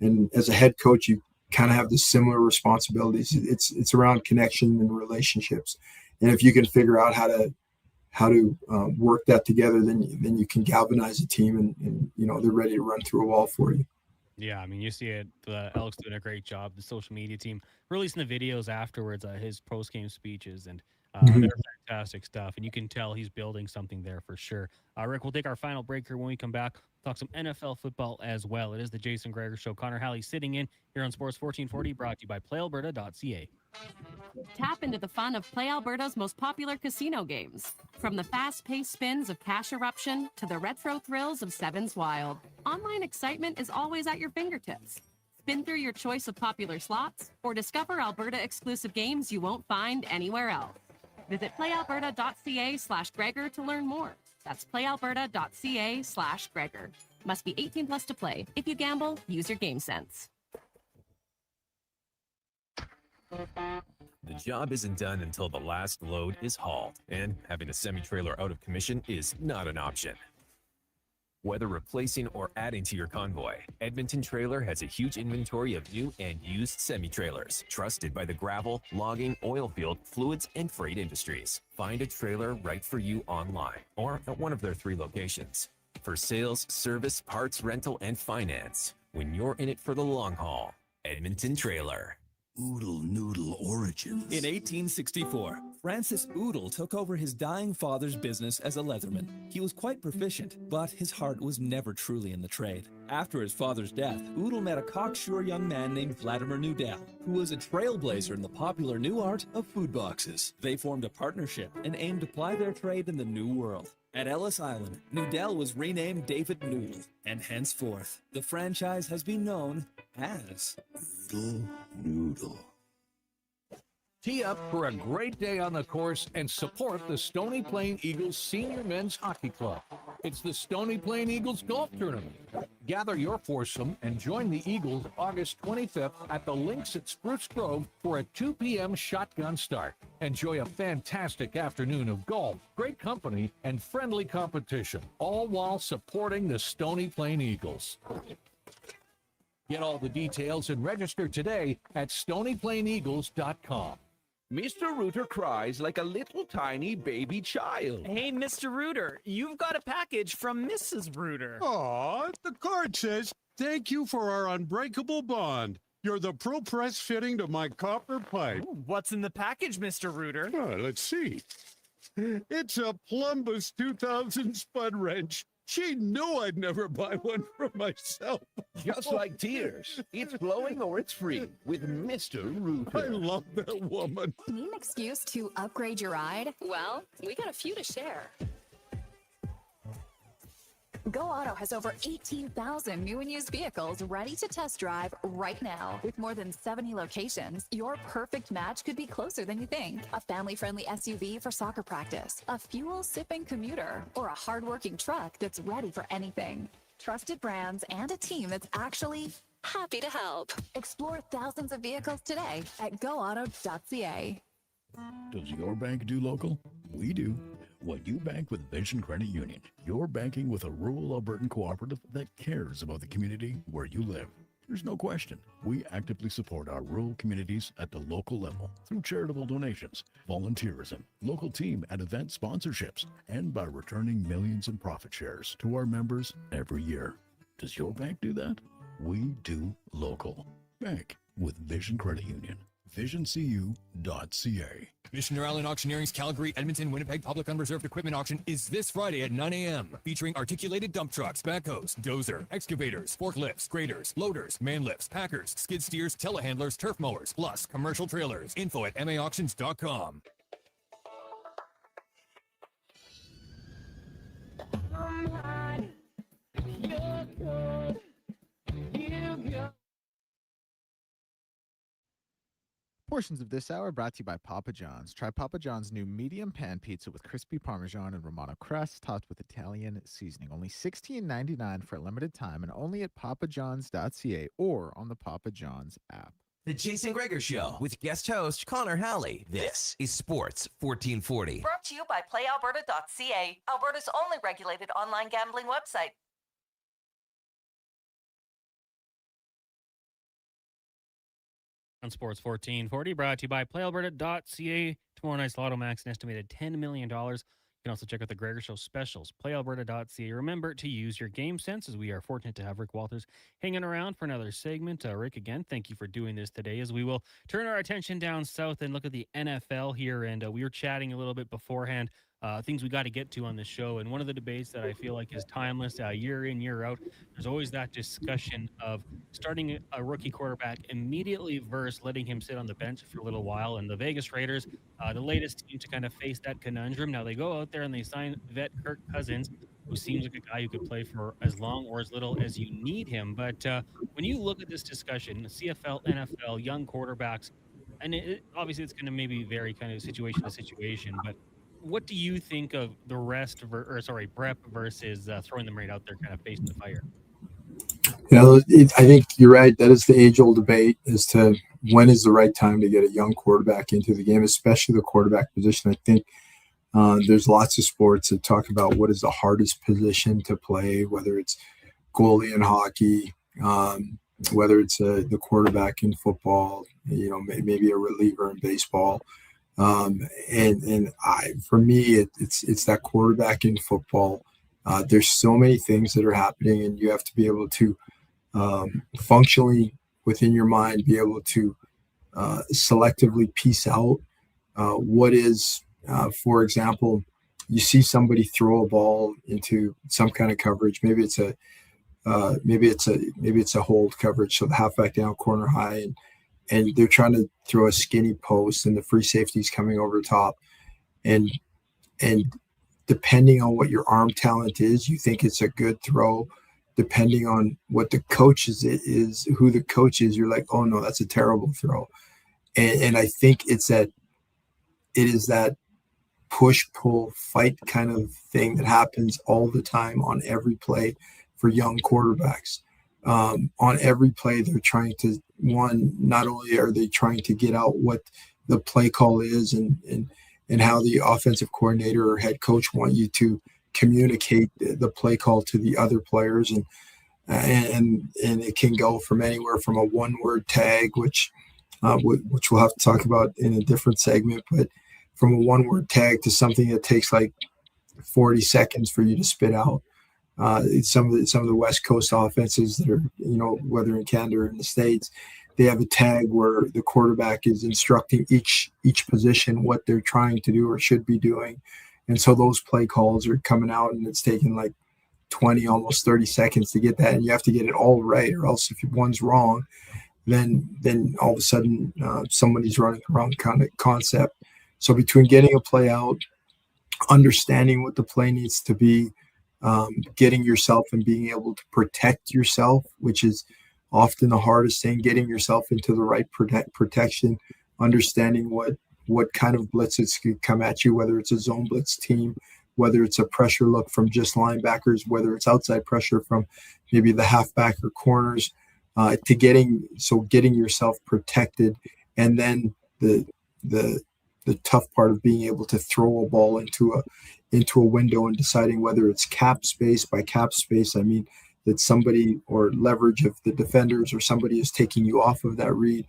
And as a head coach, you kind of have the similar responsibilities. It's around connection and relationships. And if you can figure out how to work that together, then you can galvanize a team and they're ready to run through a wall for you. Yeah, I mean, you see it. The Elks doing a great job. The social media team releasing the videos afterwards, his post-game speeches, and they're fantastic stuff. And you can tell he's building something there for sure. Rick, we'll take our final break here. When we come back, talk some NFL football as well. It is the Jason Gregor Show. Connor Halley sitting in here on Sports 1440, brought to you by PlayAlberta.ca. Tap into the fun of Play Alberta's most popular casino games. From the fast-paced spins of Cash Eruption to the retro thrills of Sevens Wild, online excitement is always at your fingertips. Spin through your choice of popular slots or discover Alberta-exclusive games you won't find anywhere else. Visit playalberta.ca/Gregor to learn more. That's playalberta.ca/Gregor. Must be 18 plus to play. If you gamble, use your game sense. The job isn't done until the last load is hauled, and having a semi-trailer out of commission is not an option. Whether replacing or adding to your convoy, Edmonton Trailer has a huge inventory of new and used semi-trailers, trusted by the gravel, logging, oil field, fluids, and freight industries. Find a trailer right for you online or at one of their 3 locations. For sales, service, parts, rental, and finance, when you're in it for the long haul, Edmonton Trailer. Oodle Noodle origins. In 1864, Francis Oodle took over his dying father's business as a leatherman. He was quite proficient, but his heart was never truly in the trade. After his father's death, Oodle met a cocksure young man named Vladimir Nudell, who was a trailblazer in the popular new art of food boxes. They formed a partnership and aimed to ply their trade in the New World. At Ellis Island, Nudell was renamed David Noodle, and henceforth, the franchise has been known as Oodle Noodle. Tee up for a great day on the course and support the Stony Plain Eagles Senior Men's Hockey Club. It's the Stony Plain Eagles Golf Tournament. Gather your foursome and join the Eagles August 25th at the Links at Spruce Grove for a 2 p.m. shotgun start. Enjoy a fantastic afternoon of golf, great company, and friendly competition, all while supporting the Stony Plain Eagles. Get all the details and register today at stonyplaineagles.com. Mr. Rooter cries like a little tiny baby child. Hey, Mr. Rooter, you've got a package from Mrs. Rooter. Aw, the card says, "Thank you for our unbreakable bond. You're the pro press fitting to my copper pipe." Ooh, what's in the package, Mr. Rooter? Let's see. It's a Plumbus 2000 spud wrench She knew I'd never buy one for myself. Just like tears. It's flowing or it's free with Mr. Rooter. I love that woman. Need an excuse to upgrade your ride? Well, we got a few to share. Go Auto has over 18,000 new and used vehicles ready to test drive right now. With more than 70 locations, your perfect match could be closer than you think. A family-friendly SUV for soccer practice, a fuel-sipping commuter, or a hard-working truck that's ready for anything. Trusted brands and a team that's actually happy to help. Explore thousands of vehicles today at goauto.ca. Does your bank do local? We do. When you bank with Vision Credit Union, you're banking with a rural Albertan cooperative that cares about the community where you live. There's no question. We actively support our rural communities at the local level through charitable donations, volunteerism, local team and event sponsorships, and by returning millions in profit shares to our members every year. Does your bank do that? We do local. Bank with Vision Credit Union. VisionCU.ca. Missioner Island Auctioneering's Calgary, Edmonton, Winnipeg Public Unreserved Equipment Auction is this Friday at 9 a.m. featuring articulated dump trucks, backhoes, dozer, excavators, forklifts, graders, loaders, man lifts, packers, skid steers, telehandlers, turf mowers, plus commercial trailers. Info at maauctions.com. Portions of this hour brought to you by Papa John's. Try Papa John's new medium pan pizza with crispy Parmesan and Romano crust topped with Italian seasoning. Only $16.99 for a limited time and only at papajohns.ca or on the Papa John's app. The Jason Gregor Show with guest host Connor Halley. This is Sports 1440. Brought to you by PlayAlberta.ca, Alberta's only regulated online gambling website. On Sports 1440, brought to you by PlayAlberta.ca. Tomorrow night's Lotto Max, an estimated $10 million. You can also check out the Gregor Show specials, PlayAlberta.ca. Remember to use your game sense, as we are fortunate to have Rick Walters hanging around for another segment. Rick, again, thank you for doing this today, as we will turn our attention down south and look at the NFL here. And we were chatting a little bit beforehand, things we got to get to on the show. And one of the debates that I feel like is timeless, year in, year out, there's always that discussion of starting a rookie quarterback immediately versus letting him sit on the bench for a little while. And the Vegas Raiders, the latest team to kind of face that conundrum. Now they go out there and they sign vet Kirk Cousins, who seems like a guy who could play for as long or as little as you need him. But when you look at this discussion, CFL, NFL, young quarterbacks, and obviously it's going to maybe vary kind of situation to situation, but what do you think of the rest, prep versus throwing them right out there, kind of facing the fire? I think you're right. That is the age-old debate as to when is the right time to get a young quarterback into the game, especially the quarterback position. I think there's lots of sports that talk about what is the hardest position to play, whether it's goalie in hockey, whether it's the quarterback in football, maybe a reliever in baseball. For me, it's that quarterback in football. There's so many things that are happening, and you have to be able to functionally within your mind be able to selectively piece out what is, for example, you see somebody throw a ball into some kind of coverage. Maybe it's a hold coverage, so the halfback down, corner high, and they're trying to throw a skinny post and the free safety's coming over top. And depending on what your arm talent is, you think it's a good throw. Depending on what the coach is who the coach is, you're like, oh no, that's a terrible throw. And I think it is that push, pull, fight kind of thing that happens all the time on every play for young quarterbacks. On every play, they're trying to, not only are they trying to get out what the play call is and how the offensive coordinator or head coach want you to communicate the play call to the other players. And it can go from anywhere from a one-word tag, which we'll have to talk about in a different segment, but from a one-word tag to something that takes like 40 seconds for you to spit out. Some of the West Coast offenses that are, whether in Canada or in the States, they have a tag where the quarterback is instructing each position what they're trying to do or should be doing. And so those play calls are coming out, and it's taking like 20, almost 30 seconds to get that, and you have to get it all right, or else if one's wrong, then all of a sudden somebody's running the wrong kind of concept. So between getting a play out, understanding what the play needs to be, getting yourself and being able to protect yourself, which is often the hardest thing, getting yourself into the right protection, understanding what kind of blitzes could come at you, whether it's a zone blitz team, whether it's a pressure look from just linebackers, whether it's outside pressure from maybe the halfback or corners, getting yourself protected. And then the tough part of being able to throw a ball into a window and deciding whether it's cap space. By cap space, I mean that somebody, or leverage of the defenders, or somebody is taking you off of that read,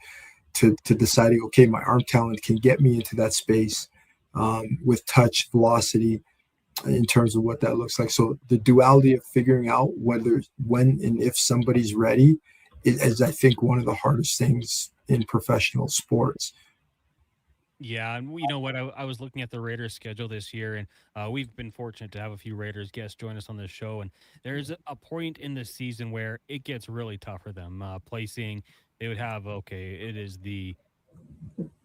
to deciding, okay, my arm talent can get me into that space with touch, velocity, in terms of what that looks like. So the duality of figuring out when and if somebody's ready is, I think, one of the hardest things in professional sports. Yeah, and you know what? I was looking at the Raiders' schedule this year, and we've been fortunate to have a few Raiders guests join us on the show. And there's a point in the season where it gets really tough for them. Placing, they would have, it is the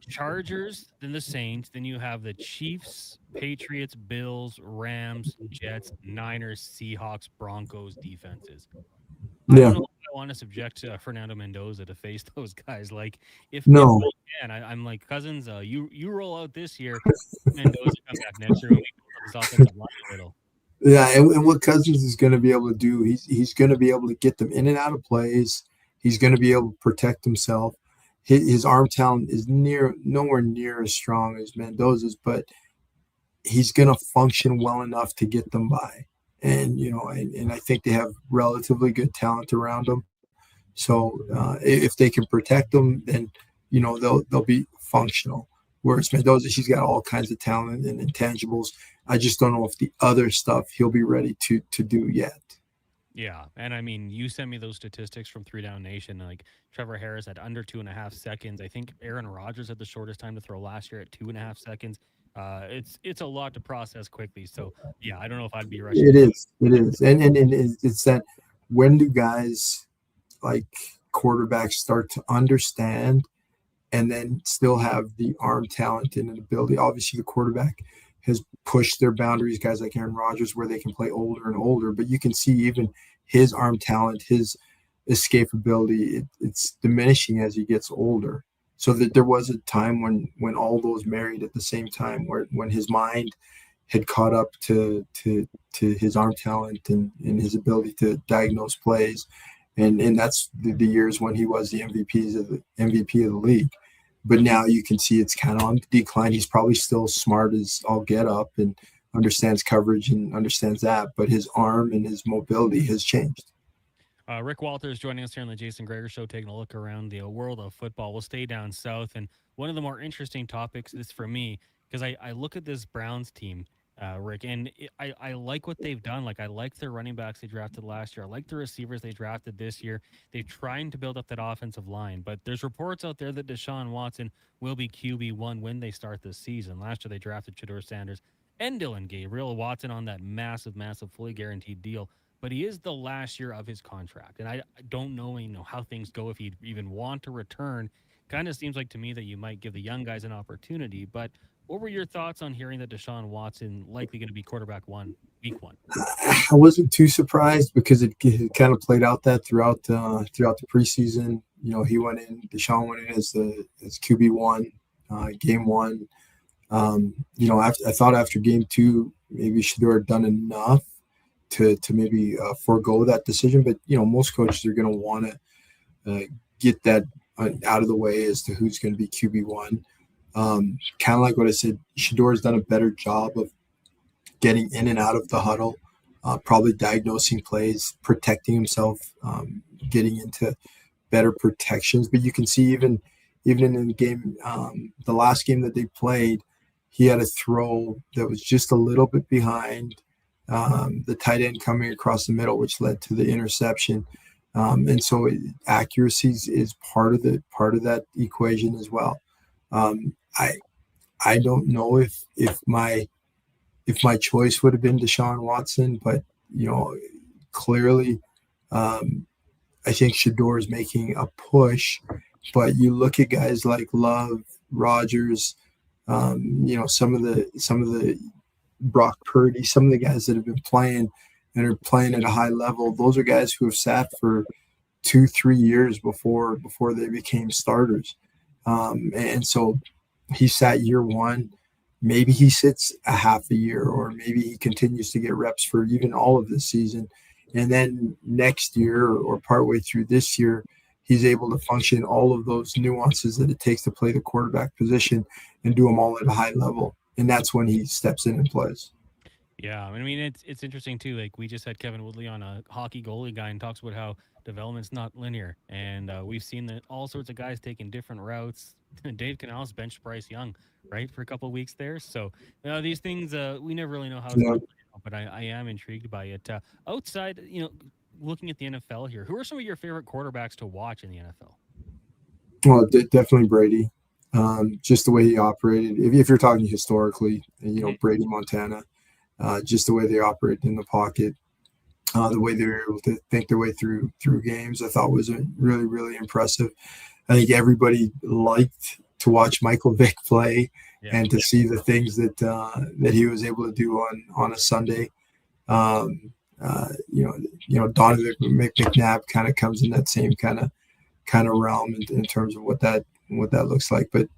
Chargers, then the Saints, then you have the Chiefs, Patriots, Bills, Rams, Jets, Niners, Seahawks, Broncos defenses. I don't know if I want to subject Fernando Mendoza to face those guys. Like, if we can, I'm like, Cousins, you roll out this year, Mendoza comes back next year, and we build up this offensive line a little. Yeah, and what Cousins is going to be able to do, he's going to be able to get them in and out of plays. He's going to be able to protect himself. His arm talent is nowhere near as strong as Mendoza's, but he's going to function well enough to get them by. And, and I think they have relatively good talent around them. So if they can protect them, then, they'll be functional. Whereas Mendoza, he's got all kinds of talent and intangibles. I just don't know if the other stuff he'll be ready to do yet. Yeah, and I mean, you sent me those statistics from 3 Down Nation. Like Trevor Harris at under 2.5 seconds. I think Aaron Rodgers had the shortest time to throw last year at 2.5 seconds. It's a lot to process quickly. So yeah, I don't know if I'd be rushing. It is, and it's that, when do guys like quarterbacks start to understand, and then still have the arm talent and an ability? Obviously, the quarterback has pushed their boundaries, guys like Aaron Rodgers, where they can play older and older, but you can see even his arm talent, his escapability, it's diminishing as he gets older. So that there was a time when all those married at the same time, when his mind had caught up to his arm talent and his ability to diagnose plays. And that's the years when he was the MVP of the league. But now you can see it's kind of on the decline. He's probably still smart as all get up and understands coverage and understands that, but his arm and his mobility has changed. Rick Walters joining us here on the Jason Gregor Show, taking a look around the world of football. We'll stay down south, and one of the more interesting topics is for me, because I look at this Browns team, Rick, and I like what they've done. Like, I like their running backs they drafted last year. I like the receivers they drafted this year. They're trying to build up that offensive line, but there's reports out there that Deshaun Watson will be QB1 when they start this season. Last year they drafted Shedeur Sanders and Dylan Gabriel. Watson on that massive, fully guaranteed deal. But he is the last year of his contract, and I don't know, how things go, if he'd even want to return. Kind of seems like to me that you might give the young guys an opportunity. But what were your thoughts on hearing that Deshaun Watson likely going to be quarterback one, week 1? I wasn't too surprised, because it kind of played out that throughout the preseason. Deshaun went in as QB1, game 1. I thought after game 2, maybe Shedeur had done enough to maybe forego that decision. But, most coaches are going to want to get that out of the way as to who's going to be QB1. Kind of like what I said, Shedeur has done a better job of getting in and out of the huddle, probably diagnosing plays, protecting himself, getting into better protections. But you can see even in the game, the last game that they played, he had a throw that was just a little bit behind the tight end coming across the middle, which led to the interception. And so accuracy is part of that equation as well. I don't know if my choice would have been Deshaun Watson, but clearly, I think Shador is making a push, but you look at guys like Love, Rogers, some of the Brock Purdy, some of the guys that have been playing and are playing at a high level. Those are guys who have sat for 2-3 years before they became starters. And so he sat year one. Maybe he sits a half a year, or maybe he continues to get reps for even all of this season. And then next year or partway through this year, he's able to function all of those nuances that it takes to play the quarterback position and do them all at a high level. And that's when he steps in and plays. Yeah, I mean it's interesting too. Like we just had Kevin Woodley on, a hockey goalie guy, and talks about how development's not linear, and we've seen that all sorts of guys taking different routes. Dave Canales benched Bryce Young, right, for a couple of weeks there. So these things we never really know how it's going to play out, but I am intrigued by it. Outside, looking at the NFL here, who are some of your favorite quarterbacks to watch in the NFL? Well, definitely Brady. Just the way he operated. If you're talking historically, Brady, Montana. Just the way they operated in the pocket, the way they were able to think their way through games, I thought was really, really impressive. I think everybody liked to watch Michael Vick play and to see the things that he was able to do on a Sunday. Donovan McNabb kind of comes in that same kind of realm in terms of what that looks like. But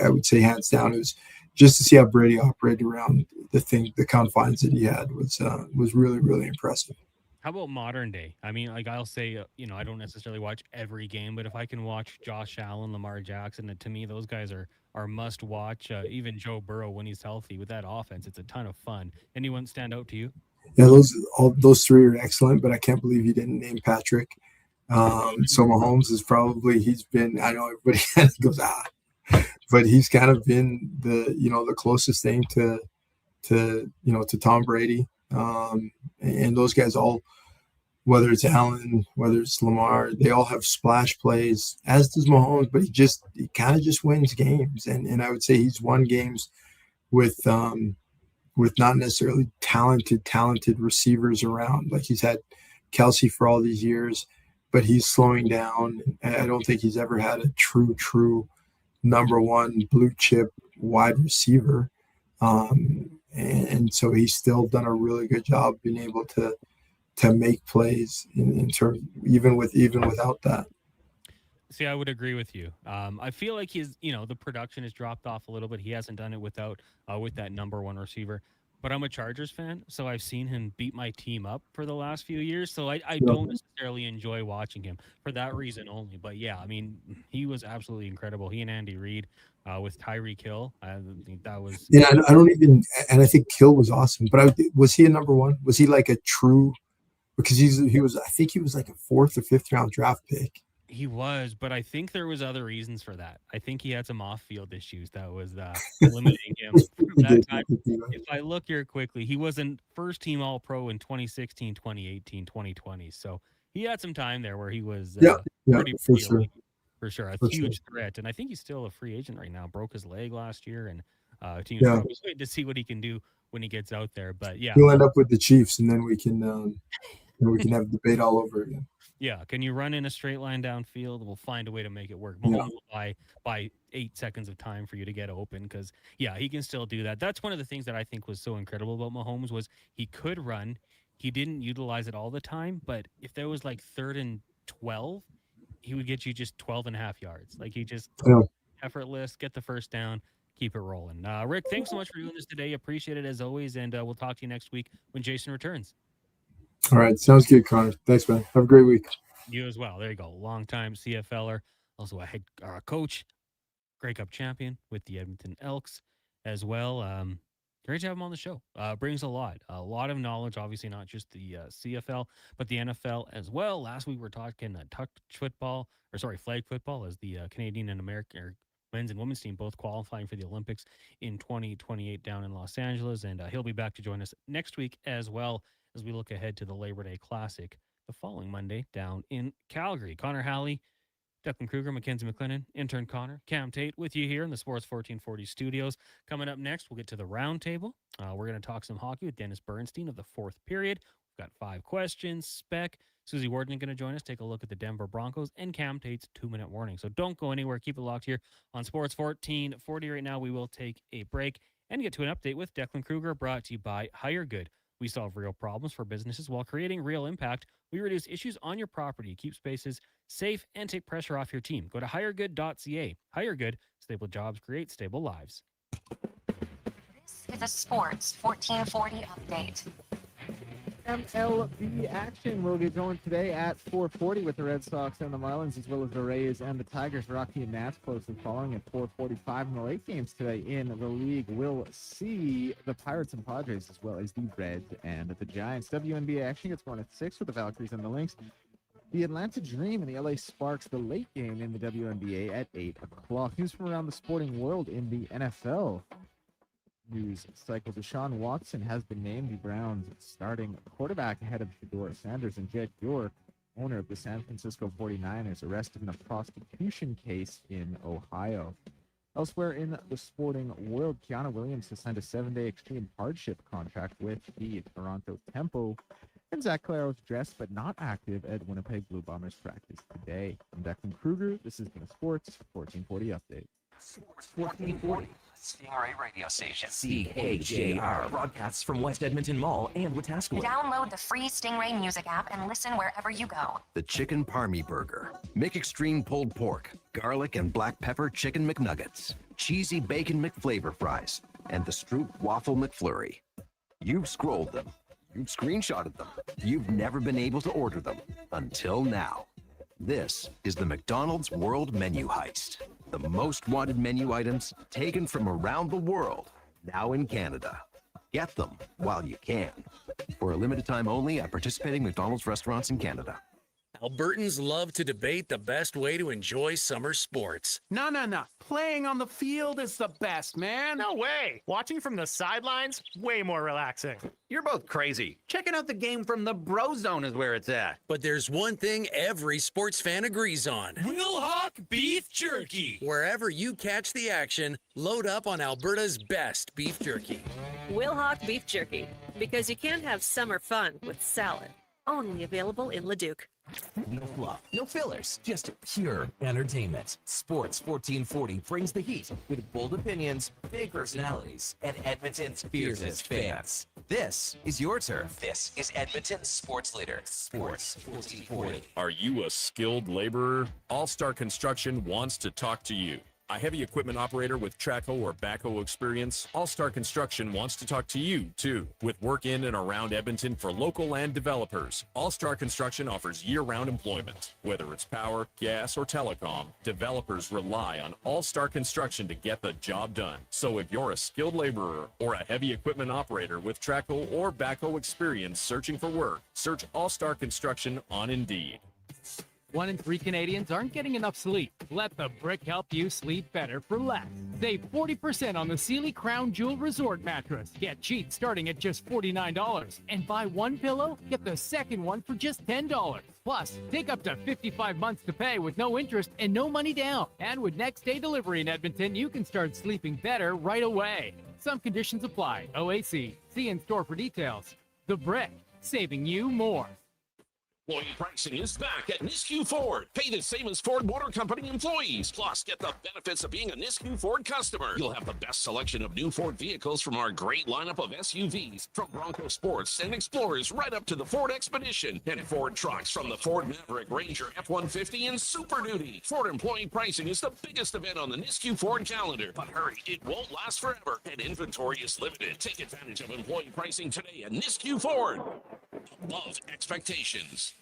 I would say hands down, it was just to see how Brady operated around the confines that he had was really, really impressive. How about modern day? I mean, like I'll say, I don't necessarily watch every game, but if I can watch Josh Allen, Lamar Jackson, to me, those guys are must watch. Even Joe Burrow when he's healthy with that offense, it's a ton of fun. Anyone stand out to you? Yeah, those three are excellent, but I can't believe you didn't name Patrick. So Mahomes is probably, I know everybody goes, but he's kind of been the closest thing to Tom Brady. And those guys all, whether it's Allen, whether it's Lamar, they all have splash plays, as does Mahomes, but he kind of just wins games. And I would say he's won games with not necessarily talented receivers around. Like he's had Kelsey for all these years, but he's slowing down. I don't think he's ever had a true number one blue chip wide receiver. And so he's still done a really good job being able to make plays in terms, even without that. See, I would agree with you. I feel like the production has dropped off a little bit. He hasn't done it with that number one receiver. But I'm a Chargers fan, so I've seen him beat my team up for the last few years. So I don't necessarily enjoy watching him for that reason only. But yeah, I mean, he was absolutely incredible. He and Andy Reid with Tyreek Hill. I think that was. Yeah, I don't even, and I think Hill was awesome. But was he a number one? Was he like a true? Because he was. I think he was like a 4th or 5th round draft pick. He was, but I think there was other reasons for that. I think he had some off-field issues that was limiting him from that time. If I look here quickly, he wasn't first-team All-Pro in 2016, 2018, 2020. So he had some time there where he was pretty for sure. For sure, a huge threat. And I think he's still a free agent right now. Broke his leg last year, and teams are always waiting to see what he can do when he gets out there. But yeah, he'll end up with the Chiefs, and then we can have a debate all over again. Yeah, can you run in a straight line downfield? We'll find a way to make it work. Mahomes will buy 8 seconds of time for you to get open because, he can still do that. That's one of the things that I think was so incredible about Mahomes was he could run. He didn't utilize it all the time, but if there was like 3rd and 12, he would get you just 12 and a half yards. Like he just effortless, get the first down, keep it rolling. Rick, thanks so much for doing this today. Appreciate it as always, and we'll talk to you next week when Jason returns. All right. Sounds good, Connor. Thanks, man. Have a great week. You as well. There you go. Long-time CFLer, also a head coach, Grey Cup champion with the Edmonton Elks as well. Great to have him on the show. Brings a lot of knowledge, obviously not just the CFL, but the NFL as well. Last week we were talking flag football as the Canadian and American men's and women's team both qualifying for the Olympics in 2028 down in Los Angeles. And he'll be back to join us next week as well as we look ahead to the Labor Day Classic the following Monday down in Calgary. Connor Halley, Declan Kruger, Mackenzie McLennan, intern Connor, Cam Tate with you here in the Sports 1440 studios. Coming up next, we'll get to the round table. We're going to talk some hockey with Dennis Bernstein of the 4th period. Got 5 questions. Spec. Susie Warden going to join us. Take a look at the Denver Broncos and Cam Tate's 2-minute warning. So don't go anywhere. Keep it locked here on Sports 1440. Right now, we will take a break and get to an update with Declan Kruger, brought to you by Hire Good. We solve real problems for businesses while creating real impact. We reduce issues on your property, keep spaces safe, and take pressure off your team. Go to hiregood.ca. Hire Good. Stable jobs create stable lives. This is a Sports 1440 update. MLB action will get going today at 4:40 with the Red Sox and the Marlins, as well as the Rays and the Tigers. Rocky and Nats closely following at 4:45. And the late games today in the league will see the Pirates and Padres, as well as the Reds and the Giants. WNBA action gets going at 6 with the Valkyries and the Lynx. The Atlanta Dream and the LA Sparks, the late game in the WNBA at 8 o'clock. News from around the sporting world in the NFL news cycle. Deshaun Watson has been named the Browns' starting quarterback ahead of Shedeur Sanders, and Jed York, owner of the San Francisco 49ers, arrested in a prostitution case in Ohio. Elsewhere in the sporting world, Keanu Williams has signed a 7-day extreme hardship contract with the Toronto Tempo, and Zach Claros dressed but not active at Winnipeg Blue Bombers practice today. I'm Declan Kruger. This has been a Sports 1440 update. Sports 1440. Stingray radio station. CHJR broadcasts from West Edmonton Mall and Wetaskiwin. Download the free Stingray music app and listen wherever you go. The Chicken Parmy Burger. Make extreme pulled pork, garlic and black pepper chicken McNuggets, cheesy bacon McFlavor fries, and the Stroop Waffle McFlurry. You've scrolled them. You've screenshotted them. You've never been able to order them until now. This is the McDonald's World Menu Heist. The most wanted menu items taken from around the world, now in Canada. Get them while you can. For a limited time only at participating McDonald's restaurants in Canada. Albertans love to debate the best way to enjoy summer sports. No. Playing on the field is the best, man. No way. Watching from the sidelines, way more relaxing. You're both crazy. Checking out the game from the Bro Zone is where it's at. But there's one thing every sports fan agrees on. Wilhauk Beef Jerky. Wherever you catch the action, load up on Alberta's best beef jerky. Wilhauk Beef Jerky. Because you can't have summer fun with salad. Only available in Leduc. No fluff, no fillers, just pure entertainment. Sports 1440 brings the heat with bold opinions, big personalities, and Edmonton's fiercest fans. This is your turf. This is Edmonton's sports leader, Sports 1440. Are you a skilled laborer? All Star Construction wants to talk to you. A heavy equipment operator with Traco or backhoe experience, All Star Construction wants to talk to you, too. With work in and around Edmonton for local land developers, All Star Construction offers year-round employment. Whether it's power, gas, or telecom, developers rely on All Star Construction to get the job done. So if you're a skilled laborer or a heavy equipment operator with Traco or backhoe experience searching for work, search All Star Construction on Indeed. 1 in 3 Canadians aren't getting enough sleep. Let the Brick help you sleep better for less. Save 40% on the Sealy Crown Jewel Resort mattress. Get cheap starting at just $49. And buy one pillow, get the second one for just $10. Plus, take up to 55 months to pay with no interest and no money down. And with next day delivery in Edmonton, you can start sleeping better right away. Some conditions apply. OAC. See in store for details. The Brick, saving you more. Employee pricing is back at Nisku Ford. Pay the same as Ford Motor Company employees. Plus, get the benefits of being a Nisku Ford customer. You'll have the best selection of new Ford vehicles from our great lineup of SUVs, from Bronco Sports and Explorers right up to the Ford Expedition, and Ford trucks from the Ford Maverick, Ranger, F-150, and Super Duty. Ford employee pricing is the biggest event on the Nisku Ford calendar. But hurry, it won't last forever, and inventory is limited. Take advantage of employee pricing today at Nisku Ford. Above expectations.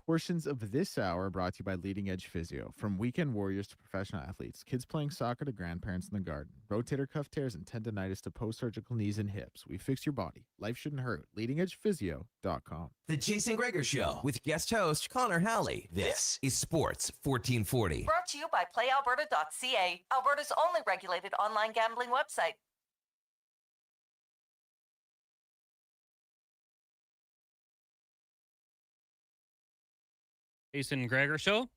Portions of this hour are brought to you by Leading Edge Physio. From weekend warriors to professional athletes, kids playing soccer to grandparents in the garden, rotator cuff tears and tendonitis to post-surgical knees and hips. We fix your body. Life shouldn't hurt. LeadingEdgePhysio.com. The Jason Gregor Show with guest host Connor Halley. This is Sports 1440. Brought to you by PlayAlberta.ca, Alberta's only regulated online gambling website. Jason Gregor Show,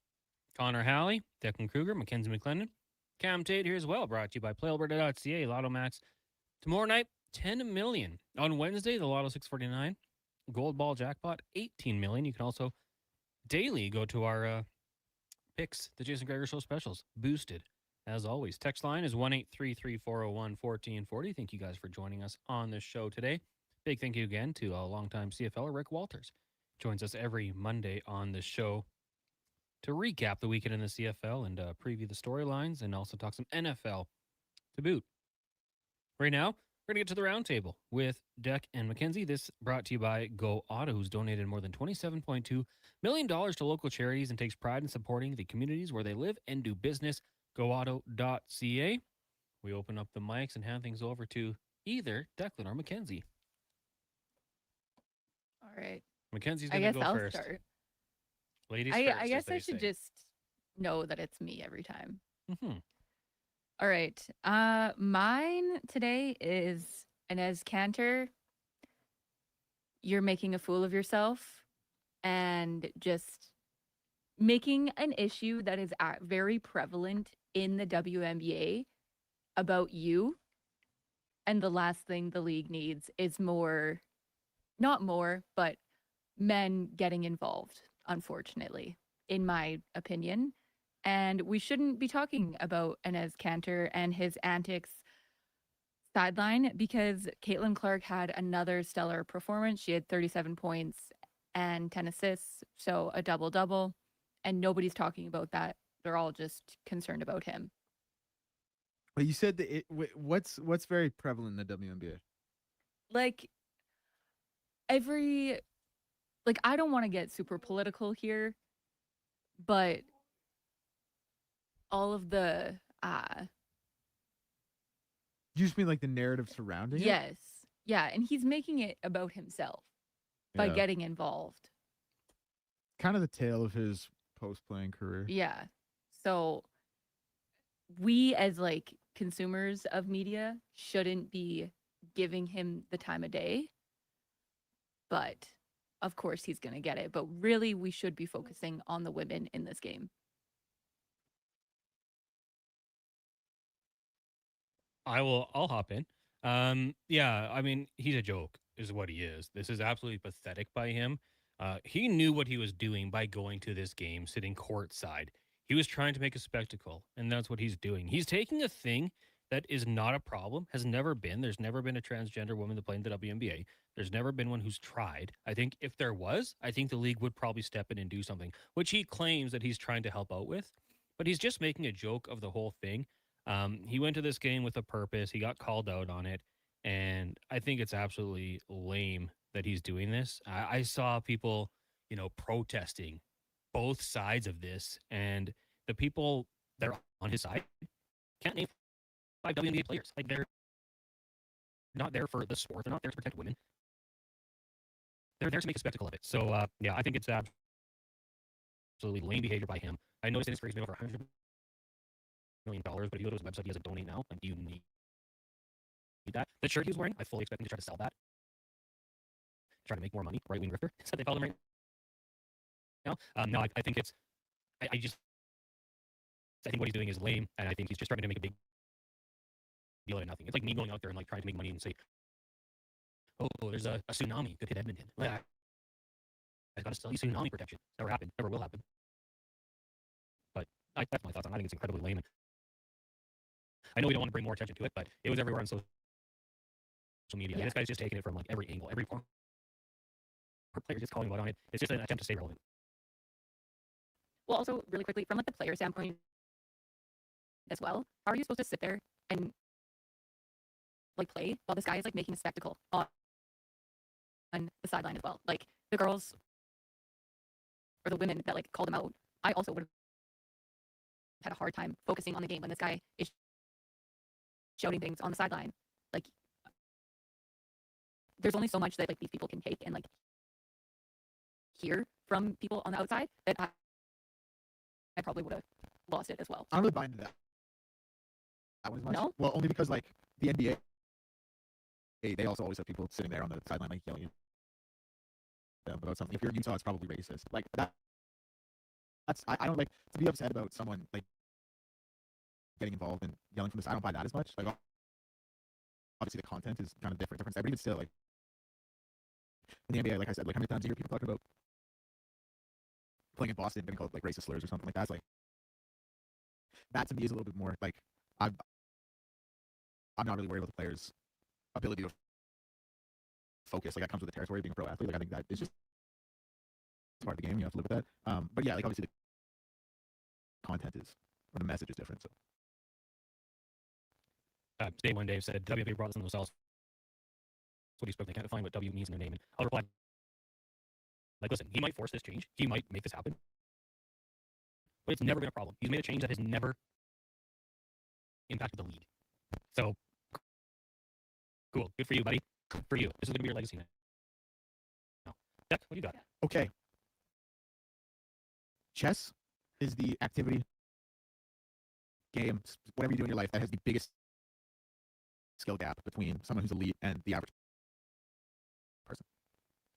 Connor Halley, Declan Kruger, Mackenzie McLennan, Cam Tate here as well. Brought to you by PlayAlberta.ca, Lotto Max. Tomorrow night, 10 million. On Wednesday, the Lotto 649, Gold Ball Jackpot, 18 million. You can also daily go to our picks, the Jason Gregor Show specials, boosted. As always, text line is 1-833-401-1440. Thank you guys for joining us on this show today. Big thank you again to a longtime CFL, Rick Walters. Joins us every Monday on the show to recap the weekend in the CFL and preview the storylines and also talk some NFL to boot. Right now, we're going to get to the roundtable with Deck and Mackenzie. This brought to you by Go Auto, who's donated more than $27.2 million to local charities and takes pride in supporting the communities where they live and do business. GoAuto.ca. We open up the mics and hand things over to either Declan or Mackenzie. All right. Mackenzie's going to go first. Start. Ladies first. I guess I should just know that it's me every time. Mm-hmm. All right. Mine today is Inez Cantor. You're making a fool of yourself and just making an issue that is very prevalent in the WNBA about you. And the last thing the league needs is not more, but men getting involved, unfortunately, in my opinion. And we shouldn't be talking about Inez Cantor and his antics sideline because Caitlin Clark had another stellar performance. She had 37 points and 10 assists, so a double-double. And nobody's talking about that. They're all just concerned about him. But you said that what's very prevalent in the WNBA? Like I don't want to get super political here, but all of the You just mean like the narrative surrounding it? yes. Yeah, and he's making it about himself by getting involved. Kind of the tale of his post-playing career. Yeah. So we as like consumers of media shouldn't be giving him the time of day. But of course he's going to get it. But really we should be focusing on the women in this game. I'll hop in. Yeah, I mean, he's a joke is what he is. This is absolutely pathetic by him. He knew what he was doing by going to this game, sitting courtside. He was trying to make a spectacle, and that's what he's doing. He's taking a thing that is not a problem, has never been. There's never been a transgender woman to play in the WNBA. There's never been one who's tried. I think if there was, I think the league would probably step in and do something, which he claims that he's trying to help out with. But he's just making a joke of the whole thing. He went to this game with a purpose. He got called out on it. And I think it's absolutely lame that he's doing this. I saw people, protesting both sides of this. And the people that are on his side can't name 5 WNBA players. Like, they're not there for the sport. They're not there to protect women. They're there to make a spectacle of it. So, yeah, I think it's absolutely lame behavior by him. I noticed his raised over $100 million, but if you go to his website, he has a donate now. Like, do you need that? The shirt he was wearing, I fully expect him to try to sell that. Try to make more money. Right-wing grifter. Is that they call him right now? No, I think it's... I think what he's doing is lame, and I think he's just trying to make a big deal out of nothing. It's like me going out there and like trying to make money and say, oh, there's a tsunami could hit Edmonton. Like, I got to sell you tsunami protection. Never happened. Never will happen. But that's my thoughts on it. I think it's incredibly lame. I know we don't want to bring more attention to it, but it was everywhere on social media. Yeah. This guy's just taking it from like every angle, every form. Players just calling him out on it. It's just an attempt to stay relevant. Well, also really quickly from like the player standpoint as well, how are you supposed to sit there and like play while this guy is like making a spectacle on the sideline as well? Like the girls or the women that like called him out, I also would have had a hard time focusing on the game when this guy is shouting things on the sideline. Like, there's only so much that like these people can take and like hear from people on the outside that I probably would have lost it as well. I don't really buy into that. That one as much. No? Well, only because like the NBA, they also always have people sitting there on the sideline like yelling at them about something. If you're Utah, it's probably racist. Like that. I don't like to be upset about someone like getting involved and yelling from this. I don't buy that as much. Like obviously the content is kind of different, but even still, like in the NBA, like I said, like how many times do you hear people talking about playing in Boston getting called like racist slurs or something like that? It's like that to me is a little bit more like I'm not really worried about the players' ability to focus. Like that comes with the territory of being a pro athlete. Like I think that is just part of the game. You have to live with that. But yeah, like obviously the content is or the message is different. So Day One Dave said WFA brought this on themselves. That's what he spoke. They can't define what W means in their name. And I'll reply, like, listen, he might force this change. He might make this happen. But it's never been a problem. He's made a change that has never impacted the league. So, cool. Good for you, buddy. Good for you. This is going to be your legacy now. Deck, what do you got? okay, chess is the activity, game, whatever you do in your life that has the biggest skill gap between someone who's elite and the average person.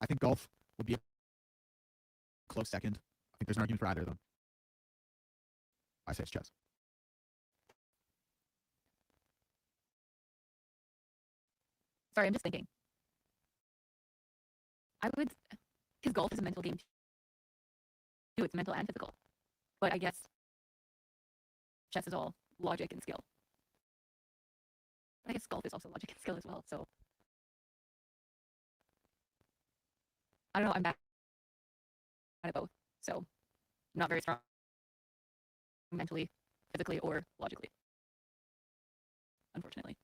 I think golf would be a close second. I think there's an argument for either of them. I say it's chess. Sorry, I'm just thinking. I would, because golf is a mental game too. It's mental and physical. But I guess chess is all logic and skill. I guess golf is also logic and skill as well. So I don't know. I'm bad at both. So I'm not very strong mentally, physically, or logically. Unfortunately.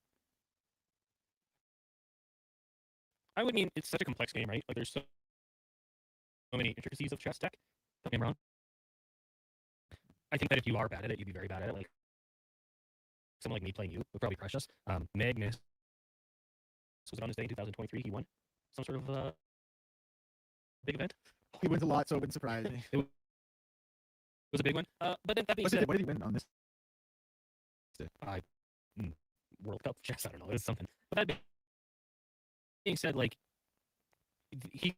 I would mean it's such a complex game, right? Like there's so many intricacies of chess tech. Don't get me wrong. I think that if you are bad at it, you'd be very bad at it. Like someone like me playing you would probably crush us. Magnus was it on his day in 2023? He won some sort of big event. He wins a lot, so it wouldn't surprise me. It was a big one. But then that being said, what did he win on this? World Cup chess. I don't know. It was something. But that being said, like he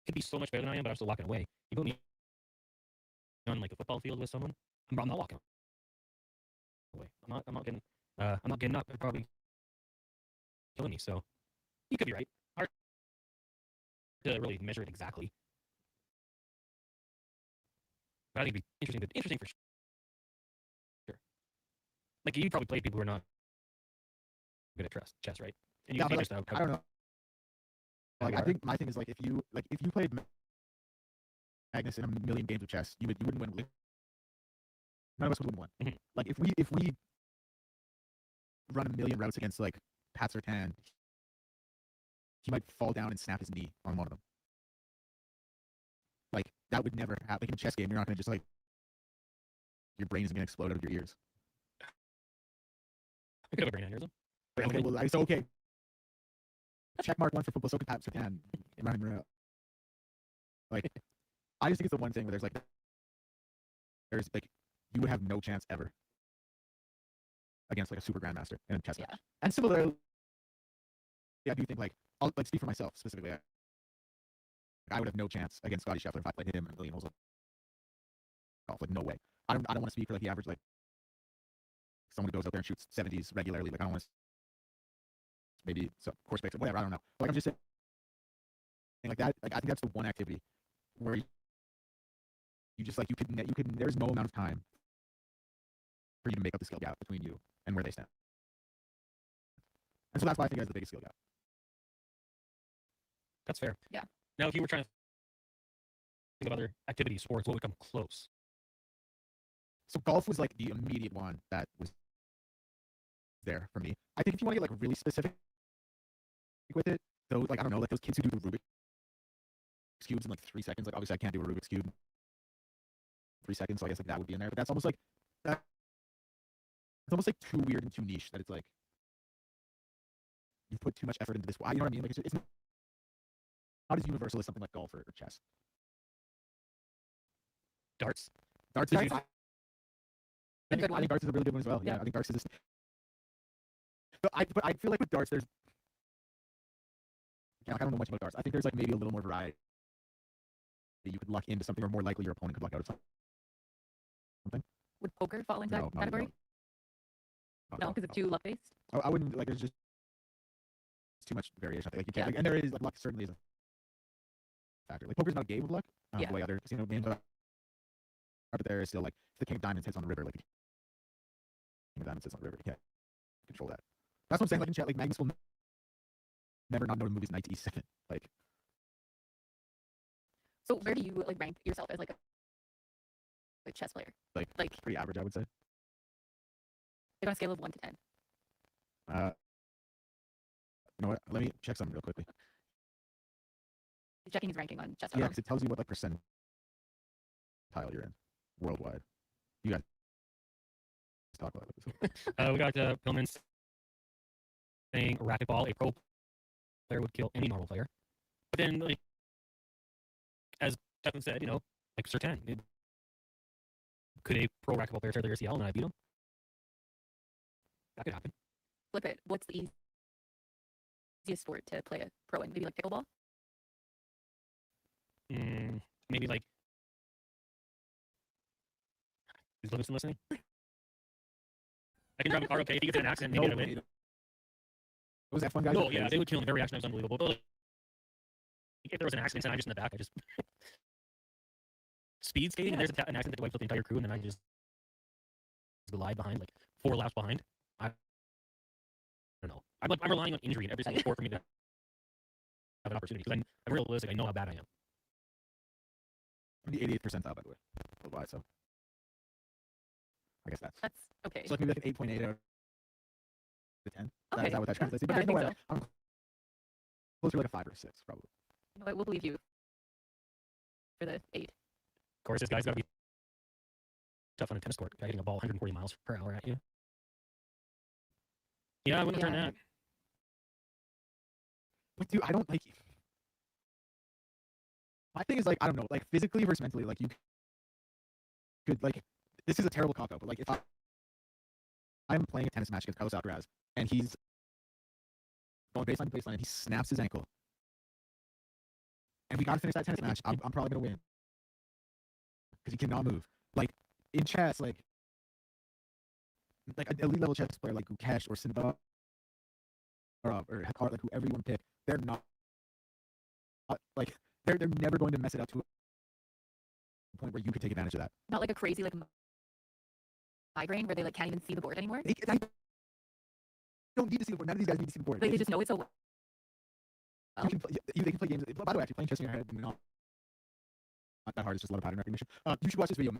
could be so much better than I am, but I'm still walking away. You put me on like a football field with someone, I'm not walking away. I'm not getting up. They're probably killing me. So you could be right. Hard to really measure it exactly. But I think it'd be interesting for sure. Like you probably play people who are not good at chess, right? And you Yeah, can but teach us I don't know. Like I think my thing is like if you played Magnus in a million games of chess, you wouldn't win. None of us would win one. Mm-hmm. Like if we run a million routes against like Pat Sertan, he might fall down and snap his knee on one of them. Like that would never happen. Like in a chess game, you're not gonna just like your brain isn't gonna explode out of your ears. I could have a brain aneurysm. Okay, well, so okay. Check mark one for football. So could Pat Sertan in my route. Like, I just think it's the one thing where there's like you would have no chance ever against like a super grandmaster in a chess match. And similarly, I do think like I'll like speak for myself specifically. I would have no chance against Scotty Scheffler if I played him in a million holes of golf. Like no way. I don't want to speak for like the average like someone who goes out there and shoots 70s regularly. Like I don't want to. Maybe so course picks or whatever. I don't know. Like I'm just saying like that. Like I think that's the one activity where you just like you could. There's no amount of time for you to make up the skill gap between you and where they stand. And so that's why I think it has the biggest skill gap. That's fair. Yeah. Now, if you were trying to think of other activities, sports, what would come close? So golf was like the immediate one that was there for me. I think if you want to get like really specific with it, those like I don't know, like those kids who do the Rubik's cubes in like 3 seconds. Like obviously I can't do a Rubik's cube in 3 seconds, so I guess like that would be in there. But that's almost like that. It's almost like too weird and too niche that it's like you put too much effort into this. You know what I mean? Like it's not as universal as something like golf or chess. Darts. Darts. Darts. I think darts is a really good one as well. Yeah, I think darts is. But I feel like with darts, there's. Yeah, like I don't know much about darts. I think there's like maybe a little more variety. You could luck into something, or more likely your opponent could luck out of something. Would poker fall into that category? No, because it's too luck based. I wouldn't like. There's just too much variation. Like you can't. Like, and there is like luck certainly is a factor. Like poker's not a game of luck. The way other casino games are. But there is still like if the king of diamonds hits on the river, like the king of diamonds hits on the river, you can't control that. That's what I'm saying. Like in chat, like Magnus will never not know the movie's Knight to E7. Like. So where do you like rank yourself as like a chess player? Like pretty average, I would say. Like on a scale of 1 to 10. You know what? Let me check something real quickly. Checking his ranking on chess. Yeah, because it tells you what like percentile you're in worldwide. You guys talk about it. We got Pillman saying racquetball, a pro player would kill any normal player. But then, like, as Kevin said, you know, like Sertan, could a pro racquetball player tear their ACL and I beat him? That could happen. Flip it. What's the easiest sport to play a pro in? Maybe like pickleball? Maybe like. Is Livingston listening? I can drive a car okay. If he gets in an accident, maybe I win. Was that fun, guys? No, yeah, they would kill him. Their reaction was unbelievable. But like, if there was an accident and I'm just in the back, I just speed skating and there's an accident that wipes out the entire crew, and then I just glide behind, like 4 laps behind. I don't know. I'm relying on injury in every single sport for me to have an opportunity because I'm realistic. I know how bad I am. I'm the 88th percentile, by the way, worldwide. So I guess that's okay. So like maybe like an 8.8 out of 10. Okay. Is that what that translates to? But Yeah, I think so. I'm closer to like a 5 or a 6, probably. You know what? We'll believe you for the 8. Of course, this guy's got to be tough on a tennis court. Guy hitting a ball 140 miles per hour at you. Yeah, I wouldn't return that. But dude, I don't like. My thing is like I don't know, like physically versus mentally, like you could like. This is a terrible cop out, but like if I'm playing a tennis match against Carlos Alcaraz and he's going baseline to baseline and he snaps his ankle, and we gotta finish that tennis match, I'm probably gonna win because he cannot move. Like in chess, like an elite level chess player like Gukesh or Sinba or Hekar, like whoever you want to pick, they're not like they're never going to mess it up to a point where you could take advantage of that. Not like a crazy like migraine where they like can't even see the board anymore. They don't need to see the board. None of these guys need to see the board. Like they just know it so well. They can play games. By the way, actually playing chess in your head not that hard. It's just a lot of pattern recognition. You should watch this video.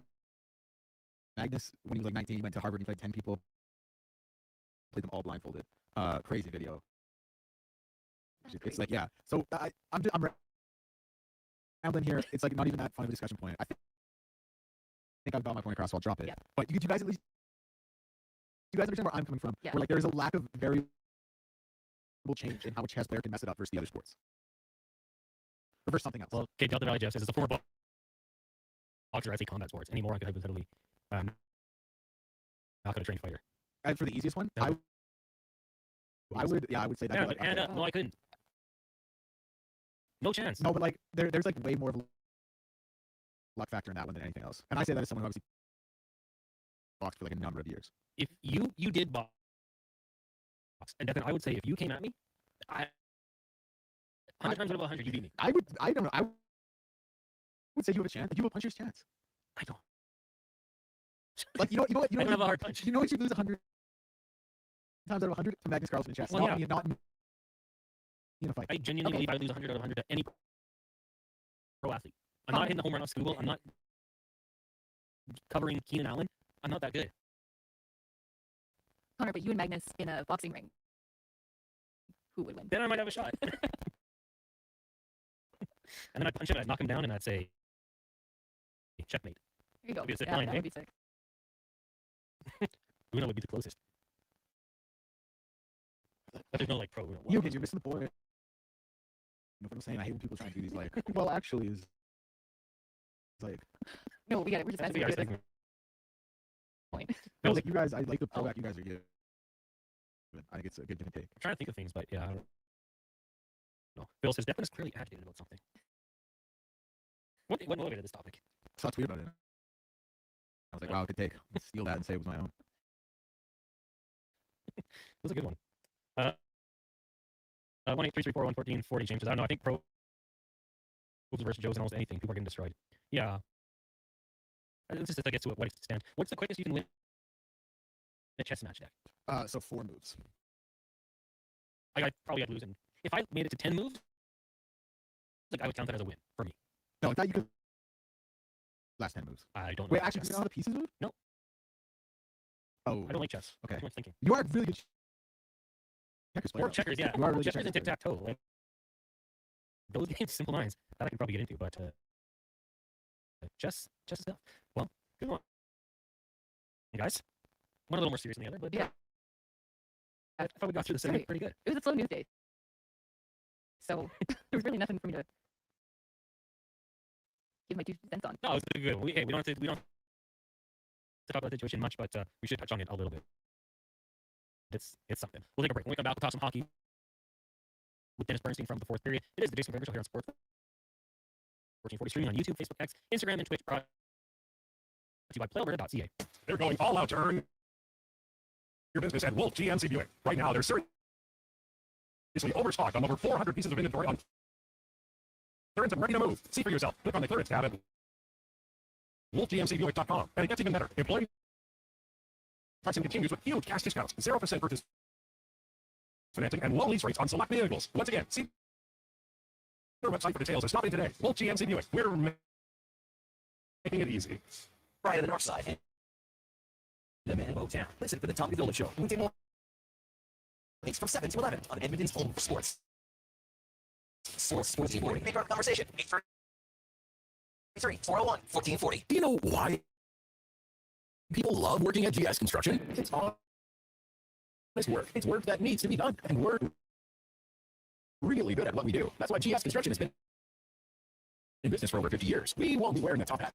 Magnus, when he was like 19, he went to Harvard and he played 10 people, played them all blindfolded. Crazy video. It's like, yeah. So I'm rambling here. It's like not even that fun of a discussion point. I think I've got my point across, so I'll drop it. Yeah. But you guys at least, you guys understand where I'm coming from? Yeah. Where like there's a lack of variable change in how a chess player can mess it up versus the other sports. Or versus something else. Well, okay, Delta Valley Jeff says it's a former boxer. I say combat sports anymore. I could hypothetically knock out a trained fighter. And for the easiest one, I would say that. Yeah, like, and no, I couldn't. No chance. No, but like there's like way more of a luck factor in that one than anything else. And I say that as someone who obviously boxed for like a number of years. If you did box, and then I would say if you came at me, 100 times out of 100 you beat me. I don't know. I would say you have a chance. You have a puncher's chance. I don't. Like you know what? I don't have a hard punch. You know what? You lose 100 times out of 100 to Magnus Carlsen in chess. Well, yeah. Not in a fight. I genuinely believe I lose 100 out of 100 to any pro athlete. I'm not hitting the home run off Scoogle. I'm not covering Keenan Allen. I'm not that good. Connor, but you and Magnus in a boxing ring, who would win? Then I might have a shot. And then I'd punch him, I'd knock him down, and I'd say, checkmate. There you go. That'd be a sick Yeah, line, that eh? would be sick. Uno would be the closest. But there's no like pro Uno. You're missing the point. You know what I'm saying? I hate when people try to do these like, well, actually, is like, No, we got it. We're just That's asking the for segment. point. no, like you guys, I like the throwback you guys are giving. I think it's a good give and take. I'm trying to think of things, but yeah, I don't know. Bill says Declan is clearly agitated about something. What motivated this topic? I saw a tweet about it. I was like, wow, good take. Let's steal that and say it was my own. It was a good one. 1-833-414-40, James says, I don't know, I think pro versus Joe's and almost anything, people are getting destroyed. Yeah. It's just, I guess, what it stands. What's the quickest you can win a chess match deck? So 4 moves. I probably had to lose. And if I made it to 10 moves, like I would count that as a win for me. No, I thought you could last 10 moves. I don't know. Wait, actually, do you know how the pieces move? No. Oh. I don't like chess. Okay. Too much thinking. You are really good checkers player. Or checkers, yeah. You are really Checkers good and tic-tac-toe. Like, those games, simple minds, that I can probably get into, but chess is tough. Well, good one. Guys, one a little more serious than the other, but Yeah. I thought we got through the segment pretty good. It was a slow news day. So there was really nothing for me to give my 2 cents on. No, it was a good one. We don't have to talk about the situation much, but we should touch on it a little bit. It's something. We'll take a break. When we come back, we'll talk some hockey with Dennis Bernstein from the fourth period. It is the Jason Gregor Show here on Sports 1440, streaming on YouTube, Facebook, X, Instagram, and Twitch. Brought to you by PlayAlberta.ca. They're going all out to earn your business at Wolf GMC Buick. Right now, they're seriously overstocked on over 400 pieces of inventory on clearance and ready to move. See for yourself. Click on the clearance tab at wolfgmcbuick.com. And it gets even better. Employee pricing continues with huge cash discounts, 0% purchase financing, and low lease rates on select vehicles. Once again, see their website for details or stop in today. Wolf GMC Buick. We're making it easy. Right on the north side. The Manbo Town. Listen for the Tommy Villa Show. Weekday morning. It's from 7 to 11 on Edmonton's home for sports. Sports 1440. Make our conversation. 833-401-1440. Do you know why people love working at GS Construction? It's honest work. It's work that needs to be done, and we're really good at what we do. That's why GS Construction has been in business for over 50 years. We won't be wearing a top hat.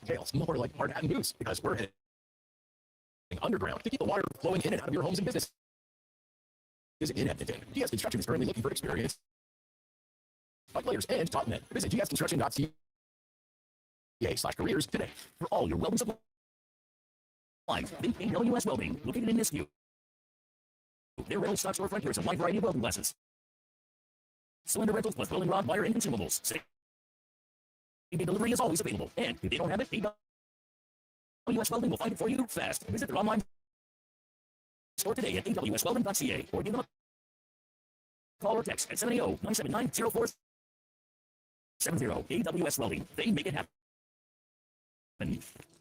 Tails, more like hard hat and boots, because we're heading underground to keep the water flowing in and out of your homes and business. Visit in Edmonton. GS Construction is currently looking for experience by players and top men. Visit gsconstruction.ca/careers today for all your welding supplies. Think AWS Welding, located in Nisku. Their rental stock storefront carries a wide variety of welding glasses. Cylinder rentals plus welding rod, wire, and consumables. Same-day delivery is always available. And if they don't have it, AWS Welding will find it for you fast. Visit their online store today at awswelding.ca or give them a call or text at 780-979-0470. AWS Welding. They make it happen.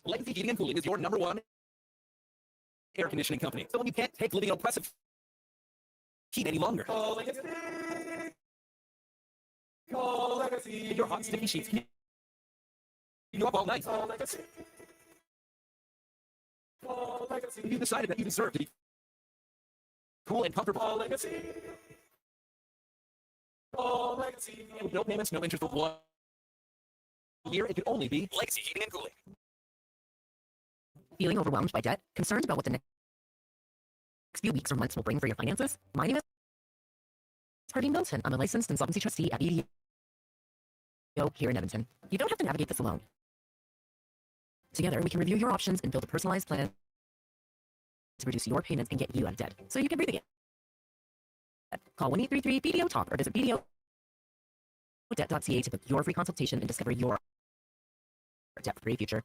Legacy Heating and Cooling is your #1 air conditioning company. So when you can't take living in oppressive heat any longer. Call Legacy. Call Legacy. Your hot, sticky sheets keep you up all night. Call Legacy. Call Legacy. You decided that you deserve to be cool and comfortable. Call Legacy. Call Legacy. With no payments, no interest for 1 year, it could only be Legacy Heating and Cooling. Feeling overwhelmed by debt? Concerned about what the next few weeks or months will bring for your finances? My name is Harding Milton. I'm a licensed insolvency trustee at BDO here in Edmonton. You don't have to navigate this alone. Together, we can review your options and build a personalized plan to reduce your payments and get you out of debt, so you can breathe again. Call 1-833-BDO-TALK or visit BDO.ca to book your free consultation and discover your debt-free future.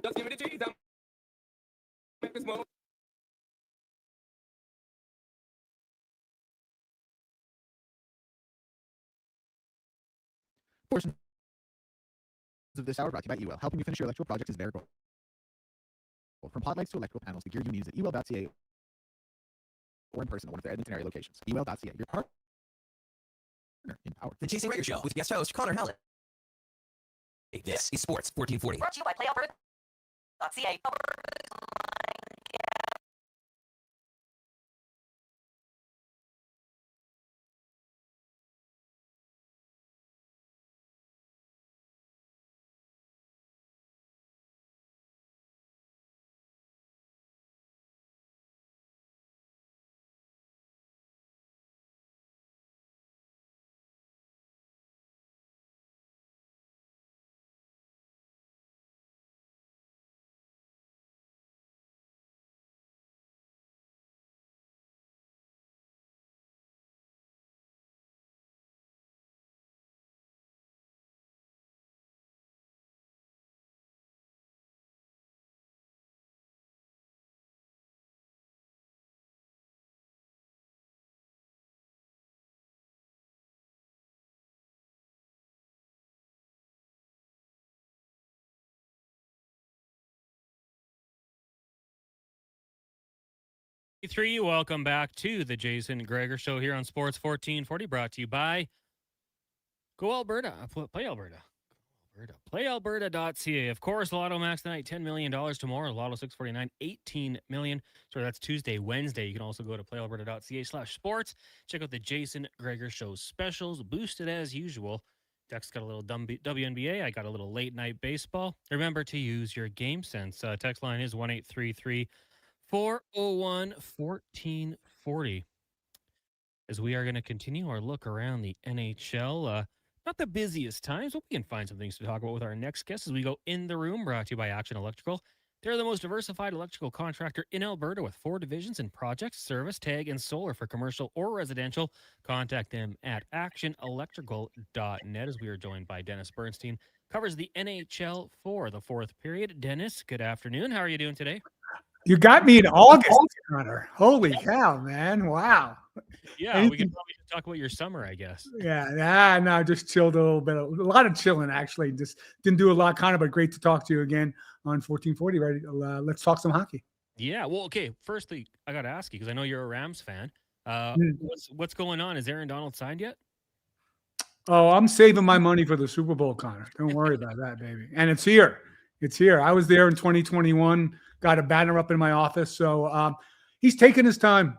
Just give it a cheese. Portions of this hour brought to you by Ewell. Helping you finish your electrical project is their goal. From pot lights to electrical panels, the gear you need is at ewell.ca or in person at one of their Edmonton area locations. Ewell.ca, your partner in The Jason Gregor Show with guest host Connor Halley. This is Sports 1440. Brought to you by PlayAlberta.ca. Welcome back to the Jason Gregor Show here on Sports 1440, brought to you by Go Alberta. Play Alberta. PlayAlberta.ca. Of course, Lotto Max tonight, $10 million tomorrow. Lotto 649, $18 million. So that's Tuesday, Wednesday. You can also go to PlayAlberta.ca/sports. Check out the Jason Gregor Show specials, boosted as usual. Dex got a little WNBA. I got a little late night baseball. Remember to use your game sense. Text line is 1-833-401-1440. As we are going to continue our look around the NHL. Not the busiest times, but we can find some things to talk about with our next guest as we go in the room, brought to you by Action Electrical. They're the most diversified electrical contractor in Alberta with 4 divisions in projects, service, tag, and solar for commercial or residential. Contact them at actionelectrical.net as we are joined by Dennis Bernstein. Covers the NHL for the 4th period. Dennis, good afternoon. How are you doing today? You got me in August, Connor. Holy cow, man. Wow. Yeah, we can probably just talk about your summer, I guess. Yeah, no, just chilled a little bit. A lot of chilling, actually. Just didn't do a lot, Connor, but great to talk to you again on 1440. Right? Let's talk some hockey. Yeah, well, okay. Firstly, I got to ask you, because I know you're a Rams fan. What's going on? Is Aaron Donald signed yet? Oh, I'm saving my money for the Super Bowl, Connor. Don't worry about that, baby. And it's here. It's here. I was there in 2021. Got a banner up in my office. So he's taken his time.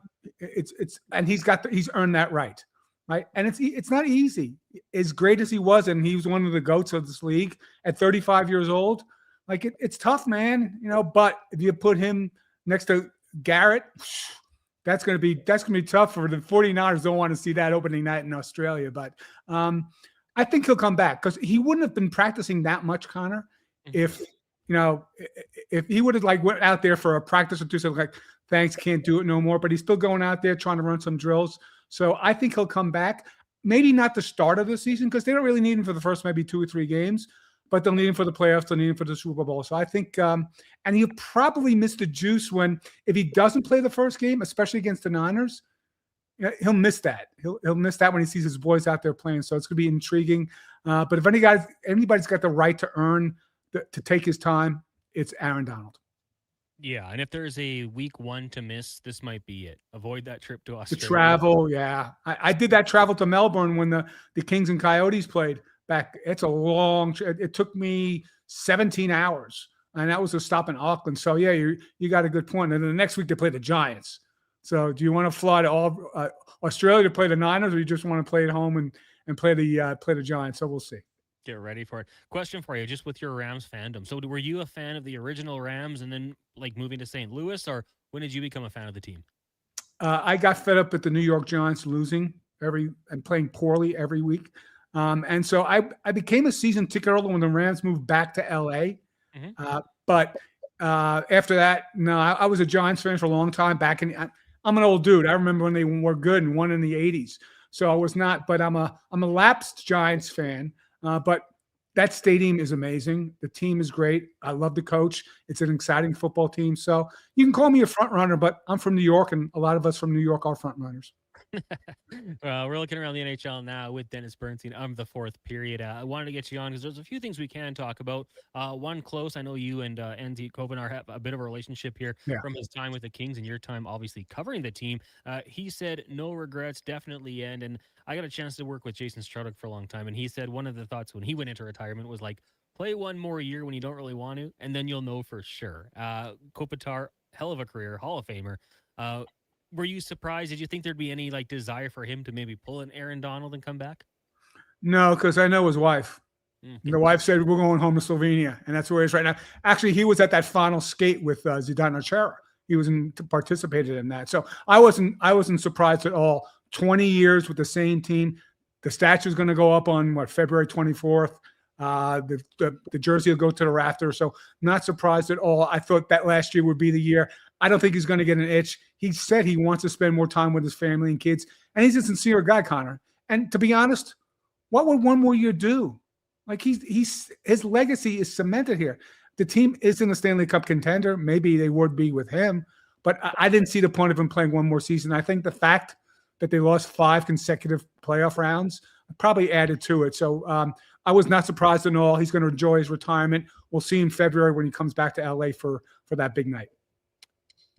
And he's earned that right. And it's not easy. As great as he was, and he was one of the GOATs of this league at 35 years old. It's tough, man. But if you put him next to Garrett, that's gonna be tough for the 49ers. Don't want to see that opening night in Australia. But I think he'll come back because he wouldn't have been practicing that much, Connor, if he would have went out there for a practice or two, so thanks, can't do it no more. But he's still going out there trying to run some drills. So I think he'll come back. Maybe not the start of the season because they don't really need him for the first maybe 2 or 3 games, but they'll need him for the playoffs. They'll need him for the Super Bowl. So I think, and he'll probably miss the juice if he doesn't play the first game, especially against the Niners. He'll miss that. He'll miss that when he sees his boys out there playing. So it's going to be intriguing. But if anybody's got the right to earn to take his time, it's Aaron Donald. Yeah, and if there's a week 1 to miss, this might be it. Avoid that trip to Australia. The travel, yeah. I did that travel to Melbourne when the Kings and Coyotes played back. It's a long trip. It took me 17 hours, and that was a stop in Auckland. So, yeah, you got a good point. And then the next week they play the Giants. So do you want to fly to Australia to play the Niners, or you just want to play at home and play the Giants? So we'll see. Get ready for it. Question for you, just with your Rams fandom. So were you a fan of the original Rams and then moving to St. Louis, or when did you become a fan of the team? I got fed up with the New York Giants losing and playing poorly every week. And so I became a season ticket holder when the Rams moved back to LA. But after that, no, I was a Giants fan for a long time I'm an old dude. I remember when they were good and won in the 80s. So I was not, but I'm a lapsed Giants fan. But that stadium is amazing. The team is great. I love the coach. It's an exciting football team. So you can call me a front runner, but I'm from New York, and a lot of us from New York are front runners. We're looking around the NHL now with Dennis Bernstein of the fourth period. I wanted to get you on because there's a few things we can talk about. One close, I know you and Andy Kovenar have a bit of a relationship here Yeah. from his time with the Kings and your time obviously covering the team. He said no regrets, definitely end. And I got a chance to work with Jason Strudwick for a long time, and he said one of the thoughts when he went into retirement was like, play one more year when you don't really want to, and then you'll know for sure. Kopitar, hell of a career, Hall of Famer. Were you surprised? Did you think there'd be any like desire for him to maybe pull an Aaron Donald and come back? No, because I know his wife. The wife said, we're going home to Slovenia, and that's where he is right now. Actually, he was at that final skate with Zdeno Chara. He was participated in that. So I wasn't surprised at all. 20 years with the same team. The statue is going to go up on February 24th. The jersey will go to the rafter. So not surprised at all. I thought that last year would be the year. I don't think he's going to get an itch. He said he wants to spend more time with his family and kids, and he's a sincere guy, Connor. And to be honest, what would one more year do? Like his legacy is cemented here. The team isn't a Stanley Cup contender. Maybe they would be with him, but I didn't see the point of him playing one more season. I think the fact that they lost 5 consecutive playoff rounds probably added to it. So I was not surprised at all. He's going to enjoy his retirement. We'll see in February when he comes back to LA for that big night.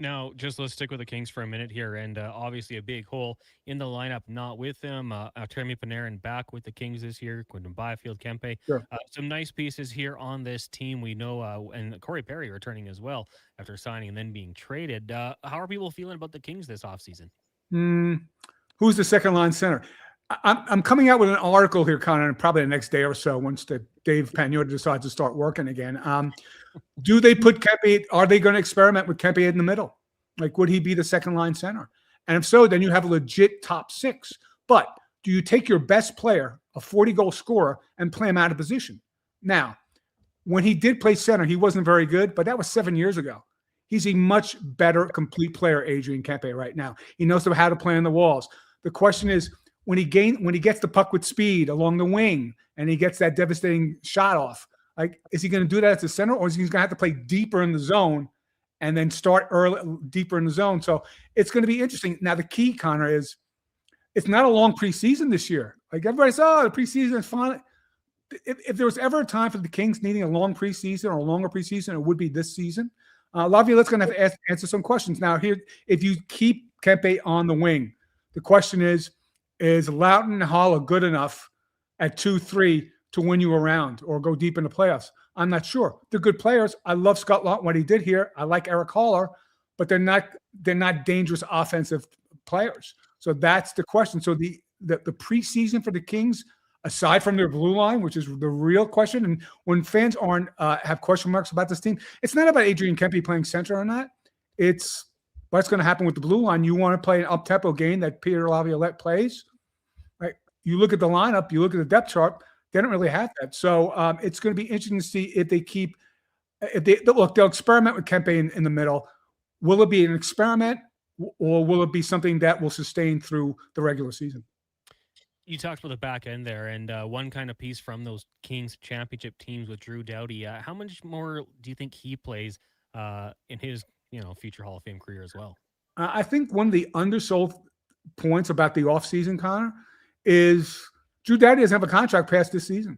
Now, just let's stick with the Kings for a minute here, and obviously a big hole in the lineup, not with them. Artemi Panarin back with the Kings this year, Quinton Byfield, Kempe. Sure. Some nice pieces here on this team. We know, and Corey Perry returning as well after signing and then being traded. How are people feeling about the Kings this offseason? Who's the second line center? I'm coming out with an article here, Connor, probably the next day or so once Dave Pagnotta decides to start working again. Do they put Kempe? Are they going to experiment with Kempe in the middle? Like, would he be the second line center? And if so, then you have a legit top 6. But do you take your best player, a 40-goal scorer, and play him out of position? Now, when he did play center, he wasn't very good, but that was 7 years ago. He's a much better complete player, Adrian Kempe, right now. He knows how to play on the walls. The question is, when he gets the puck with speed along the wing and he gets that devastating shot off, like, is he going to do that as a center, or is he going to have to play deeper in the zone and then start deeper in the zone? So it's going to be interesting. Now, the key, Connor, is it's not a long preseason this year. Like, everybody says, oh, the preseason is fun. If there was ever a time for the Kings needing a long preseason or a longer preseason, it would be this season. Laviolette's going to have to answer some questions. Now, here, if you keep Kempe on the wing, the question is Loughton and Hall good enough at 2-3 to win you around or go deep in the playoffs? I'm not sure. They're good players. I love Scott Laughton, what he did here. I like Eric Haller, but they're not dangerous offensive players. So that's the question. So the preseason for the Kings, aside from their blue line, which is the real question, and when fans have question marks about this team, it's not about Adrian Kempe playing center or not. It's what's going to happen with the blue line. You want to play an up-tempo game that Peter Laviolette plays, right? You look at the lineup, you look at the depth chart, they don't really have that. So it's going to be interesting to see if they keep – they'll experiment with Kempe in the middle. Will it be an experiment, or will it be something that will sustain through the regular season? You talked about the back end there, and one kind of piece from those Kings championship teams with Drew Doughty. How much more do you think he plays in his future Hall of Fame career as well? I think one of the undersold points about the offseason, Connor, is Drew Doughty doesn't have a contract past this season.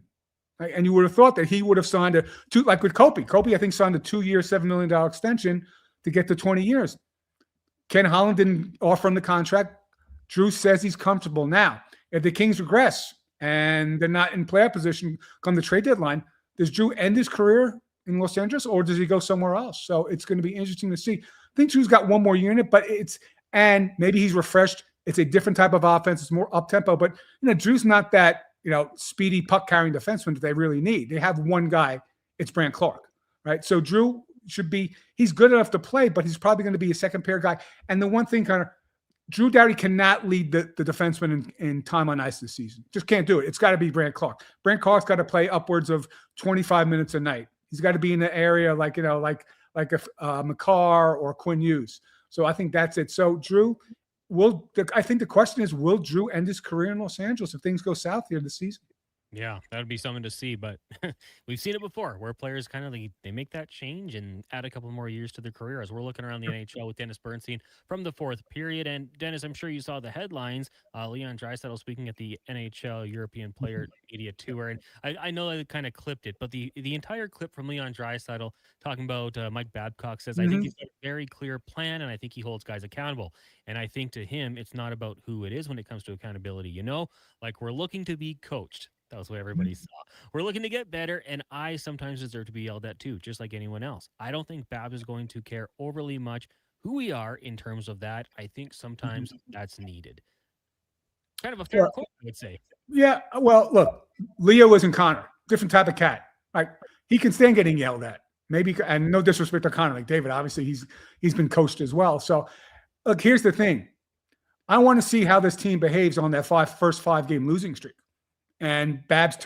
Right? And you would have thought that he would have signed like with Kopi. Kopi, I think, signed a 2-year, $7 million extension to get to 20 years. Ken Holland didn't offer him the contract. Drew says he's comfortable. Now, if the Kings regress and they're not in playoff position come the trade deadline, does Drew end his career in Los Angeles, or does he go somewhere else? So it's going to be interesting to see. I think Drew's got one more unit, but and maybe he's refreshed. It's a different type of offense. It's more up-tempo, but Drew's not that, speedy puck-carrying defenseman that they really need. They have one guy. It's Brant Clark, right? So Drew he's good enough to play, but he's probably going to be a second-pair guy. And the one thing, Connor, Drew Doughty cannot lead the defenseman in time on ice this season. Just can't do it. It's got to be Brant Clark. Brant Clark's got to play upwards of 25 minutes a night. He's got to be in the area like a McCarr or Quinn Hughes. So I think that's it. So Drew, I think the question is, will Drew end his career in Los Angeles if things go south here this season? Yeah, that would be something to see, but we've seen it before where players kind of they make that change and add a couple more years to their career. As we're looking around the NHL with Dennis Bernstein from the fourth period. And Dennis, I'm sure you saw the headlines. Leon Draisaitl speaking at the NHL European Player Media Tour. And I know I kind of clipped it, but the entire clip from Leon Draisaitl talking about Mike Babcock says, I think he's got a very clear plan and I think he holds guys accountable. And I think to him, it's not about who it is when it comes to accountability. Like we're looking to be coached. That was what everybody saw. We're looking to get better, and I sometimes deserve to be yelled at too, just like anyone else. I don't think Babs is going to care overly much who we are in terms of that. I think sometimes that's needed. Kind of a fair quote, I would say. Yeah, well, look, Leo isn't Connor. Different type of cat. Like he can stand getting yelled at. Maybe, and no disrespect to Connor, like David. Obviously, he's been coached as well. So, look, here's the thing. I want to see how this team behaves on that first 5-game losing streak. And Babs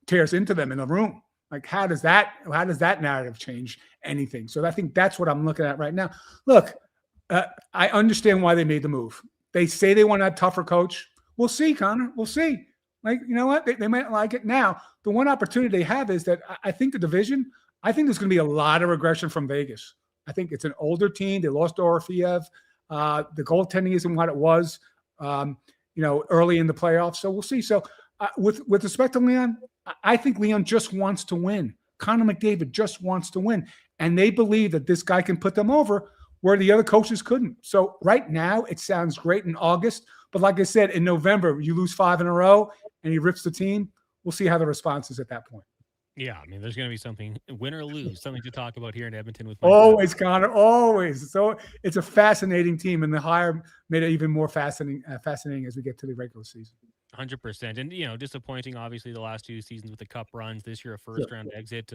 tears into them in the room. Like, how does that narrative change anything? So I think that's what I'm looking at right now. Look, I understand why they made the move. They say they want a tougher coach. We'll see, Connor. We'll see. Like, you know what? They might like it. Now, the one opportunity they have is that I think the division, I think there's going to be a lot of regression from Vegas. I think it's an older team. They lost Orofiev. The goaltending isn't what it was, early in the playoffs. So we'll see. So, with respect to Leon, I think Leon just wants to win. Connor McDavid just wants to win. And they believe that this guy can put them over where the other coaches couldn't. So right now, it sounds great in August. But like I said, in November, you lose 5 in a row and he rips the team. We'll see how the response is at that point. Yeah, I mean, there's going to be something, win or lose, something to talk about here in Edmonton with always, Connor, always. So it's a fascinating team, and the hire made it even more fascinating as we get to the regular season. 100%. And, disappointing, obviously, the last 2 seasons with the cup runs. This year, a first-round exit.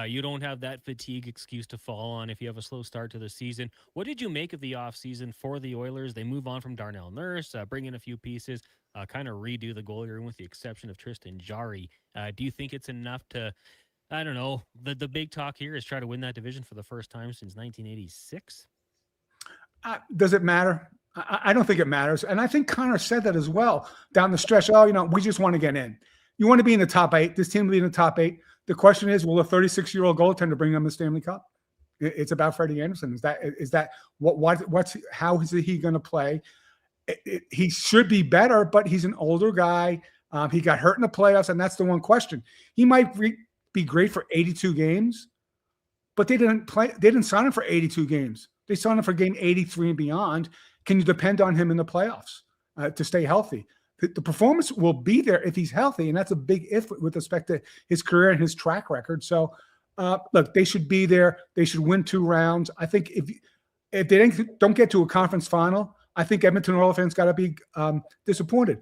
You don't have that fatigue excuse to fall on if you have a slow start to the season. What did you make of the offseason for the Oilers? They move on from Darnell Nurse, bring in a few pieces, kind of redo the goalie room with the exception of Tristan Jarry. Do you think it's enough to, I don't know, the big talk here is try to win that division for the first time since 1986? Does it matter? I don't think it matters. And I think Connor said that as well down the stretch. We just want to get in. You want to be in the top 8. This team will be in the top 8. The question is, will a 36-year-old goaltender bring them the Stanley Cup? It's about Freddie Anderson. How is he going to play? He should be better, but he's an older guy. He got hurt in the playoffs, and that's the one question. He might be great for 82 games, but they didn't sign him for 82 games. They signed him for game 83 and beyond. Can you depend on him in the playoffs to stay healthy? The performance will be there if he's healthy, and that's a big if with respect to his career and his track record. So, look, they should be there. They should win 2 rounds. I think if they don't get to a conference final, I think Edmonton Oilers fans got to be disappointed.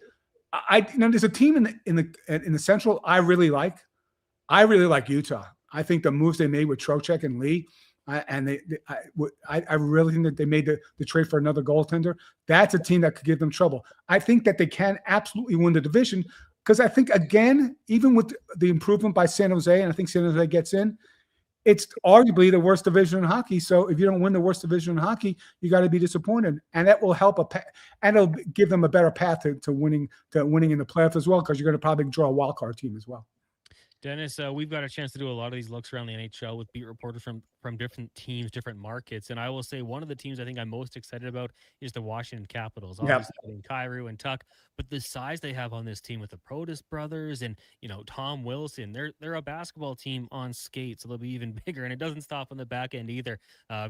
There's a team in the Central I really like. I really like Utah. I think the moves they made with Trocheck and Lee. I really think that they made the trade for another goaltender. That's a team that could give them trouble. I think that they can absolutely win the division because I think, again, even with the improvement by San Jose, and I think San Jose gets in, it's arguably the worst division in hockey. So if you don't win the worst division in hockey, you got to be disappointed, and that will help and it'll give them a better path to winning in the playoffs as well because you're going to probably draw a wild card team as well. Dennis, we've got a chance to do a lot of these looks around the NHL with beat reporters from different teams, different markets. And I will say one of the teams I think I'm most excited about is the Washington Capitals. Obviously, getting Kyrou and Tuck, but the size they have on this team with the Protas brothers and, Tom Wilson, they're a basketball team on skates, so they'll be even bigger. And it doesn't stop on the back end either.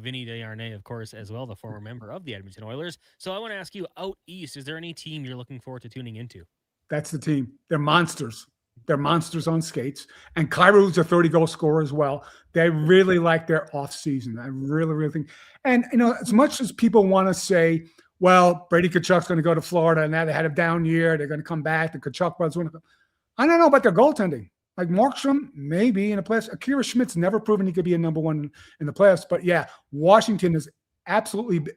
Vinny Desharnais, of course, as well, the former member of the Edmonton Oilers. So I want to ask you, out east, is there any team you're looking forward to tuning into? That's the team. They're monsters. They're monsters on skates. And Kyrou's a 30-goal scorer as well. They really like their offseason. I really, really think. And, as much as people want to say, well, Brady Tkachuk's going to go to Florida, and now they had a down year. They're going to come back. The Tkachuk brothers want to come. I don't know about their goaltending. Like Markstrom, maybe in the playoffs. Akira Schmidt's never proven he could be a number 1 in the playoffs. But, yeah, Washington has absolutely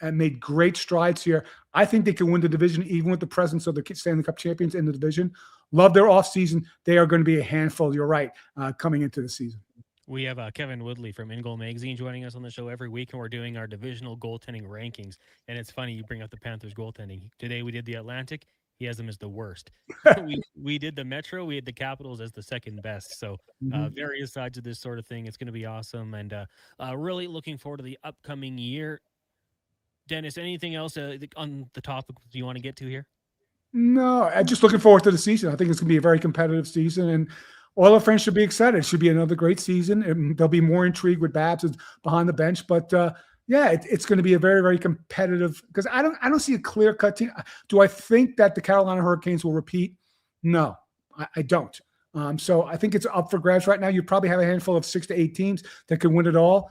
made great strides here. I think they can win the division even with the presence of the Stanley Cup champions in the division. Love their offseason. They are going to be a handful, you're right, coming into the season. We have Kevin Woodley from In Goal Magazine joining us on the show every week, and we're doing our divisional goaltending rankings. And it's funny you bring up the Panthers goaltending. Today we did the Atlantic. he has them as the worst. we did the Metro, we had the Capitals as the second best. So various sides of this sort of thing. It's going to be awesome, and really looking forward to the upcoming year. Dennis, anything else on the topic do you want to get to here? No, I'm just looking forward to the season. I think it's going to be a very competitive season, and all our fans should be excited. It should be another great season, and there'll be more intrigue with Babs behind the bench. But it's going to be a very, very competitive, because I don't see a clear-cut team. Do I think that the Carolina Hurricanes will repeat? No, I don't. So I think it's up for grabs right now. You probably have a handful of 6 to 8 teams that could win it all.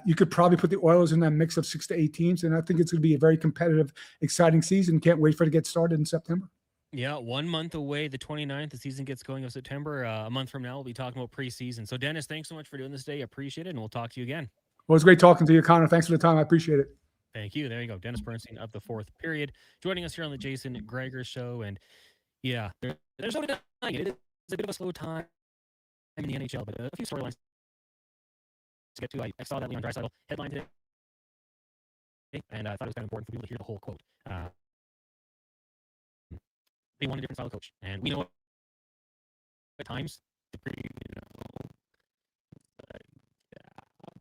You could probably put the Oilers in that mix of 6 to 8 teams, and I think it's going to be a very competitive, exciting season. Can't wait for it to get started in September. Yeah, 1 month away, the 29th, the season gets going of September. A month from now, we'll be talking about preseason. So, Dennis, thanks so much for doing this today. I appreciate it, and we'll talk to you again. Well, it's great talking to you, Connor. Thanks for the time. I appreciate it. Thank you. There you go. Dennis Bernstein of the Fourth Period joining us here on the Jason Gregor Show. And, yeah, there's no denying it. It's a bit of a slow time in the NHL, but a few storylines to get to. I saw that Leon Draisaitl headline today, and I thought it was kind of important for people to hear the whole quote. They want a different style of coach, and we know at times,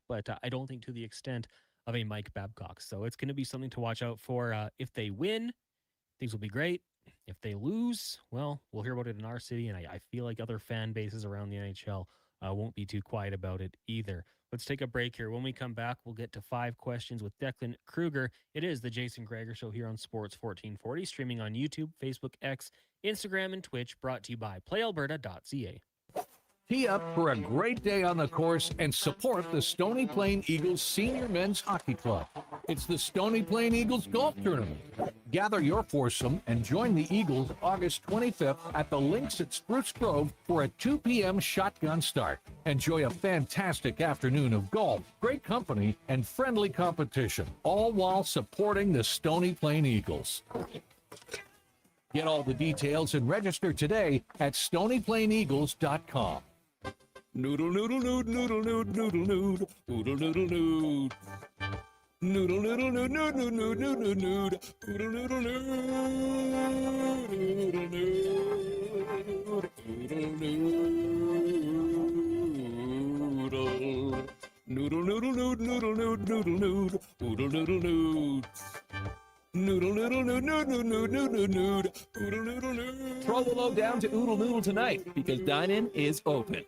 but I don't think to the extent of a Mike Babcock. So it's going to be something to watch out for. If they win, things will be great. If they lose, well, we'll hear about it in our city, and I feel like other fan bases around the NHL won't be too quiet about it either. Let's take a break here. When we come back, we'll get to 5 questions with Declan Kruger. It is the Jason Gregor Show here on Sports 1440, streaming on YouTube, Facebook, X, Instagram, and Twitch, brought to you by PlayAlberta.ca. Tee up for a great day on the course and support the Stony Plain Eagles Senior Men's Hockey Club. It's the Stony Plain Eagles Golf Tournament. Gather your foursome and join the Eagles August 25th at the Links at Spruce Grove for a 2 p.m. shotgun start. Enjoy a fantastic afternoon of golf, great company, and friendly competition, all while supporting the Stony Plain Eagles. Get all the details and register today at stonyplaineagles.com. Noodle noodle nood noodle nood noodle nood noodle noodle nood noodle noodle nood nood nood nood nood nood nood noodle noodle nood noodle noodle noodle noodle nood noodle nood noodle nood noodle noodle nood. Noodle noodle nood nood nood nood nood nood nood noodle noodle nood. Throw the load down to Oodle Noodle tonight because dine-in is open.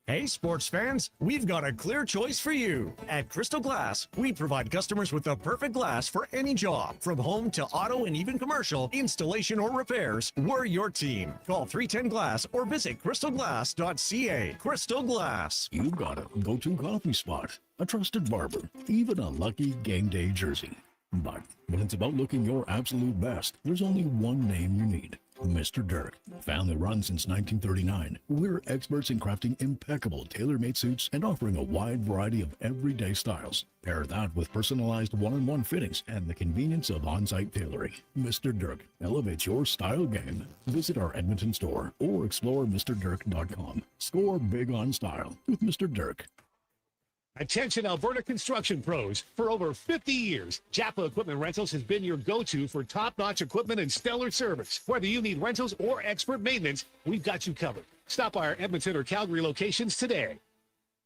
Hey, sports fans, we've got a clear choice for you. At Crystal Glass, we provide customers with the perfect glass for any job. From home to auto and even commercial, installation or repairs, we're your team. Call 310 Glass or visit crystalglass.ca. Crystal Glass. You've got a go-to coffee spot, a trusted barber, even a lucky game day jersey. But when it's about looking your absolute best, there's only one name you need. Mr. Dirk. Family run since 1939, we're experts in crafting impeccable tailor-made suits and offering a wide variety of everyday styles. Pair that with personalized one-on-one fittings and the convenience of on-site tailoring. Mr. Dirk elevates your style game. Visit our Edmonton store or explore MrDirk.com. Score big on style with Mr. Dirk. Attention Alberta construction pros. For over 50 years, Japa Equipment Rentals has been your go-to for top-notch equipment and stellar service. Whether you need rentals or expert maintenance, we've got you covered. Stop by our Edmonton or Calgary locations today.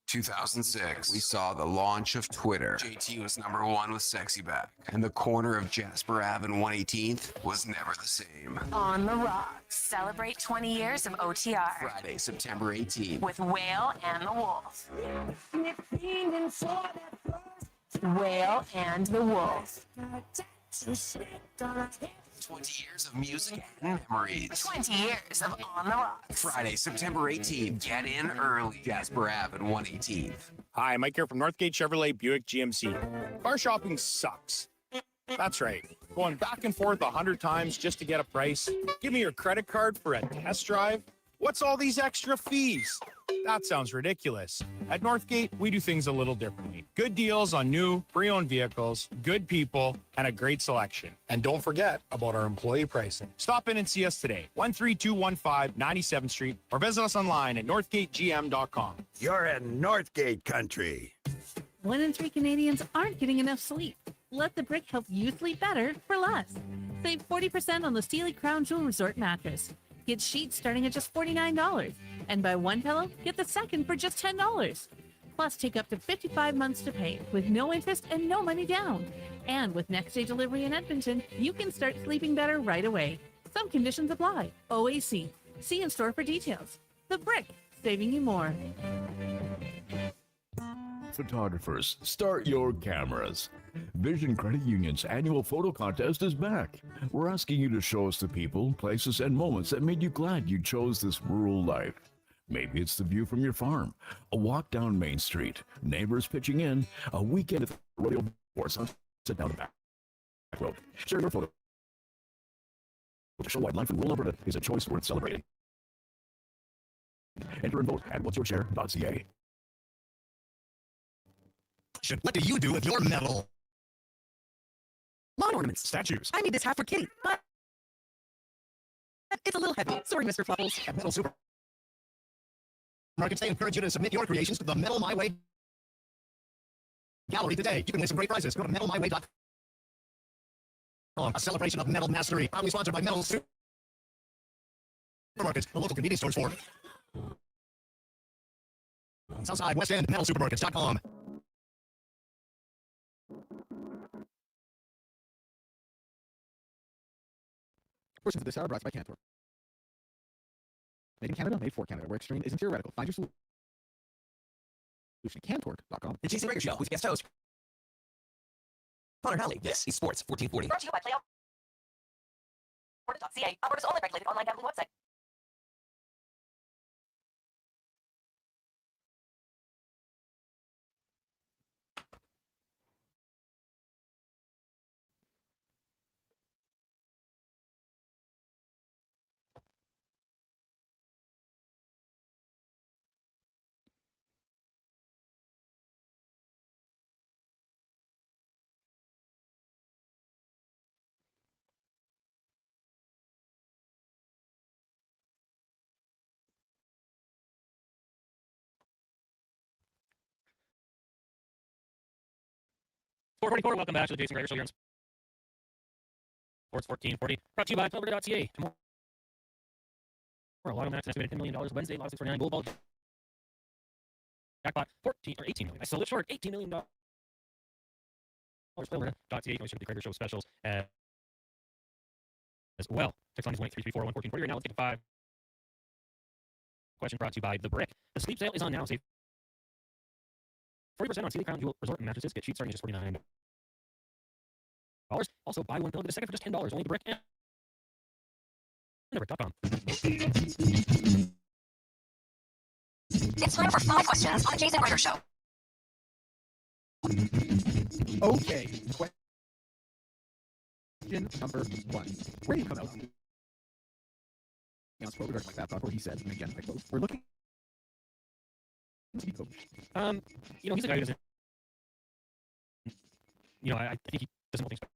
2006, we saw the launch of Twitter. JT was #1 with Sexy Back, and the corner of Jasper Ave and 118th was never the same. On the Rocks, celebrate 20 years of OTR. Friday, September 18th. With Whale and the Wolf. Whale and the Wolf. 20 years of music and memories. 20 years of On the Rocks. Friday, September 18th. Get in early. Jasper Ave and 118th. Hi, Mike here from Northgate Chevrolet Buick GMC. Car shopping sucks. That's right. Going back and forth 100 times just to get a price. Give me your credit card for a test drive. What's all these extra fees? That sounds ridiculous. At Northgate, we do things a little differently. Good deals on new, pre-owned vehicles, good people, and a great selection. And don't forget about our employee pricing. Stop in and see us today, 13215 97th Street, or visit us online at northgategm.com. You're in Northgate country. 1 in 3 Canadians aren't getting enough sleep. Let the Brick help you sleep better for less. Save 40% on the Sealy Crown Jewel Resort mattress. Get sheets starting at just $49. And buy one pillow, get the second for just $10. Plus, take up to 55 months to pay with no interest and no money down. And with next day delivery in Edmonton, you can start sleeping better right away. Some conditions apply. OAC. See in store for details. The Brick, saving you more. Photographers, start your cameras. Vision Credit Union's annual photo contest is back. We're asking you to show us the people, places, and moments that made you glad you chose this rural life. Maybe it's the view from your farm, a walk down Main Street, neighbors pitching in, a weekend at the rodeo, or sunset down the back road. Share your photo to show why life in rural Alberta is a choice worth celebrating. Enter and vote at whatsyourshare.ca. What do you do with your metal? Lawn ornaments. Statues. I made this hat for Kitty, but it's a little heavy. Sorry, Mr. Fluffles. At Metal Supermarkets, they encourage you to submit your creations to the Metal My Way gallery today. You can win some great prizes. Go to metalmyway.com. A celebration of metal mastery. Proudly sponsored by Metal Supermarkets, the local convenience stores for Southside, West End, metalsupermarkets.com. Portions of this hour brought to you by Cantor. Made in Canada, made for Canada, where extreme isn't theoretical. Find your solution at cantor.com. The Jason Gregor Show with guest host Connor Halley. This is Sports 1440. Brought to you by Alberta.ca, Alberta's only regulated online gambling website. Welcome back to the Jason Gregor Show here on Sports 1440. Brought to you by Alberta.ca. Tomorrow, Lotto Max estimated $10 million. Wednesday, Lotto 649 Gold Ball. Jackpot 14 or 18 million. I sold it short. $18 million. Alberta.ca. You can always check the Gregor Show specials as well. Text line is 1-833-401-1440. Right now, let's get to 5. Question brought to you by The Brick. The sleep sale is on now. Save 40% on Sealy Crown Jewel Resort and mattresses. Get sheets starting at just $49. Also, buy one pillow, get a second for just $10. Only The Brick and thebrick.com. It's time for 5 questions on the Jason Gregor Show. Okay. Question number 1. Where do you come out? Regarding my laptop, where he said, and again, I quote, we're looking to be coach. He's a guy who doesn't. I think he doesn't hold things back.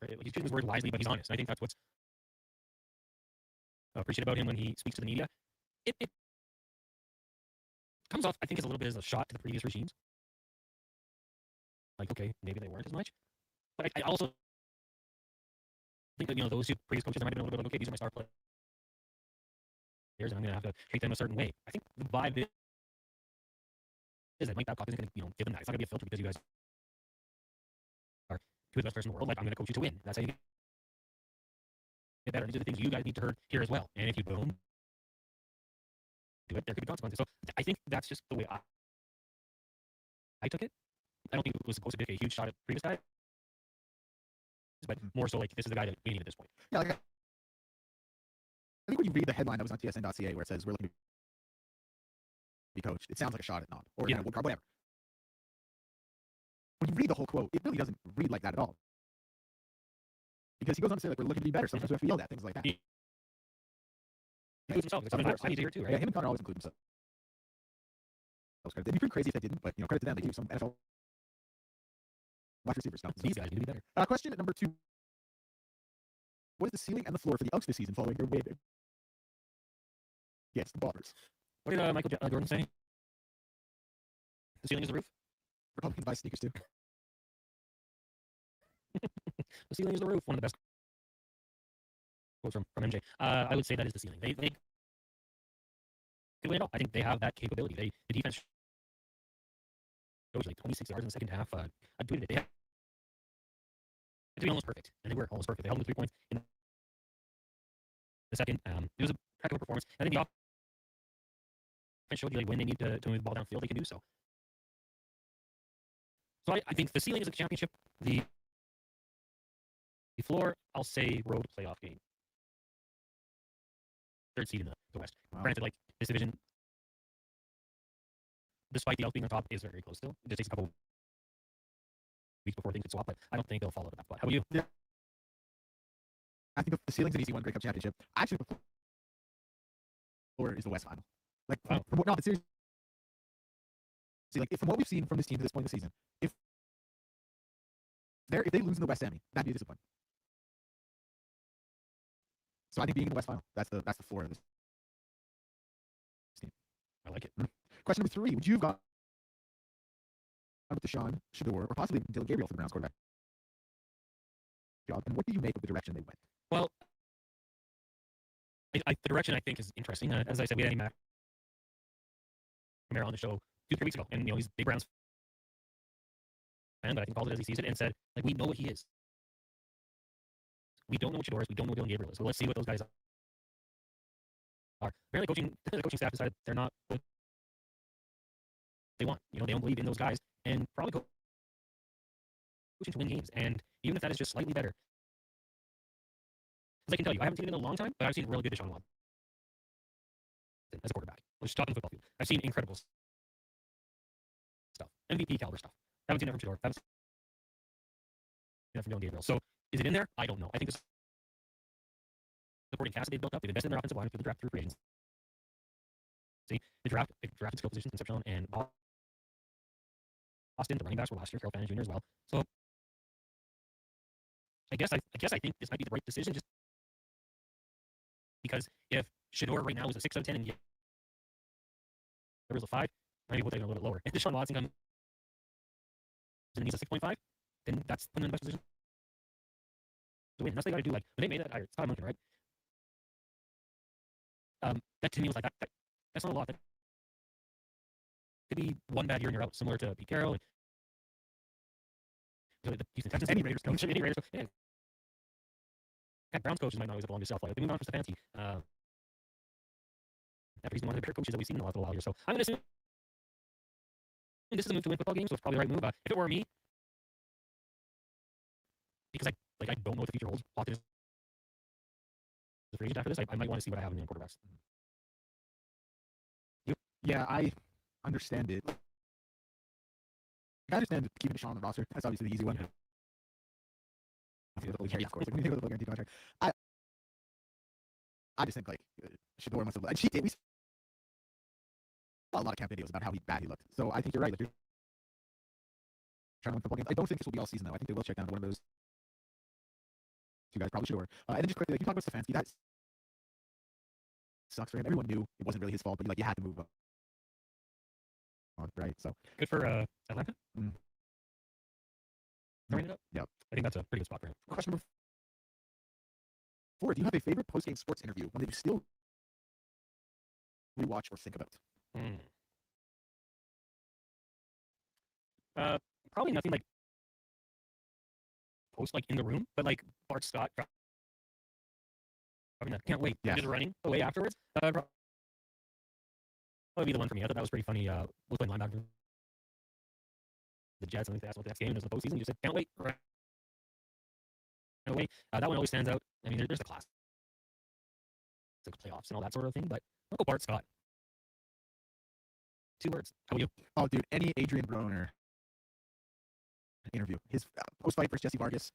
Right? He's choosing his words wisely, but he's honest. And I think that's what's appreciated about him when he speaks to the media. It comes off, I think, as a little bit as a shot to the previous regimes. Like, okay, maybe they weren't as much. But I also think that, those two previous coaches, there might have been a little bit like, okay, these are my star players, and I'm going to have to treat them a certain way. I think the vibe is that Mike Babcock isn't going to, give them that. It's not going to be a filter because you guys are two of the best players in the world. Like, I'm going to coach you to win. That's how you get better. These are the things you guys need to hear as well. And if you don't do it, there could be consequences. So I think that's just the way I took it. I don't think it was supposed to be a huge shot at previous guys, but more so like this is the guy that we need at this point. Yeah, I think when you read the headline that was on tsn.ca where it says we're looking to be coached, it sounds like a shot at Knob or whatever. When you read the whole quote, it really doesn't read like that at all. Because he goes on to say, like, we're looking to be better. Sometimes we have to yell at things like that. He includes himself. I need to hear too, right? Yeah, him and Connor always include themselves. They'd be pretty crazy if they didn't, but credit to them, they do some NFL wide receivers. These guys need to be better. Question number 2. What is the ceiling and the floor for the Elks this season following their win against the Bombers? What did Michael Jordan say? The ceiling is the roof? Republicans buy sneakers too. The ceiling is the roof. One of the best quotes from MJ. I would say that is the ceiling. They could win it all. I think they have that capability. The defense shows like 26 yards in the second half. I tweeted it. They had to be almost perfect, and they were almost perfect. They held them to 3 points in the second. It was a heck of a performance. I think the offense showed you like when they need to move the ball downfield, they can do so. So I think the ceiling is a championship. The floor, I'll say road playoff game. Third seed in the West. Wow. Granted, like this division, despite the Elks being on top, is very close still. It just takes a couple weeks before things could swap, but I don't think they'll follow that. How about you? Yeah. I think the ceiling's an easy one, Grey Cup championship. Actually, the floor is the West final. Like, from what, no, but seriously, like, from what we've seen from this team to this point in the season, if they lose in the West Semi, that'd be a disappointment. So I think being in the West final, that's the floor of this team. I like it. Question number 3: would you have gone with Deshaun Shador or possibly Dylan Gabriel for the Browns quarterback job? And what do you make of the direction they went? Well, the direction I think is interesting. As I said, we had Andy McNamara on the show 2-3 weeks ago, and he's a big Browns fan, but I think called it as he sees it and said, like, we know what he is. We don't know what Shador is. We don't know what Dylan Gabriel is. So let's see what those guys are. Apparently, the coaching staff decided they're not what they want. They don't believe in those guys, and probably coaching to win games. And even if that is just slightly better, because I can tell you, I haven't seen it in a long time, but I've seen really good Deshaun Watson as a quarterback. We're just talking football field. I've seen incredible stuff, MVP caliber stuff. I haven't seen that from Shador. I haven't seen that from Dylan Gabriel. So is it in there? I don't know. I think the supporting cast they've built up, they've invested in their offensive line through the draft, through free agency. See, they drafted skill positions, Concepcion and Austin. The running backs were last year, Carroll Fanning Jr. as well. So I guess I think this might be the right decision, just because if Shador right now is a 6 out of 10 and there was a 5, maybe we'll take it a little bit lower. If Deshaun Watson comes and he's a 6.5, then that's the best position to win. Unless they got to do like when they made that hire, it's Todd Monken, right? That to me was like that's not a lot. That could be one bad year and you're out, similar to Pete Carroll and the Houston Texans. Any Raiders coach. Yeah. Browns coaches might not always have belonged to yourself. Like they moved on for Stefanski. After he's been one of the better coaches that we've seen in the last little while here. So I'm going to assume this is a move to win football games, so it's probably the right move. If it were me, because I don't know what the future holds. Watson is a free agent after this. I might want to see what I have in the quarterbacks. Yeah, I understand it. I understand keeping Deshaun on the roster. That's obviously the easy one. Yeah, of course. Like, when you think of the guarantee contract, I just think like Shador must have. And we saw a lot of camp videos about how bad he looked. So I think you're right. Like, you're trying to win football games. I don't think this will be all season though. I think they will check down to one of those two guys, probably Shador. And then just quickly, like you talk about Stefanski, that sucks for him. Everyone knew it wasn't really his fault, but you had to move on, right? So good for Atlanta. Yep. I think that's a pretty good spot for him. Question number 4: do you have a favorite post-game sports interview, one that you still rewatch or think about? Probably nothing like post like in the room, but like Bart Scott. Can't wait. Yeah. Just running away afterwards. Probably be the one for me. I thought that was pretty funny. Was playing linebacker. The Jets. I think they asked what the next game is in the postseason. You said can't wait. Right away. That one always stands out. I mean, there's the class, the playoffs and all that sort of thing. But Uncle Bart Scott. 2 words. How about you? Oh, dude, any Adrian Broner interview. His post-fight versus Jesse Vargas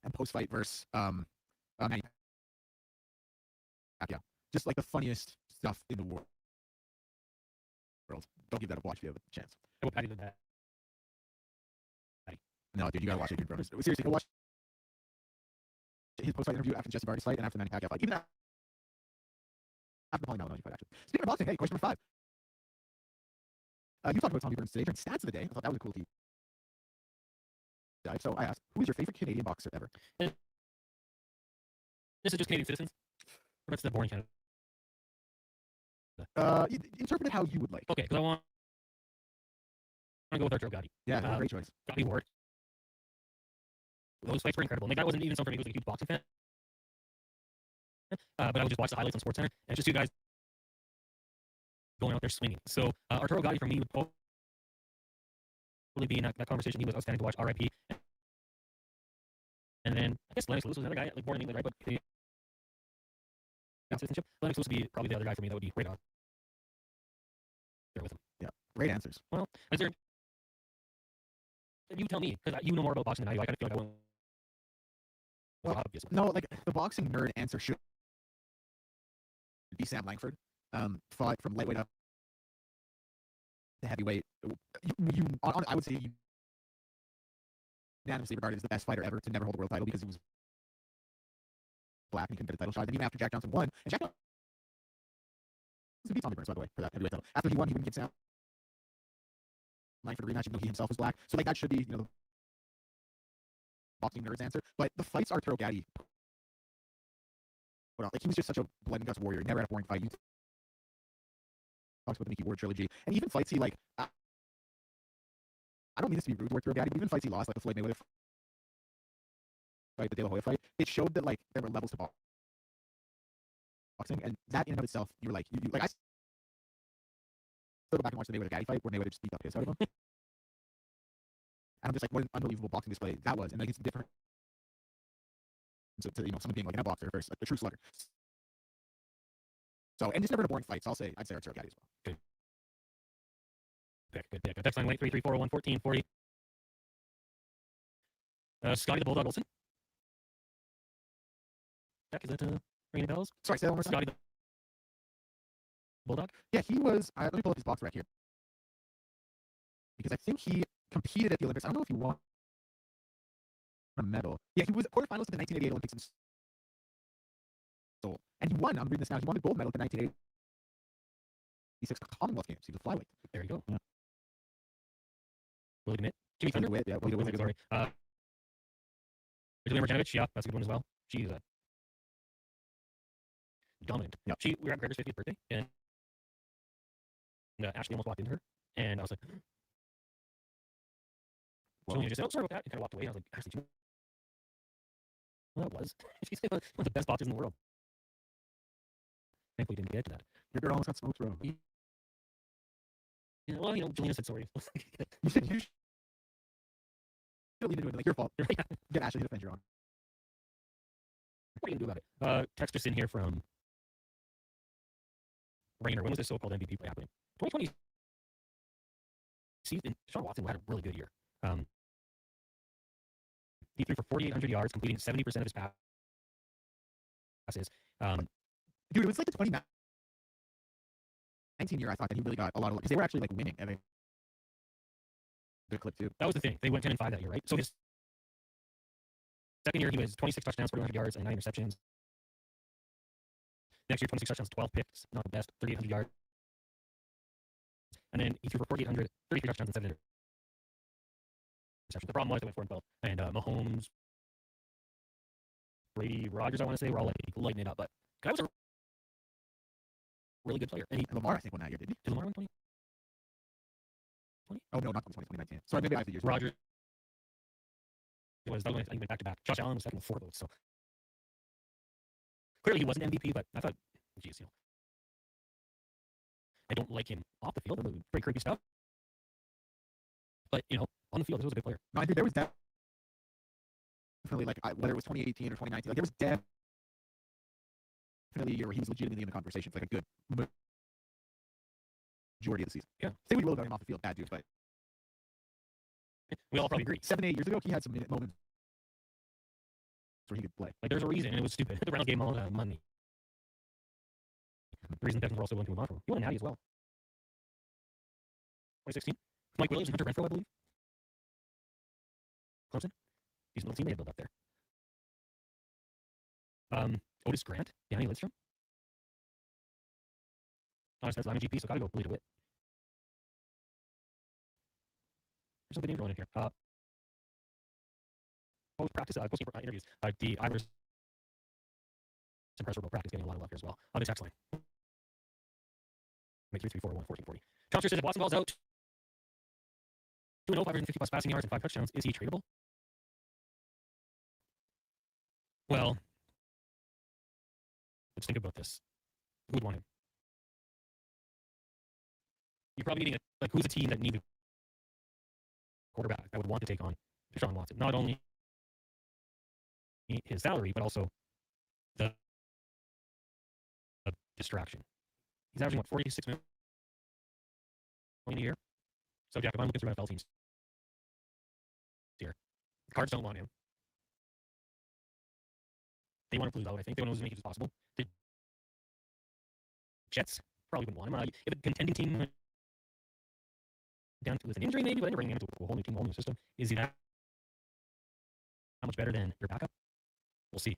and post-fight versus Manny Pacquiao. Just like the funniest stuff in the world. Don't give that a watch if you have a chance. I would Patty did that. No, dude, you gotta watch Adrian Broner. Seriously, go watch his post-fight interview after the Jesse Vargas fight and after the Manny Pacquiao fight. Even after the Paulie Malignaggi fight, actually. Speaking of boxing, hey, question number 5. You talked about Tommy Burns today during Stats of the Day. I thought that was a cool team. dive. So I asked, who is your favorite Canadian boxer ever? This is just Canadian citizens. Or that's the boring Canada. Interpret it how you would like. Okay, because I want to go with Arturo Gatti. Yeah, great choice. Gatti Ward. Those fights were incredible. Like, that wasn't even something for me. I was a huge boxing fan. But I would just watch the highlights on SportsCenter, and it's just two guys going out there swinging. So Arturo Gatti for me would probably be in that conversation. He was outstanding to watch. R.I.P. And then I guess Lennox Lewis was another guy, like born in England, right? But citizenship. Lennox Lewis would be probably the other guy for me that would be right on there with him. Yeah, great answers. Well, is there? You tell me, because you know more about boxing than I do. I kind of feel like I won't. Well, obviously. No, like the boxing nerd answer should be Sam Langford. Fought from lightweight up to heavyweight. I would say unanimously regarded as the best fighter ever to never hold a world title because he was black and he couldn't get a title shot. And even after Jack Johnson won, and Jack Johnson beat Tommy Burns, by the way, for that heavyweight title. After he won, he wouldn't give Sam Langford a rematch, even though he himself was black. So like that should be, the boxing nerds answer. But the fights Arturo Gatti put on, like he was just such a blood and guts warrior. He never had a boring fight. You talks about the Mickey Ward trilogy, and even fights he like. I don't mean this to be rude to Arturo Gatti, but even fights he lost, like the Floyd Mayweather fight, the De La Hoya fight, it showed that like there were levels to boxing, and that in and of itself, you were like, you like I still go back and watch the Mayweather Gatti fight where Mayweather just beat the piss out of him. And I'm just like, what an unbelievable boxing display that was, and like it's different. So to someone being like a boxer versus a true slugger. So and just never a boring fight. So I'd say Arturo Gatti as well. Good pick. Text line 833-401-1440. Scotty the Bulldog Olsen. Jack, is that ringing bells? Sorry, say that one more time. Scotty the Bulldog? Yeah, he was. Let me pull up his box right here. Because I think he competed at the Olympics. I don't know if he won a medal. Yeah, he was quarterfinals at the 1988 Olympics in Seoul. And he won, I'm reading this now, he won the gold medal at the 1986 Commonwealth Games. He was a flyweight. There you go. Yeah. Willie DeMitt. Jimmy Thunder. Yeah, Willie DeWitt. Sorry. Julian Marjanovic, yeah, that's a good one as well. She's dominant. Yeah. We were at Gregor's 50th birthday, and Ashley almost walked into her, and I was like, Julian just said, oh, sorry about that, and kind of walked away. And I was like, Ashley, do you know what that was? She's one of the best boxers in the world. Thankfully, didn't get to that. Your girl almost got smoked, bro. Yeah, well, Julian said sorry. You should lean into it, like your fault. Get Ashley to defend your own. What are you going to do about it? Text us in here from Rainer. When was this so-called MVP play happening? 2020 season. Sean Watson had a really good year. He threw for 4,800 yards, completing 70% of his passes. Dude, it was like the 2019 year. I thought that he really got a lot of, because they were actually like winning at a good clip too. That was the thing. They went 10-5 that year, right? So his second year, he was 26 touchdowns, 400 yards, and 9 interceptions. Next year, 26 touchdowns, 12 picks, not the best, 3,800 yards. And then he threw for 4,800, 33 touchdowns, and 7 interceptions. The problem was they went 4-12, and Mahomes, Brady, Rodgers, I want to say, were all like lighting it up. But guy was a really good player. And Lamar, I think, won that year, did he? Did Lamar win 20? Oh no, not 2019. Sorry, maybe I have the years. Rodgers. That was when he went back to back. Josh Allen was second before those. So clearly he wasn't MVP, but I thought, geez, I don't like him off the field. Very creepy stuff. But on the field, he was a good player. No, I think there was definitely like whether it was 2018 or 2019, like there was definitely a year where he was legitimately in the conversation for like a good majority of the season. Yeah. Say we will about him off the field, bad dude, but we all probably agree. 7-8 years ago, he had some moments where he could play. Like there's a reason, and it was stupid. The Browns gave him all that money. The reason Texans were also willing to move on from him. He won a natty as well. 2016. Mike Williams and Hunter Renfrow, I believe. Clemson. Decent little team they had built up there. Otis Grant, Danny Lidstrom. Honestly, I'm a GP, so gotta go Willie DeWitt. There's some good names going in here. post-practice, post-game interviews. The Ivers and press practice getting a lot of love here as well. On the text line. Make 3-3-4-1-14-40. Trumpster says if Watson balls out 2-0, 550 plus passing yards and 5 touchdowns, is he tradable? Well, let's think about this. Who would want him? You're probably getting who's a team that needs a quarterback that would want to take on Deshaun Watson? Not only his salary, but also the distraction. He's averaging, what, $46 million a year? So, Jack, if I'm looking through NFL teams here, the Cards don't want him. They want to lose out, I think. They want to lose as many games as possible. The Jets probably wouldn't want him. If a contending team went down with an injury, maybe, but then you're bringing him into a whole new team, a whole new system. Is he that much better than your backup? We'll see.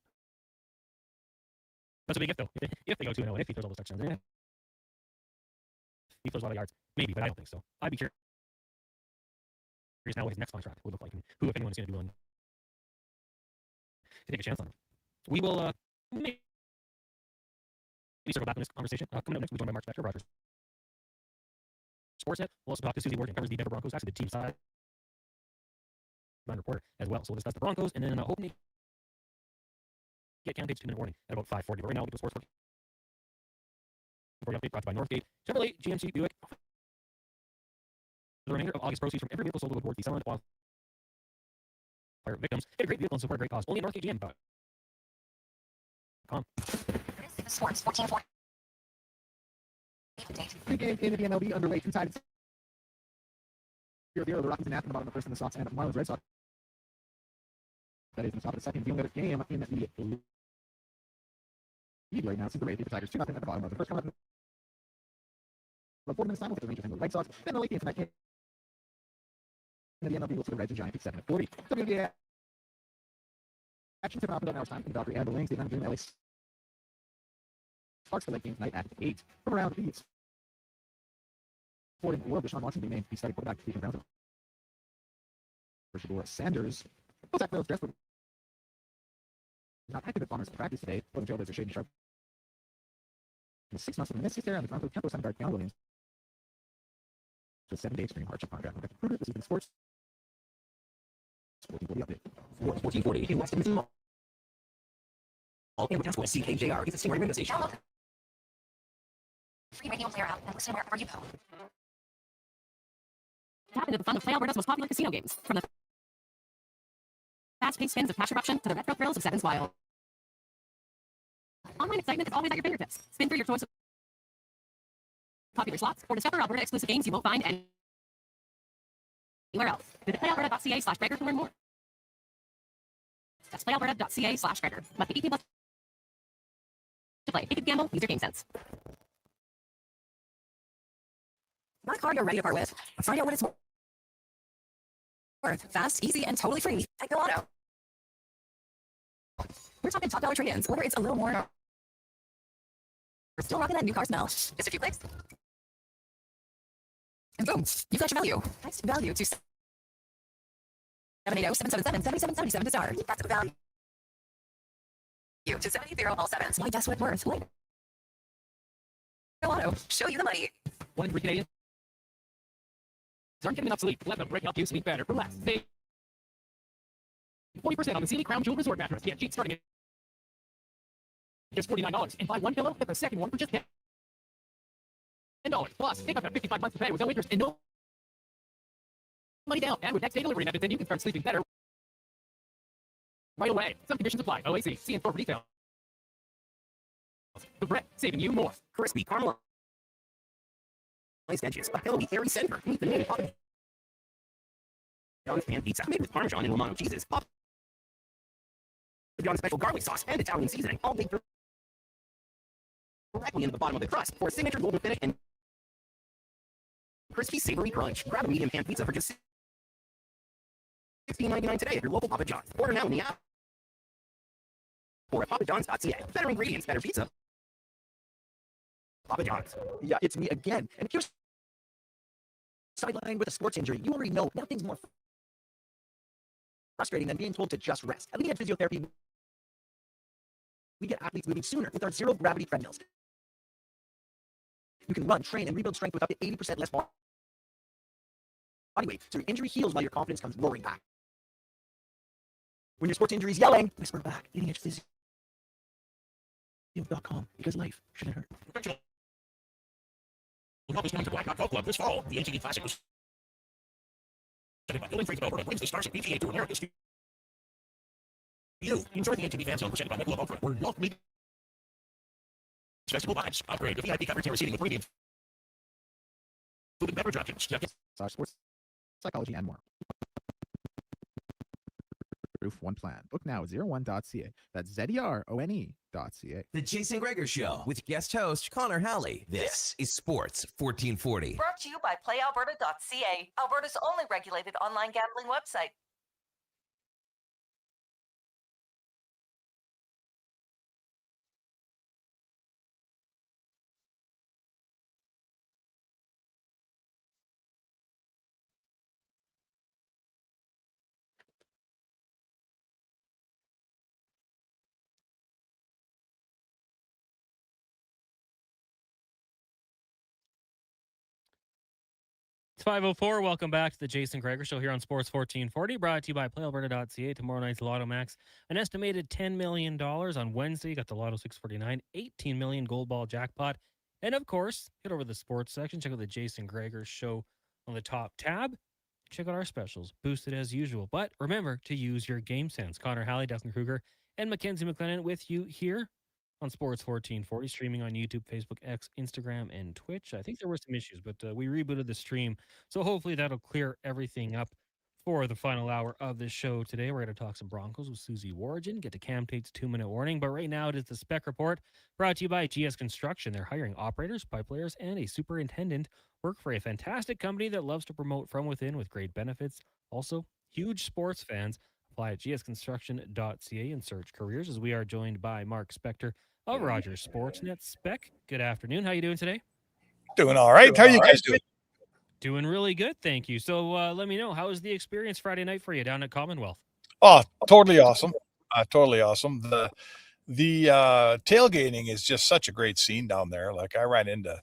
That's a big if, though. If they go 2-0, if he throws all those touchdowns, if he throws a lot of yards, maybe, but I don't think so. I'd be curious now what his next contract would look like, and who, if anyone, is going to be willing to take a chance on him. We will maybe circle back on this conversation. Coming up next, we'll be joined by Mark Spector, Rogers Sportsnet. We'll also talk to Susie Ward, who covers the Denver Broncos, actually the team side reporter as well. So we'll discuss the Broncos, and then hoping to get candidates 2-minute warning at about 5:40. But right now, we'll get to sports before the update brought to you by Northgate, Chevrolet, GMC, Buick. The remainder of August proceeds from every vehicle sold will go towards the Silent Wildfire victims. Get a great vehicle and support a great cause. Only at NorthgateGM.com. Sports 14-4. Pre-game into the MLB underway. Two-sided 0-0. The Rockies and Nats on the bottom of the first, and the Sox and Marlins Red Sox. That is in the top of the second. The only other game in the lead right now. Since the Rays beat the Tigers 2-0 at the bottom of the first. Coming up about 4 minutes time with the Rangers and the White Sox. Then the late game for that game. And the MLB will see the Reds and Giants at 7:40. WNBA action tip off about an hour's time from the Valkyrie and the Wings. They game LA Sparks for late game tonight at 8. From around the sport in the world, Deshaun Watson being named the starting quarterback for the Browns. For Shador Sanders. Both Zach Wills dressed for not active at Bombers practice today. Both the Jailbirds are shading sharp. 6 months of the miss there, and the Broncos tempo center guard Keanu Williams. Just 7 days extreme hardship contract. This has been sports. 1440 update. 1440 in West Edmonton Mall. In School CKJR. It's a Stingray radio station. Free radio player app and listen wherever you go. Tap into the fun of Play Alberta's most popular casino games. From the fast-paced spins of cash eruption to the retro thrills of Sevens Wild. Online excitement is always at your fingertips. Spin through your choice of popular slots or discover Alberta exclusive games you won't find anywhere else. Visit playalberta.ca/Gregor to learn more. That's playalberta.ca/Gregor. Must be 18+ to play. If you gamble, use your game sense. Want a car you're ready to part with? Find out what it's worth. Fast, easy, and totally free at Go Auto. We're talking top dollar trade-ins, whether it's a little more. We're still rocking that new car smell. Just a few clicks. And boom, you've got your value. Text value to 780-777-7777 to start. That's the value. You to 780 all sevens. Why guess what it's worth? Wait. Go Auto. Show you the money. 1 in 3 Canadians aren't getting enough sleep. Let the brick help you sleep better. Relax. Save 40% on the Sealy Crown Jewel Resort mattress. Get cheap starting at just $49. And buy 1 pillow, get the second one for just $10. Plus, take up to 55 months to pay with no interest and no money down. And with next day delivery in Edmonton, you can start sleeping better right away. Some conditions apply. OAC. See in store for details. The bread, saving you more. Crispy caramel. Nice edges. A pillowy, airy center. Meet the name. Papa John's pan pizza. Made with Parmesan and Romano cheeses. Papa John's special garlic sauce and Italian seasoning. All baked directly into the bottom of the crust for a signature golden finish and crispy, savory crunch. Grab a medium pan pizza for just $16.99 today at your local Papa John's. Order now in the app or at papajohns.ca. Better ingredients, better pizza. Papa John's. Yeah, it's me again. And if you're sidelined with a sports injury, you already know nothing's more frustrating than being told to just rest. At Leadhead Physiotherapy, we get athletes moving sooner with our zero-gravity treadmills. You can run, train, and rebuild strength with up to 80% less body weight, so your injury heals while your confidence comes roaring back. When your sports injury is yelling, whisper back. LeadingEdgePhysio.com, because life shouldn't hurt. To Black Knot Golf Club this fall. The ATV Classic was presented by Building Freight Developer Wednesday Stars at PGA Tour America's. You enjoy the ATV Fan Zone presented by Michelob Ultra, where golf meets festival vibes. Upgrade to VIP coverage and receiving with premium food and beverage options. Sports psychology and more. Roof One Plan. Book now at 01.ca. That's ZERONE.ca. The Jason Gregor Show with guest host Connor Halley. This is Sports 1440. Brought to you by PlayAlberta.ca, Alberta's only regulated online gambling website. It's 5:04. Welcome back to the Jason Gregor Show here on Sports 1440, brought to you by PlayAlberta.ca. Tomorrow night's Lotto Max, an estimated $10 million. On Wednesday, you got the Lotto 649, $18 million gold ball jackpot. And of course, head over to the sports section, check out the Jason Gregor Show on the top tab. Check out our specials, boosted as usual. But remember to use your game sense. Connor Halley, Dustin Kruger, and Mackenzie McLennan with you here on Sports 1440, streaming on YouTube, Facebook, X, Instagram, and Twitch. I think there were some issues, but we rebooted the stream, so hopefully that'll clear everything up for the final hour of this show today. We're going to talk some Broncos with Susie Warrigan, get to Cam Tate's 2-minute warning, but right now it is the Spec Report, brought to you by GS Construction. They're hiring operators, pipe layers, and a superintendent. Work for a fantastic company that loves to promote from within with great benefits. Also, huge sports fans. Apply at gsconstruction.ca and search careers, as we are joined by Mark Spector of Rogers Sportsnet. Spec, good afternoon. How you doing today? Doing all right. How are you guys doing? Doing really good, thank you. So let me know, how was the experience Friday night for you down at Commonwealth? Oh, totally awesome. Totally awesome. The tailgating is just such a great scene down there. Like, I ran into,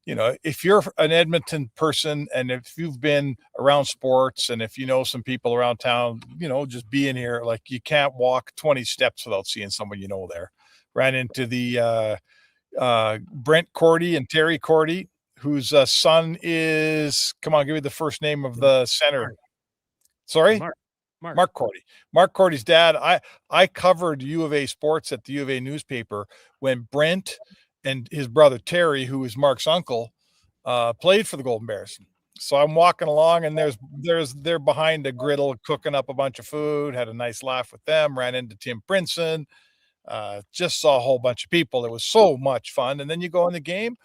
if you're an Edmonton person and if you've been around sports and if you know some people around town, just being here, like, you can't walk 20 steps without seeing someone there. Ran into the Brent Cordy and Terry Cordy, whose son is, come on, give me the first name of the center. Sorry? Mark Cordy. Mark Cordy's dad. I covered U of A sports at the U of A newspaper when Brent and his brother Terry, who is Mark's uncle, played for the Golden Bears. So I'm walking along, and they're behind a griddle cooking up a bunch of food, had a nice laugh with them, ran into Tim Princeton, just saw a whole bunch of people. It was so much fun. And then you go in the game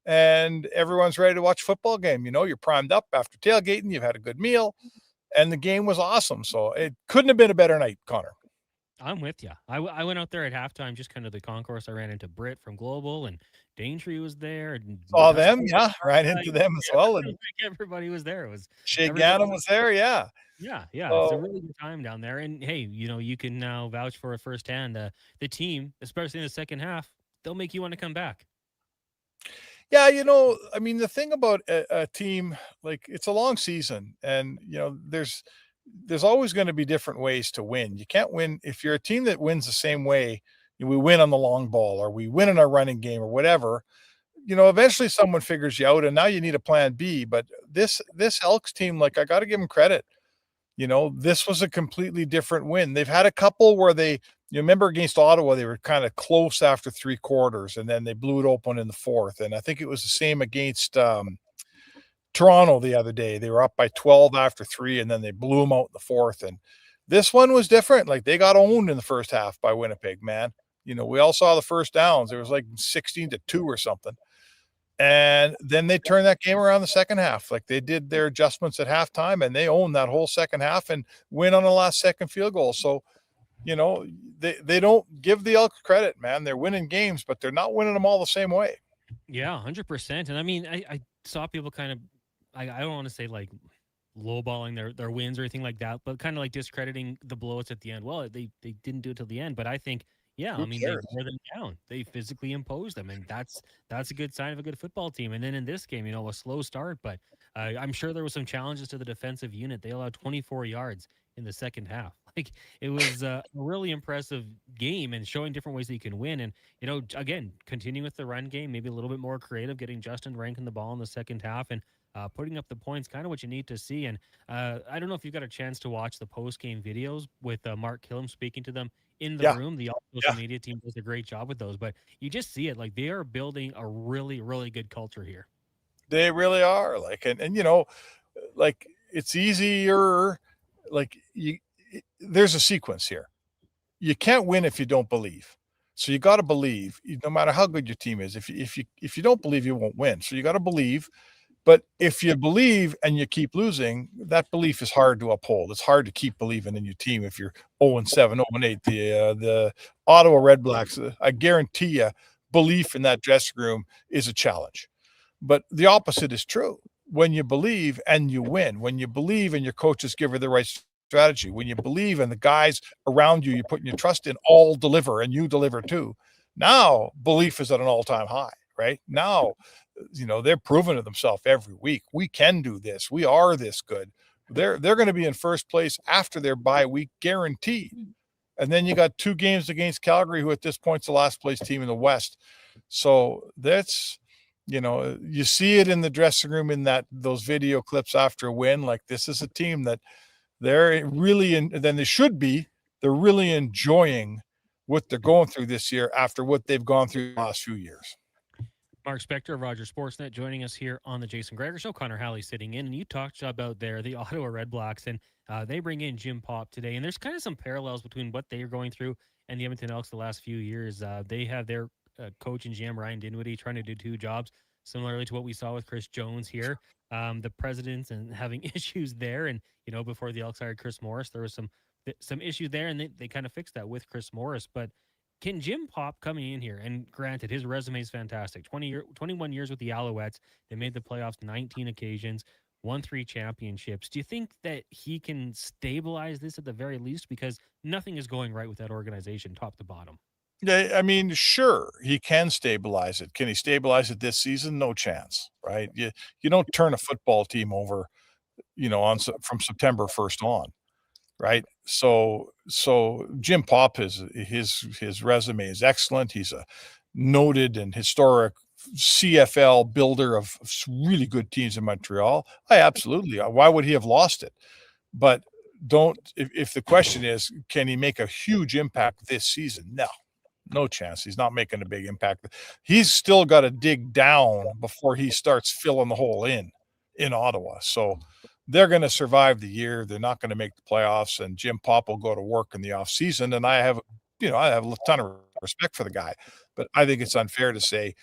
and everyone's ready to watch a football game. You're primed up after tailgating, you've had a good meal, and the game was awesome. So it couldn't have been a better night, Connor. I'm with you. I went out there at halftime, just kind of the concourse. I ran into Britt from Global, and Daintree was there. And saw them, yeah. Ran into them as well. And everybody was there. It was Shea Gannon was there, yeah. Yeah. It's a really good time down there. And hey, you can now vouch for it firsthand. The team, especially in the second half, they'll make you want to come back. Yeah, the thing about a team, like, it's a long season, and there's always going to be different ways to win. You can't win if you're a team that wins the same way. We win on the long ball, or we win in our running game, or whatever. Eventually someone figures you out, and now you need a plan B. But this Elks team, like, I got to give them credit. This was a completely different win. They've had a couple where you remember against Ottawa, they were kind of close after 3 quarters, and then they blew it open in the fourth. And I think it was the same against Toronto the other day. They were up by 12 after 3, and then they blew them out in the fourth. And this one was different. Like, they got owned in the first half by Winnipeg, man. We all saw the first downs. It was like 16-2 or something. And then they turned that game around the second half. Like, they did their adjustments at halftime, and they owned that whole second half and win on the last second field goal. So, they don't give the Elks credit, man. They're winning games, but they're not winning them all the same way. Yeah, 100%. And I mean, I saw people kind of, I don't want to say like lowballing their wins or anything like that, but kind of like discrediting the blowouts at the end. Well, they didn't do it till the end, but I think, yeah, Who I mean, they cares? wore them down. They physically imposed them, and that's a good sign of a good football team. And then in this game, a slow start, but I'm sure there was some challenges to the defensive unit. They allowed 24 yards in the second half. Like, it was a really impressive game and showing different ways that you can win. And again, continuing with the run game, maybe a little bit more creative, getting Justin ranking the ball in the second half and putting up the points, kind of what you need to see. And I don't know if you've got a chance to watch the post-game videos with Mark Killam speaking to them in the room. The social media team does a great job with those, but you just see it. Like, they are building a really, really good culture here. They really are. Like, and like, it's easier. Like, there's a sequence here. You can't win if you don't believe. So you got to believe, no matter how good your team is. If you don't believe, you won't win. So you got to believe. But if you believe and you keep losing, that belief is hard to uphold. It's hard to keep believing in your team if you're 0-7, 0-8. The Ottawa Red Blacks, I guarantee you, belief in that dressing room is a challenge. But the opposite is true. When you believe and you win, when you believe and your coaches give her the right strategy, when you believe and the guys around you, you're putting your trust in, all deliver and you deliver too. Now belief is at an all-time high, right? Now, they're proving to themselves every week. We can do this. We are this good. They're going to be in first place after their bye week, guaranteed. And then you got 2 games against Calgary, who at this point's the last place team in the West. So that's, you see it in the dressing room in those video clips after a win. Like, this is a team that they're really then they should be. They're really enjoying what they're going through this year after what they've gone through the last few years. Mark Spector of Rogers Sportsnet joining us here on the Jason Gregor Show. Connor Halley sitting in, and you talked about the Ottawa Red Blacks, and they bring in Jim Popp today. And there's kind of some parallels between what they are going through and the Edmonton Elks the last few years. They have their coach and GM, Ryan Dinwiddie, trying to do 2 jobs, similarly to what we saw with Chris Jones here. The presidents and having issues there. And, before the Elks hired Chris Morris, there was some issues there, and they kind of fixed that with Chris Morris. But can Jim Popp coming in here, and granted, his resume is fantastic. 21 years with the Alouettes. They made the playoffs 19 occasions, won 3 championships. Do you think that he can stabilize this at the very least? Because nothing is going right with that organization, top to bottom. Yeah, I mean, sure, he can stabilize it. Can he stabilize it this season? No chance, right? You don't turn a football team over, from September 1st on. Right. So Jim Popp, his resume is excellent. He's a noted and historic CFL builder of really good teams in Montreal. Absolutely. Why would he have lost it? But if the question is, can he make a huge impact this season? No chance. He's not making a big impact. He's still got to dig down before he starts filling the hole in Ottawa. So they're going to survive the year. They're not going to make the playoffs, and Jim Popp will go to work in the off season. And I have a ton of respect for the guy, but I think it's unfair to say,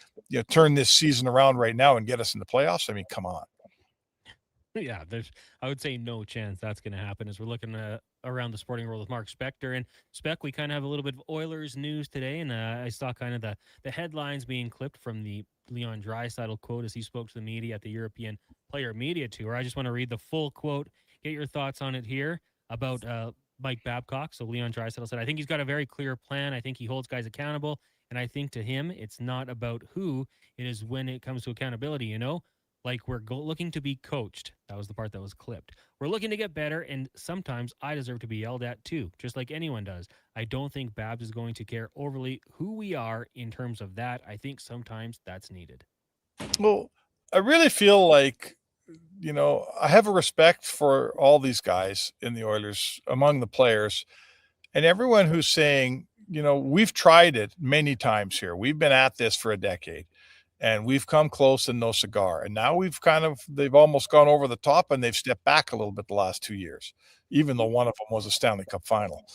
turn this season around right now and get us in the playoffs. I mean, come on. Yeah, I would say no chance that's going to happen as we're looking around the sporting world with Mark Spector. And Spec, we kind of have a little bit of Oilers news today, and I saw kind of the headlines being clipped from the Leon Draisaitl quote as he spoke to the media at the European Player Media Tour. I just want to read the full quote, get your thoughts on it here about Mike Babcock. So Leon Draisaitl said, "I think he's got a very clear plan. I think he holds guys accountable, and I think to him, it's not about who, it is when it comes to accountability, Like, we're looking to be coached." That was the part that was clipped. "We're looking to get better, and sometimes I deserve to be yelled at too, just like anyone does. I don't think Babs is going to care overly who we are in terms of that. I think sometimes that's needed." Well, I really feel like, I have a respect for all these guys in the Oilers, among the players, and everyone who's saying, we've tried it many times here. We've been at this for a decade. And we've come close and no cigar. And now they've almost gone over the top, and they've stepped back a little bit the last 2 years, even though one of them was a Stanley Cup final.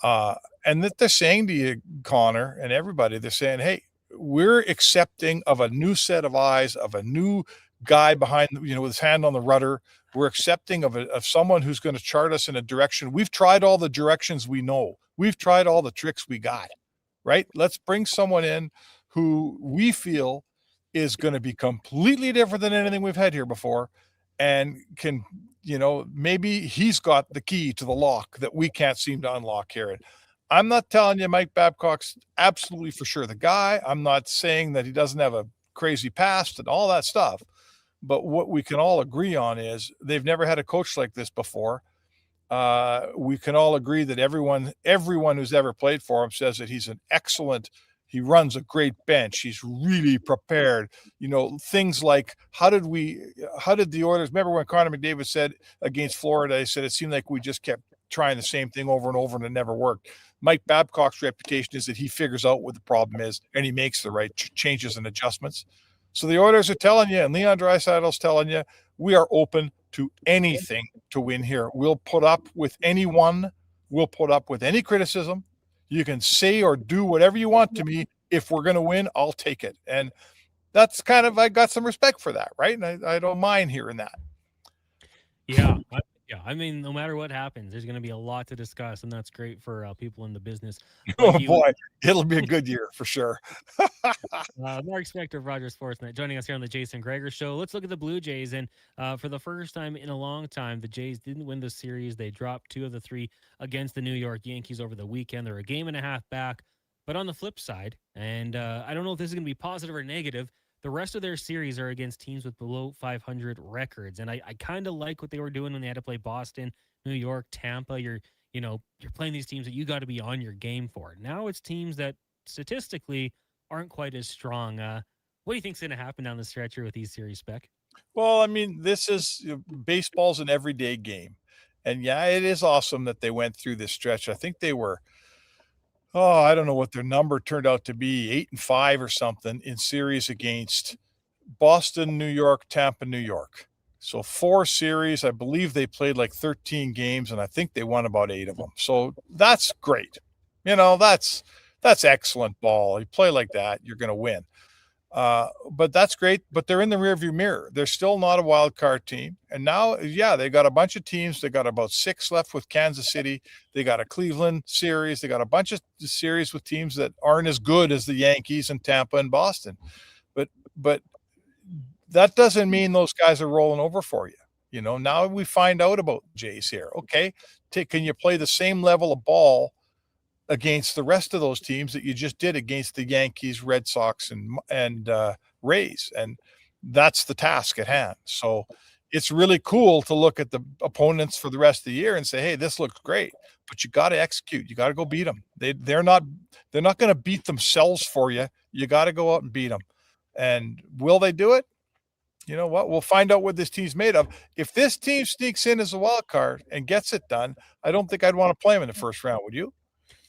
And that they're saying to you, Connor, and everybody, they're saying, hey, we're accepting of a new set of eyes, of a new guy behind, with his hand on the rudder. We're accepting of someone who's going to chart us in a direction. We've tried all the directions we know. We've tried all the tricks we got, right? Let's bring someone in who we feel is going to be completely different than anything we've had here before, and can, maybe he's got the key to the lock that we can't seem to unlock here. And I'm not telling you Mike Babcock's absolutely for sure the guy. I'm not saying that he doesn't have a crazy past and all that stuff. But what we can all agree on is they've never had a coach like this before. We can all agree that everyone who's ever played for him says that he's he runs a great bench. He's really prepared. Things like how did the Oilers, remember when Connor McDavid said against Florida, he said it seemed like we just kept trying the same thing over and over and it never worked. Mike Babcock's reputation is that he figures out what the problem is and he makes the right changes and adjustments. So the Oilers are telling you, and Leon Draisaitl's telling you, we are open to anything to win here. We'll put up with anyone. We'll put up with any criticism. You can say or do whatever you want to me. If we're going to win, I'll take it. And that's I got some respect for that, right? And I don't mind hearing that. Yeah. I mean, no matter what happens, there's going to be a lot to discuss, and that's great for people in the business. Oh, boy. It'll be a good year for sure. Mark Spector of Rogers Sportsnet joining us here on the Jason Gregor Show. Let's look at the Blue Jays. And for the first time in a long time, the Jays didn't win the series. They dropped 2 of the 3 against the New York Yankees over the weekend. They're a game and a half back. But on the flip side, and I don't know if this is going to be positive or negative, the rest of their series are against teams with below 500 records. And I kind of like what they were doing when they had to play Boston, New York, Tampa. You're playing these teams that you got to be on your game for. Now it's teams that statistically aren't quite as strong. What do you think's going to happen down the stretch here with these series, Spec? Well, I mean, this is baseball's an everyday game. And yeah, it is awesome that they went through this stretch. I think they were, I don't know what their number turned out to be, 8-5 or something in series against Boston, New York, Tampa, New York. So 4 series, I believe they played like 13 games, and I think they won about 8 of them. So that's great. That's excellent ball. You play like that, you're going to win. But that's great. But they're in the rearview mirror. They're still not a wild card team. And now, they got a bunch of teams. They got about 6 left with Kansas City. They got a Cleveland series. They got a bunch of series with teams that aren't as good as the Yankees and Tampa and Boston. But that doesn't mean those guys are rolling over for you. Now we find out about Jays here. Okay, can you play the same level of ball against the rest of those teams that you just did against the Yankees, Red Sox, and Rays? And that's the task at hand. So it's really cool to look at the opponents for the rest of the year and say, hey, this looks great, but you got to execute. You got to go beat them. They're not going to beat themselves for you. You got to go out and beat them. And will they do it? You know what? We'll find out what this team's made of. If this team sneaks in as a wild card and gets it done, I don't think I'd want to play them in the first round. Would you?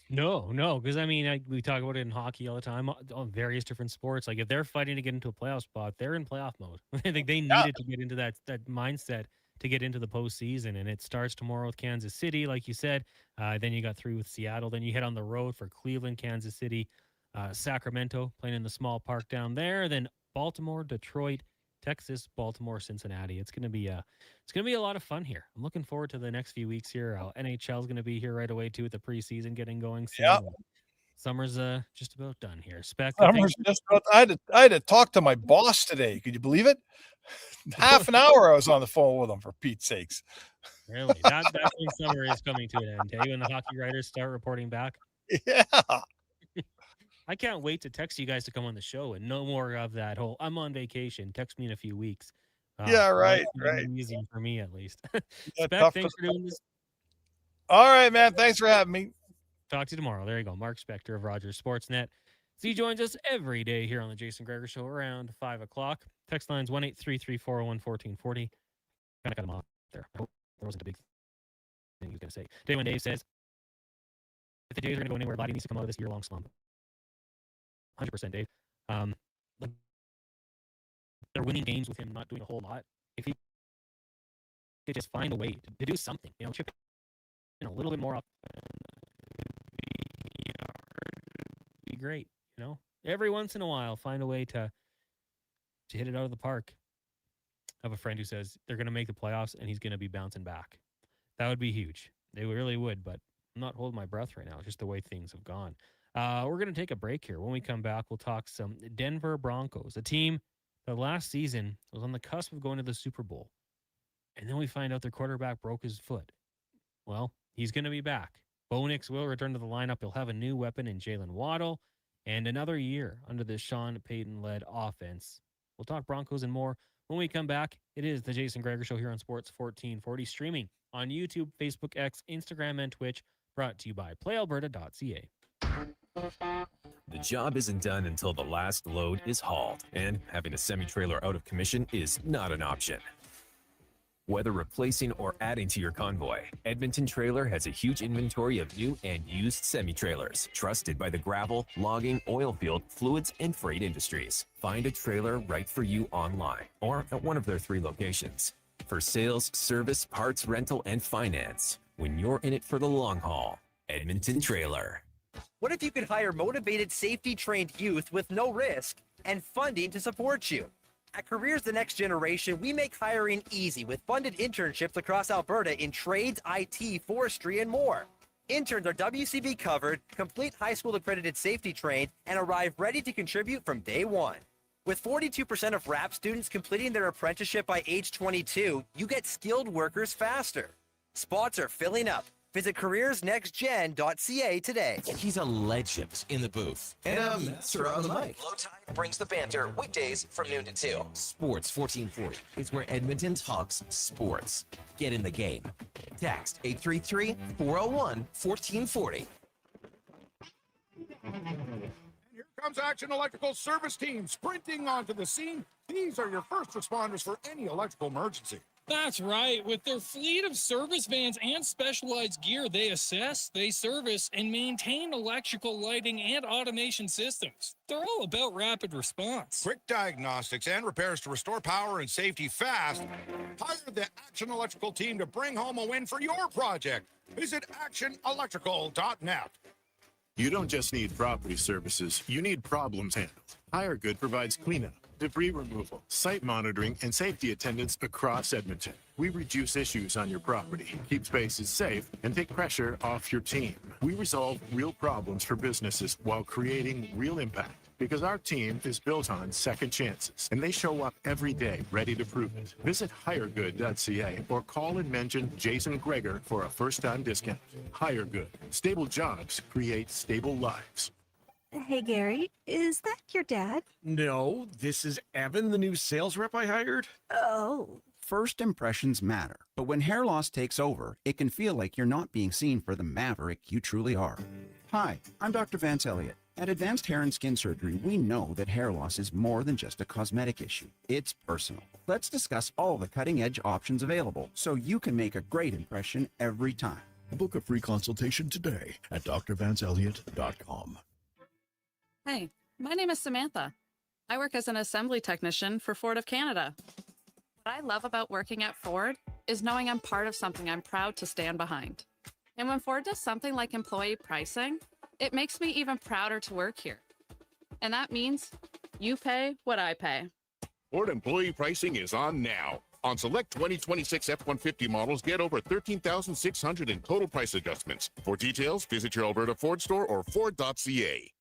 No, because I mean, we talk about it in hockey all the time, on various different sports. Like if they're fighting to get into a playoff spot, they're in playoff mode. I think they needed to get into that mindset to get into the postseason, and it starts tomorrow with Kansas City, like you said. Then you got 3 with Seattle. Then you head on the road for Cleveland, Kansas City, Sacramento, playing in the small park down there. Then Baltimore, Detroit, Texas, Baltimore, Cincinnati. It's gonna be a lot of fun here. I'm looking forward to the next few weeks here. NHL is gonna be here right away too with the preseason getting going. So yeah. Summer's just about done here. Spec. Summer's just about. I had to talk to my boss today. Could you believe it? Half an hour I was on the phone with him, for Pete's sakes. Really? That's when summer is coming to an end. Hey, when the hockey writers start reporting back. Yeah. I can't wait to text you guys to come on the show and no more of that whole I'm on vacation. Text me in a few weeks. Yeah, right. Easy for me at least. Yeah, Spec, thanks for doing this. All right, man. Thanks for having me. Talk to you tomorrow. There you go. Mark Spector of Rogers Sportsnet. So he joins us every day here on the Jason Gregor Show around 5 o'clock. Text lines 1-833-401-1440. Kind of got him off there. I hope there wasn't a big thing he was going to say. Day One Dave says, if the Jays are going to go anywhere, Lottie needs to come out of this year-long slump. 100%, Dave. They're winning games with him not doing a whole lot. If he could just find a way to do something, chip in a little bit more up, be great. Every once in a while, find a way to hit it out of the park. I have a friend who says they're going to make the playoffs and he's going to be bouncing back. That would be huge. They really would, but I'm not holding my breath right now. Just the way things have gone. We're going to take a break here. When we come back, we'll talk some Denver Broncos, a team that last season was on the cusp of going to the Super Bowl. And then we find out their quarterback broke his foot. Well, he's going to be back. Bo Nix will return to the lineup. He'll have a new weapon in Jalen Waddle and another year under the Sean Payton-led offense. We'll talk Broncos and more when we come back. It is the Jason Gregor Show here on Sports 1440, streaming on YouTube, Facebook, X, Instagram, and Twitch, brought to you by PlayAlberta.ca. The job isn't done until the last load is hauled, and having a semi-trailer out of commission is not an option. Whether replacing or adding to your convoy, Edmonton Trailer has a huge inventory of new and used semi-trailers, trusted by the gravel, logging, oil field, fluids, and freight industries. Find a trailer right for you online or at one of their 3 locations. For sales, service, parts, rental, and finance, when you're in it for the long haul, Edmonton Trailer. What if you could hire motivated, safety-trained youth with no risk and funding to support you? At Careers the Next Generation, we make hiring easy with funded internships across Alberta in trades, IT, forestry, and more. Interns are WCB covered, complete high school accredited safety trained, and arrive ready to contribute from day one. With 42% of RAP students completing their apprenticeship by age 22, you get skilled workers faster. Spots are filling up. Visit careersnextgen.ca today. He's a legend in the booth. And a master on the mic. Low Tide brings the banter weekdays from noon to 2. Sports 1440 is where Edmonton talks sports. Get in the game. Text 833-401-1440. Here comes Action Electrical Service Team sprinting onto the scene. These are your first responders for any electrical emergency. That's right. With their fleet of service vans and specialized gear, they assess, they service, and maintain electrical lighting and automation systems. They're all about rapid response. Quick diagnostics and repairs to restore power and safety fast. Hire the Action Electrical team to bring home a win for your project. Visit actionelectrical.net. You don't just need property services, you need problems handled. HireGood provides cleanup, debris removal, site monitoring, and safety attendance across Edmonton. We reduce issues on your property, keep spaces safe, and take pressure off your team. We resolve real problems for businesses while creating real impact. Because our team is built on second chances, and they show up every day ready to prove it. Visit hiregood.ca or call and mention Jason Gregor for a first-time discount. HireGood. Stable jobs create stable lives. Hey, Gary, is that your dad? No, this is Evan, the new sales rep I hired. Oh. First impressions matter, but when hair loss takes over, it can feel like you're not being seen for the maverick you truly are. Hi, I'm Dr. Vance Elliott. At Advanced Hair and Skin Surgery, we know that hair loss is more than just a cosmetic issue. It's personal. Let's discuss all the cutting-edge options available so you can make a great impression every time. Book a free consultation today at drvanceelliott.com. Hey, my name is Samantha. I work as an assembly technician for Ford of Canada. What I love about working at Ford is knowing I'm part of something I'm proud to stand behind. And when Ford does something like employee pricing, it makes me even prouder to work here. And that means you pay what I pay. Ford employee pricing is on now. On select 2026 F-150 models, get over $13,600 in total price adjustments. For details, visit your Alberta Ford store or Ford.ca.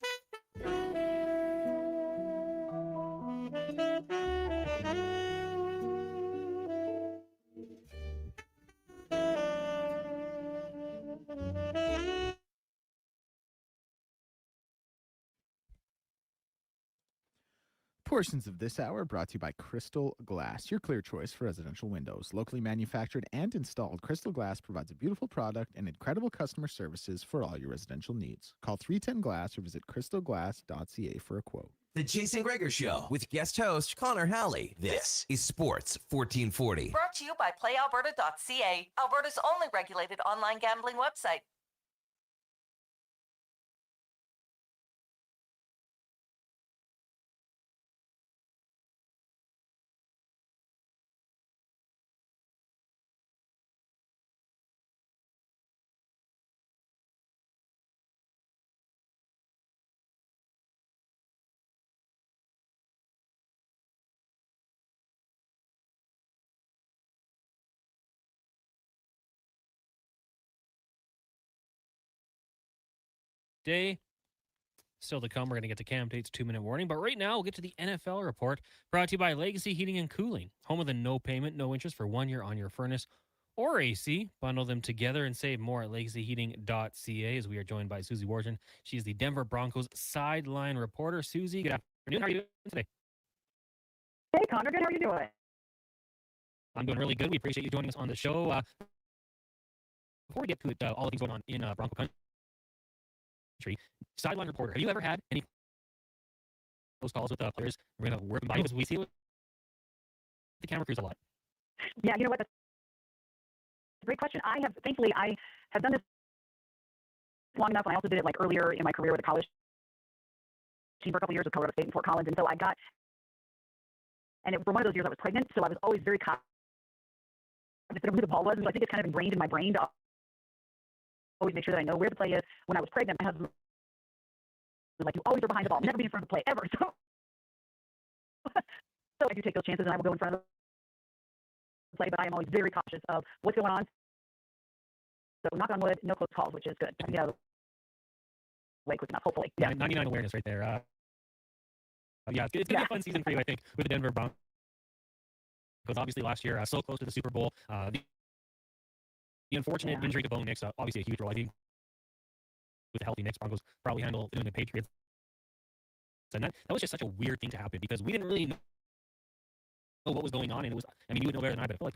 Portions of this hour brought to you by Crystal Glass, your clear choice for residential windows. Locally manufactured and installed, Crystal Glass provides a beautiful product and incredible customer services for all your residential needs. Call 310 Glass or visit crystalglass.ca for a quote. The Jason Gregor Show with guest host Connor Halley. This is Sports 1440. Brought to you by PlayAlberta.ca, Alberta's only regulated online gambling website. Day Still to come, we're going to get to Cam Tate's 2-minute warning. But right now, we'll get to the NFL report brought to you by Legacy Heating and Cooling, home of the no payment, no interest for 1 year on your furnace or AC. Bundle them together and save more at legacyheating.ca as we are joined by Susie Warden. She's the Denver Broncos sideline reporter. Susie, good afternoon. How are you doing today? Hey, Connor. Good. How are you doing? I'm doing really good. We appreciate you joining us on the show. Before we get to it, all the things going on in Bronco country, sideline reporter, have you ever had any close calls with players? We're going to work by you because we see the camera crews a lot. Yeah, you know what? That's a great question. Thankfully, I have done this long enough, and I also did it like earlier in my career with the college team for a couple years with Colorado State and Fort Collins, and so for one of those years I was pregnant, so I was always very cognizant of who the ball was, and so I think it's kind of ingrained in my brain to always make sure that I know where the play is. When I was pregnant, my husband was like, you always are behind the ball, never be in front of the play, ever. So I do take those chances, and I will go in front of the play, but I am always very cautious of what's going on. So knock on wood, no close calls, which is good. I can get out of the way quick enough, hopefully. Yeah, 99 awareness right there. Yeah, it's going to be a fun season for you, I think, with the Denver Broncos. Because obviously last year, so close to the Super Bowl. The unfortunate injury to Bo Nix, obviously a huge role. I think with a healthy Nix, Broncos probably handle the Patriots. And that was just such a weird thing to happen because we didn't really know what was going on. And it was, I mean, you would know better than I, but I feel like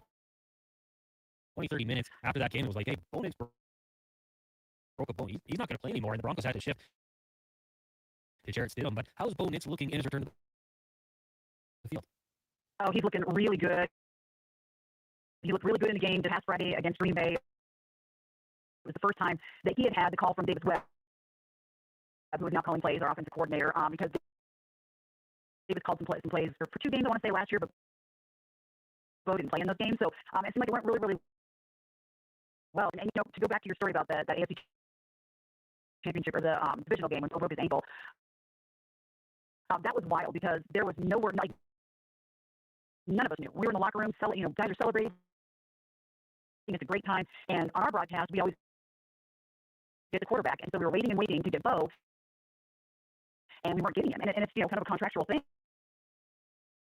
20, 30 minutes after that game, it was like, hey, Bo Nix broke a bone. He's not going to play anymore. And the Broncos had to shift to Jarrett Stidham. But how's Bo Nix looking in his return to the field? Oh, he's looking really good. He looked really good in the game this past Friday against Green Bay. It was the first time that he had the call from Davis Webb, who is now calling plays, our offensive coordinator, because Davis called some plays for 2 games, I want to say, last year, but Bo didn't play in those games. So it seemed like it went really, really well. And to go back to your story about that AFC championship or the divisional game when Bo broke his ankle, that was wild because there was nowhere, like, none of us knew. We were in the locker room, guys are celebrating. It's a great time. And on our broadcast, we always get the quarterback. And so we were waiting and waiting to get Bo, and we weren't getting him. And it's, kind of a contractual thing.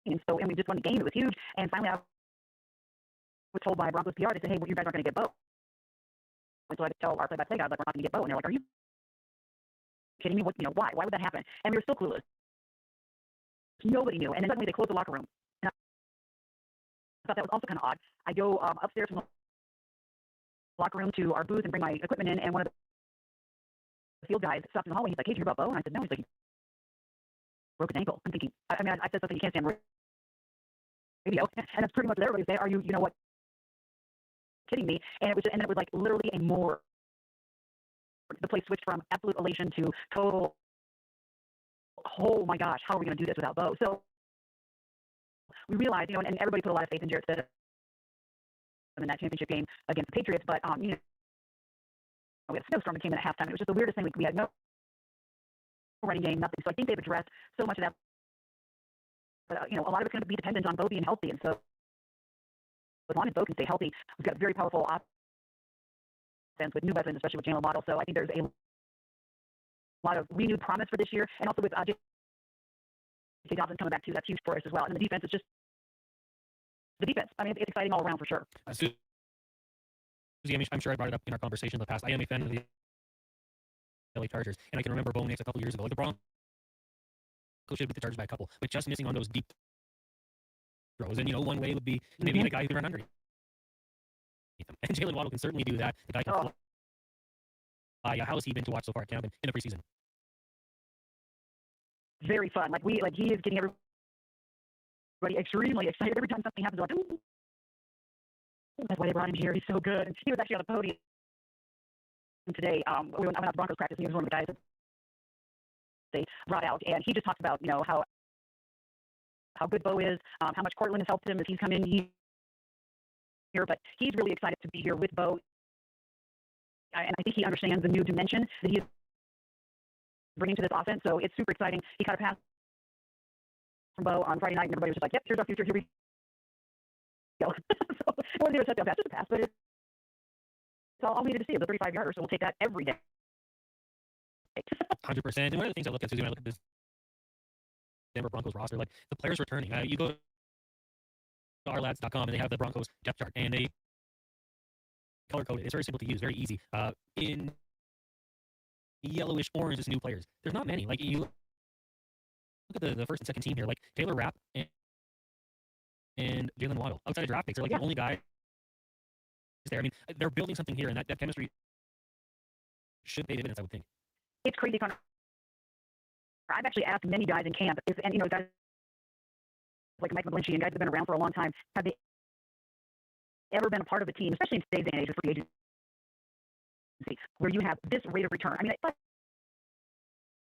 And we just won the game. It was huge. And finally, I was told by Broncos PR, they said, hey, well, you guys aren't going to get Bo. And so I had to tell our play-by-play guys, like, we're not going to get Bo. And they're like, are you kidding me? Why? Why would that happen? And we were still clueless. Nobody knew. And then suddenly they closed the locker room. And I thought that was also kind of odd. I go upstairs from the locker room to our booth and bring my equipment in, and one of the field guys stops in the hallway. He's like, hey, did you hear about Bo? And I said, no. He's like, he broke his ankle. I'm thinking, I said something you can't say on radio. And that's pretty much what everybody say, are you, kidding me? And it was like literally a morgue. The place switched from absolute elation to total, oh my gosh, how are we going to do this without Bo? So we realized, and everybody put a lot of faith in Jarrett Stidham in that championship game against the Patriots, but we had a snowstorm that came in at halftime. It was just the weirdest thing. We had no running game, nothing. So I think they've addressed so much of that. But a lot of it's going to be dependent on Bo being healthy, and so as long as Bo can stay healthy, we've got a very powerful offense with new weapons, especially with Jalen Waddle. So I think there's a lot of renewed promise for this year, and also with J. Dobbins coming back too. That's huge for us as well. And the defense is just the defense. I mean, it's exciting all around for sure. Susie, I'm sure I brought it up in our conversation in the past. I am a fan of the LA Chargers, and I can remember Bo Nix a couple years ago. Like the Broncos should beat the Chargers by a couple, but just missing on those deep throws. And one way would be maybe a guy who can run under. And Jalen Waddle can certainly do that. The guy can fly. How has he been to watch so far at camp in the preseason? Very fun. Like he is getting everybody extremely excited every time something happens. Like, ooh, that's why they brought him here. He's so good. And he was actually on the podium today. I went out to Broncos practice, and he was one of the guys that they brought out, and he just talked about how good Bo is, how much Cortland has helped him as he's come in here. But he's really excited to be here with Bo, and I think he understands the new dimension that he is bringing to this offense. So it's super exciting. He caught a pass from Bo on Friday night, and everybody was just like, yep, here's our future. Here we go. So it wasn't even a touchdown pass, just a pass, but it's all we needed to see. It was a 35-yarder, so we'll take that every day. 100%. And one of the things I look at, Susie, when I look at this Denver Broncos roster, like the players returning, you go to ourlads.com and they have the Broncos depth chart and they color coded. It's very simple to use, very easy. In yellowish orange is new players. There's not many. Like you look at the first and second team here, like Taylor Rapp and Jalen Waddle. Outside of draft picks, they're like the only guys there. I mean, they're building something here, and that chemistry should pay dividends, I would think. It's crazy, Connor. I've actually asked many guys in camp, and guys like Mike McGlinchey and guys that have been around for a long time, have they ever been a part of a team, especially in today's day and age with free agency, where you have this rate of return? I mean, it's like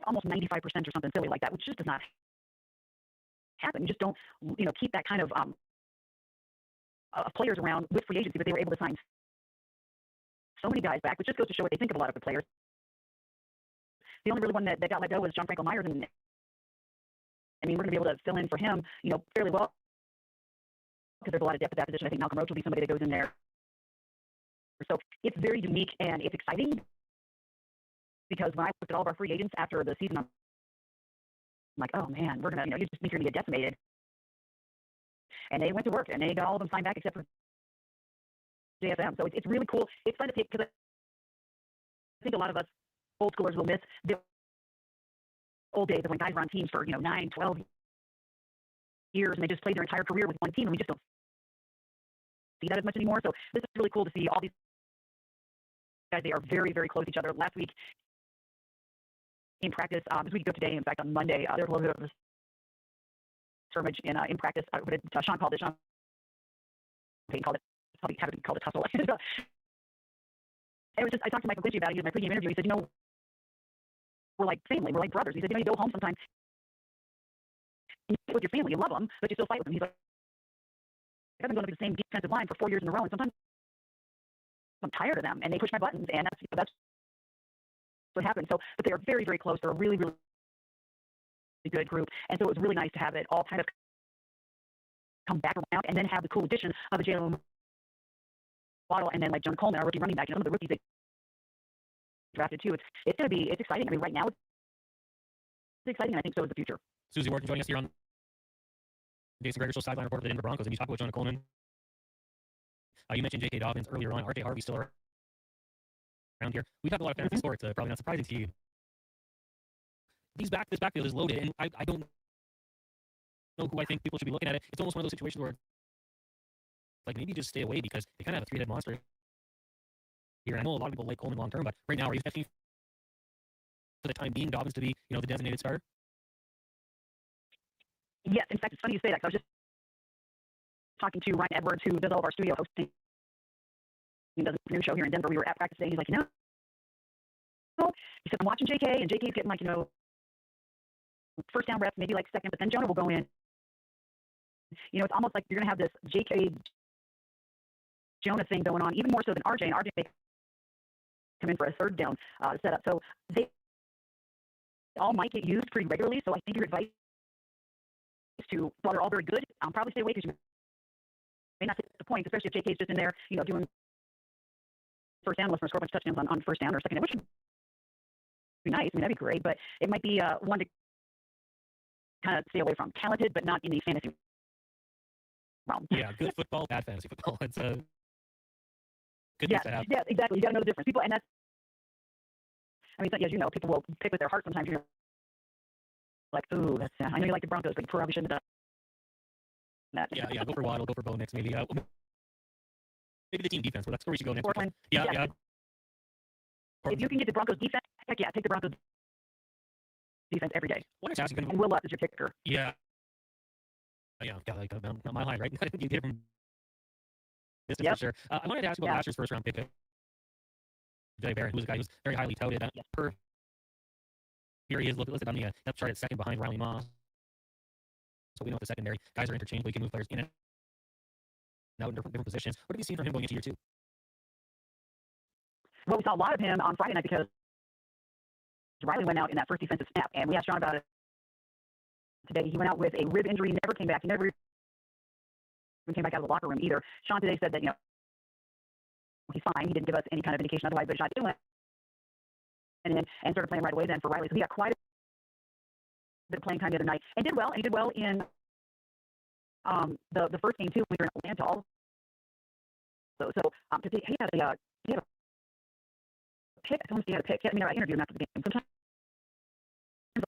almost 95% or something silly like that, which just does not happen. You just don't, keep that kind of players around with free agency, but they were able to sign so many guys back, which just goes to show what they think of a lot of the players. The only really one that got let go was John Franklin Myers, and I mean, we're going to be able to fill in for him, fairly well, because there's a lot of depth at that position. I think Malcolm Roach will be somebody that goes in there. So it's very unique and it's exciting, because when I looked at all of our free agents after the season, I'm like, oh man, we're going to, you just think you're going to get decimated. And they went to work and they got all of them signed back except for JSM. So it's really cool. It's fun to take, because I think a lot of us old schoolers will miss the old days of when guys were on teams for 9, 12 years and they just played their entire career with one team, and we just don't see that as much anymore. So this is really cool to see all these guys. They are very, very close to each other. Last week in practice, this week today, in fact, on Monday, there was a little bit of a scrimmage in practice. Sean called it. Sean Payton called it. Probably haven't called it tussle. It was just, I talked to Michael Glinchey about it in my pregame interview. He said, we're like family. We're like brothers. He said, you go home sometimes with your family. You love them, but you still fight with them. He's like, I've been going to the same defensive line for 4 years in a row, and sometimes I'm tired of them, and they push my buttons, and that's what happened. So, but they are very, very close. They're a really, really good group, and so it was really nice to have it all kind of come back around, and then have the cool addition of a Jalen Waddle, and then like John Coleman, our rookie running back, some of the rookies they drafted too. It's exciting. I mean, right now it's exciting, and I think so is the future. Susie Morgan joining us here on Jason Gregor Show sideline report for the Denver Broncos, and you talk about John Coleman. You mentioned J.K. Dobbins earlier on. R.J. Harvey's still around here. We talk a lot of fantasy sports. Probably not surprising to you. This backfield is loaded, and I don't know who I think people should be looking at it. It's almost one of those situations where, like, maybe just stay away, because they kind of have a three-head monster here. I know a lot of people like Coleman long term, but right now, are you expecting for the time being Dobbins to be, the designated starter? Yes, in fact, it's funny you say that, because I was just talking to Ryan Edwards, who does all of our studio hosting. He does a new show here in Denver. We were at practice today. He's like, he said, I'm watching JK, and JK's getting, like, first down reps, maybe like second, but then Jonah will go in. It's almost like you're going to have this JK Jonah thing going on, even more so than RJ, and RJ may come in for a third down setup. So they all might get used pretty regularly. So I think your advice is to, while they're all very good, probably stay away, because you may not hit the points, especially if JK's just in there, doing first down, unless we're scoring a bunch of touchdowns on first down or second down, which would be nice. I mean, that'd be great, but it might be one to kind of stay away from. Talented, but not in the fantasy realm. Yeah, good football, bad fantasy football. It's a good thing to have. Yeah, exactly. You got to know the difference. People, and that's, I mean, as you know, people will pick with their heart sometimes. You're like, ooh, that's, I know you like the Broncos, but you probably shouldn't have done that. Yeah, go for Waddle, go for Bo Nix, maybe. Maybe the team defense. Well, that's where we should go next. Portland. Yeah. If you can get the Broncos defense, heck yeah, take the Broncos defense every day. And Will Lutz is your kicker. Yeah. Yeah, like not my line, right? You get it from distance for sure. I wanted to ask you about last year's first round pick, Jay Barron, who was a guy who was very highly touted. Here he is listed on the depth chart at second behind Riley Moss. So we know the secondary guys are interchangeable. You can move players in and out in different positions. What have you seen from him going into year two? Well, we saw a lot of him on Friday night, because Riley went out in that first defensive snap, and we asked Sean about it today. He went out with a rib injury, never came back. He never even came back out of the locker room either. Sean today said that, he's fine. He didn't give us any kind of indication otherwise, but he's not doing and started playing right away then for Riley. So he got quite a bit of playing time the other night and did well. And he did well in the first game too. We were in Atlanta also. So he had a pick. I told him he had a pick. I mean, I interviewed him after the game. Sometimes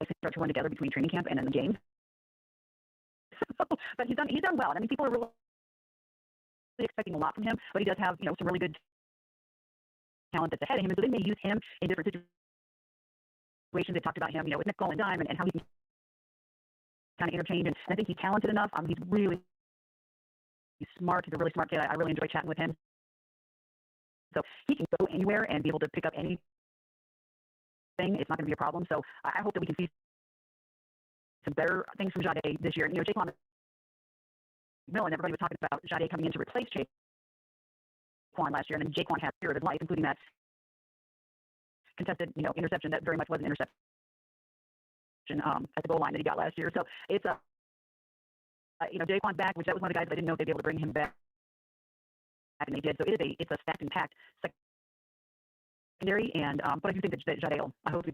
they start to run together between training camp and then the game. But he's done well. I mean, people are really expecting a lot from him, but he does have some really good talent that's ahead of him, and so they may use him in different situations. They talked about him, with nickel and dime, and how he can kind of interchange. And I think he's talented enough. He's really smart. He's a really smart kid. I really enjoy chatting with him. So he can go anywhere and be able to pick up anything. It's not going to be a problem. So I hope that we can see some better things from Jade this year. Jaquan McMillan, everybody was talking about Jade coming in to replace Jaquan last year, and then Jaquan had a year of his life, including that contested, interception that very much was an interception at the goal line that he got last year. So it's Jaquan's back, which that was one of the guys that I didn't know if they'd be able to bring him back, and they did. So it's a stacked and packed secondary, and but I do think that Jade, I hope he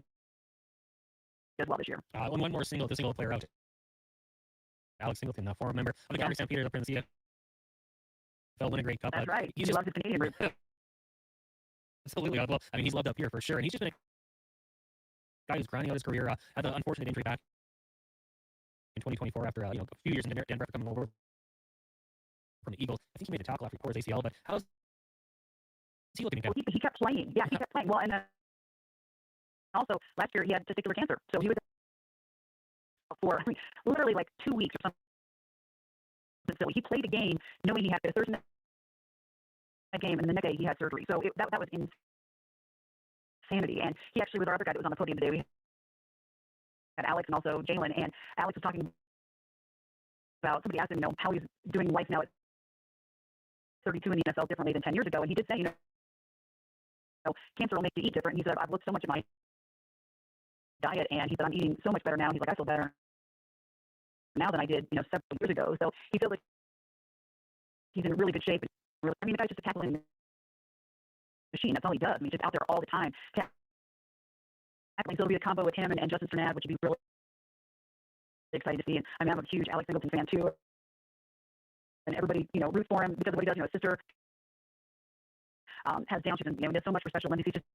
does well this year. One more single player out. Alex Singleton, former member of the Calgary Stampeders up in the CFL, win a Grey Cup. That's right. He loves his Canadian roots. Absolutely. Well, I mean, he's loved up here for sure, and he's just been a guy who's grinding out his career. Had an unfortunate injury back in 2024 after a few years in Denver after coming over from the Eagles. I think he made a tackle after he tore his ACL, but how's he looking again? Well, he kept playing. Yeah, he kept playing. Well, and also last year he had testicular cancer, so he was for literally like 2 weeks or something. So he played a game knowing he had a Thursday night game, and the next day he had surgery. So that was insanity. And he actually was our other guy that was on the podium today. We had Alex and also Jalen, and Alex was talking about, somebody asked him, how he's doing life now at 32 in the NFL differently than 10 years ago, and he did say, cancer will make you eat different. And he said, I've looked so much at my diet, and he said, I'm eating so much better now. He's like, I feel better now than I did, several years ago. So he feels like he's in really good shape. I mean, the guy's just a tackling machine. That's all he does. I mean, he's just out there all the time tackling. So it'll be a combo with him and Justin Strnad, which would be really exciting to see. And I mean, I'm a huge Alex Singleton fan too, and everybody, roots for him because of what he does. His sister has Down syndrome. He does so much for special Olympics. He's just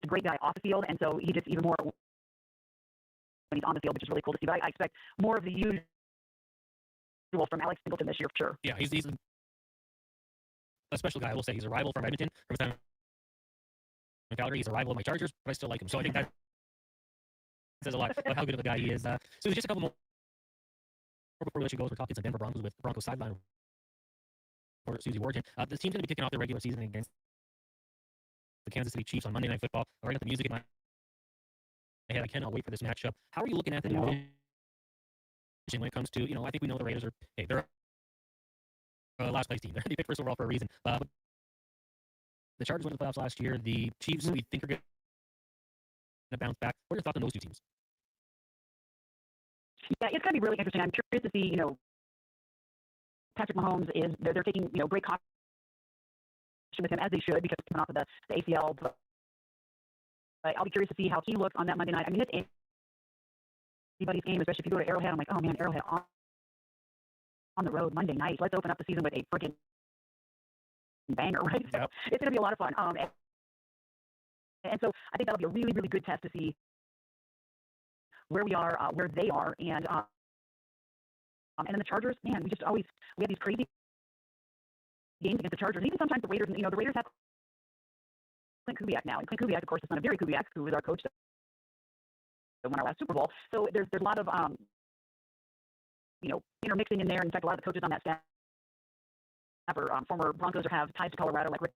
a great guy off the field, and so he just even more when he's on the field, which is really cool to see. But I expect more of the usual from Alex Singleton this year for sure. Yeah, he's a special guy. I will say he's a rival from Edmonton. From his time in Calgary, he's a rival of my Chargers, but I still like him. So I think that says a lot about how good of a guy he is. So just a couple more before we let you go. We're talking some Denver Broncos with Broncos sideline reporter Susie Warden. This team's going to be kicking off their regular season against the Kansas City Chiefs on Monday Night Football. I already got the music in my head. I cannot wait for this matchup. How are you looking at the division when it comes to, I think we know the Raiders they're a last place team. They picked first overall for a reason. The Chargers went to the playoffs last year. The Chiefs, we think, are going to bounce back. What are your thoughts on those two teams? Yeah, it's going to be really interesting. I'm curious to see, Patrick Mahomes they're taking, great caution with him, as they should, because coming off of the ACL. But I'll be curious to see how he looks on that Monday night. I mean, it's anybody's game, especially if you go to Arrowhead. I'm like, oh man, Arrowhead on the road Monday night. Let's open up the season with a freaking banger, right? So it's going to be a lot of fun. And so I think that'll be a really, really good test to see where we are, where they are, and then the Chargers. Man, we have these crazy games against the Chargers. And even sometimes the Raiders. The Raiders have Clint Kubiak now, and Clint Kubiak, of course, is son of Gary Kubiak, who was our coach that won our last Super Bowl. So there's a lot of intermixing in there. In fact, a lot of the coaches on that staff are former Broncos or have ties to Colorado, like Rick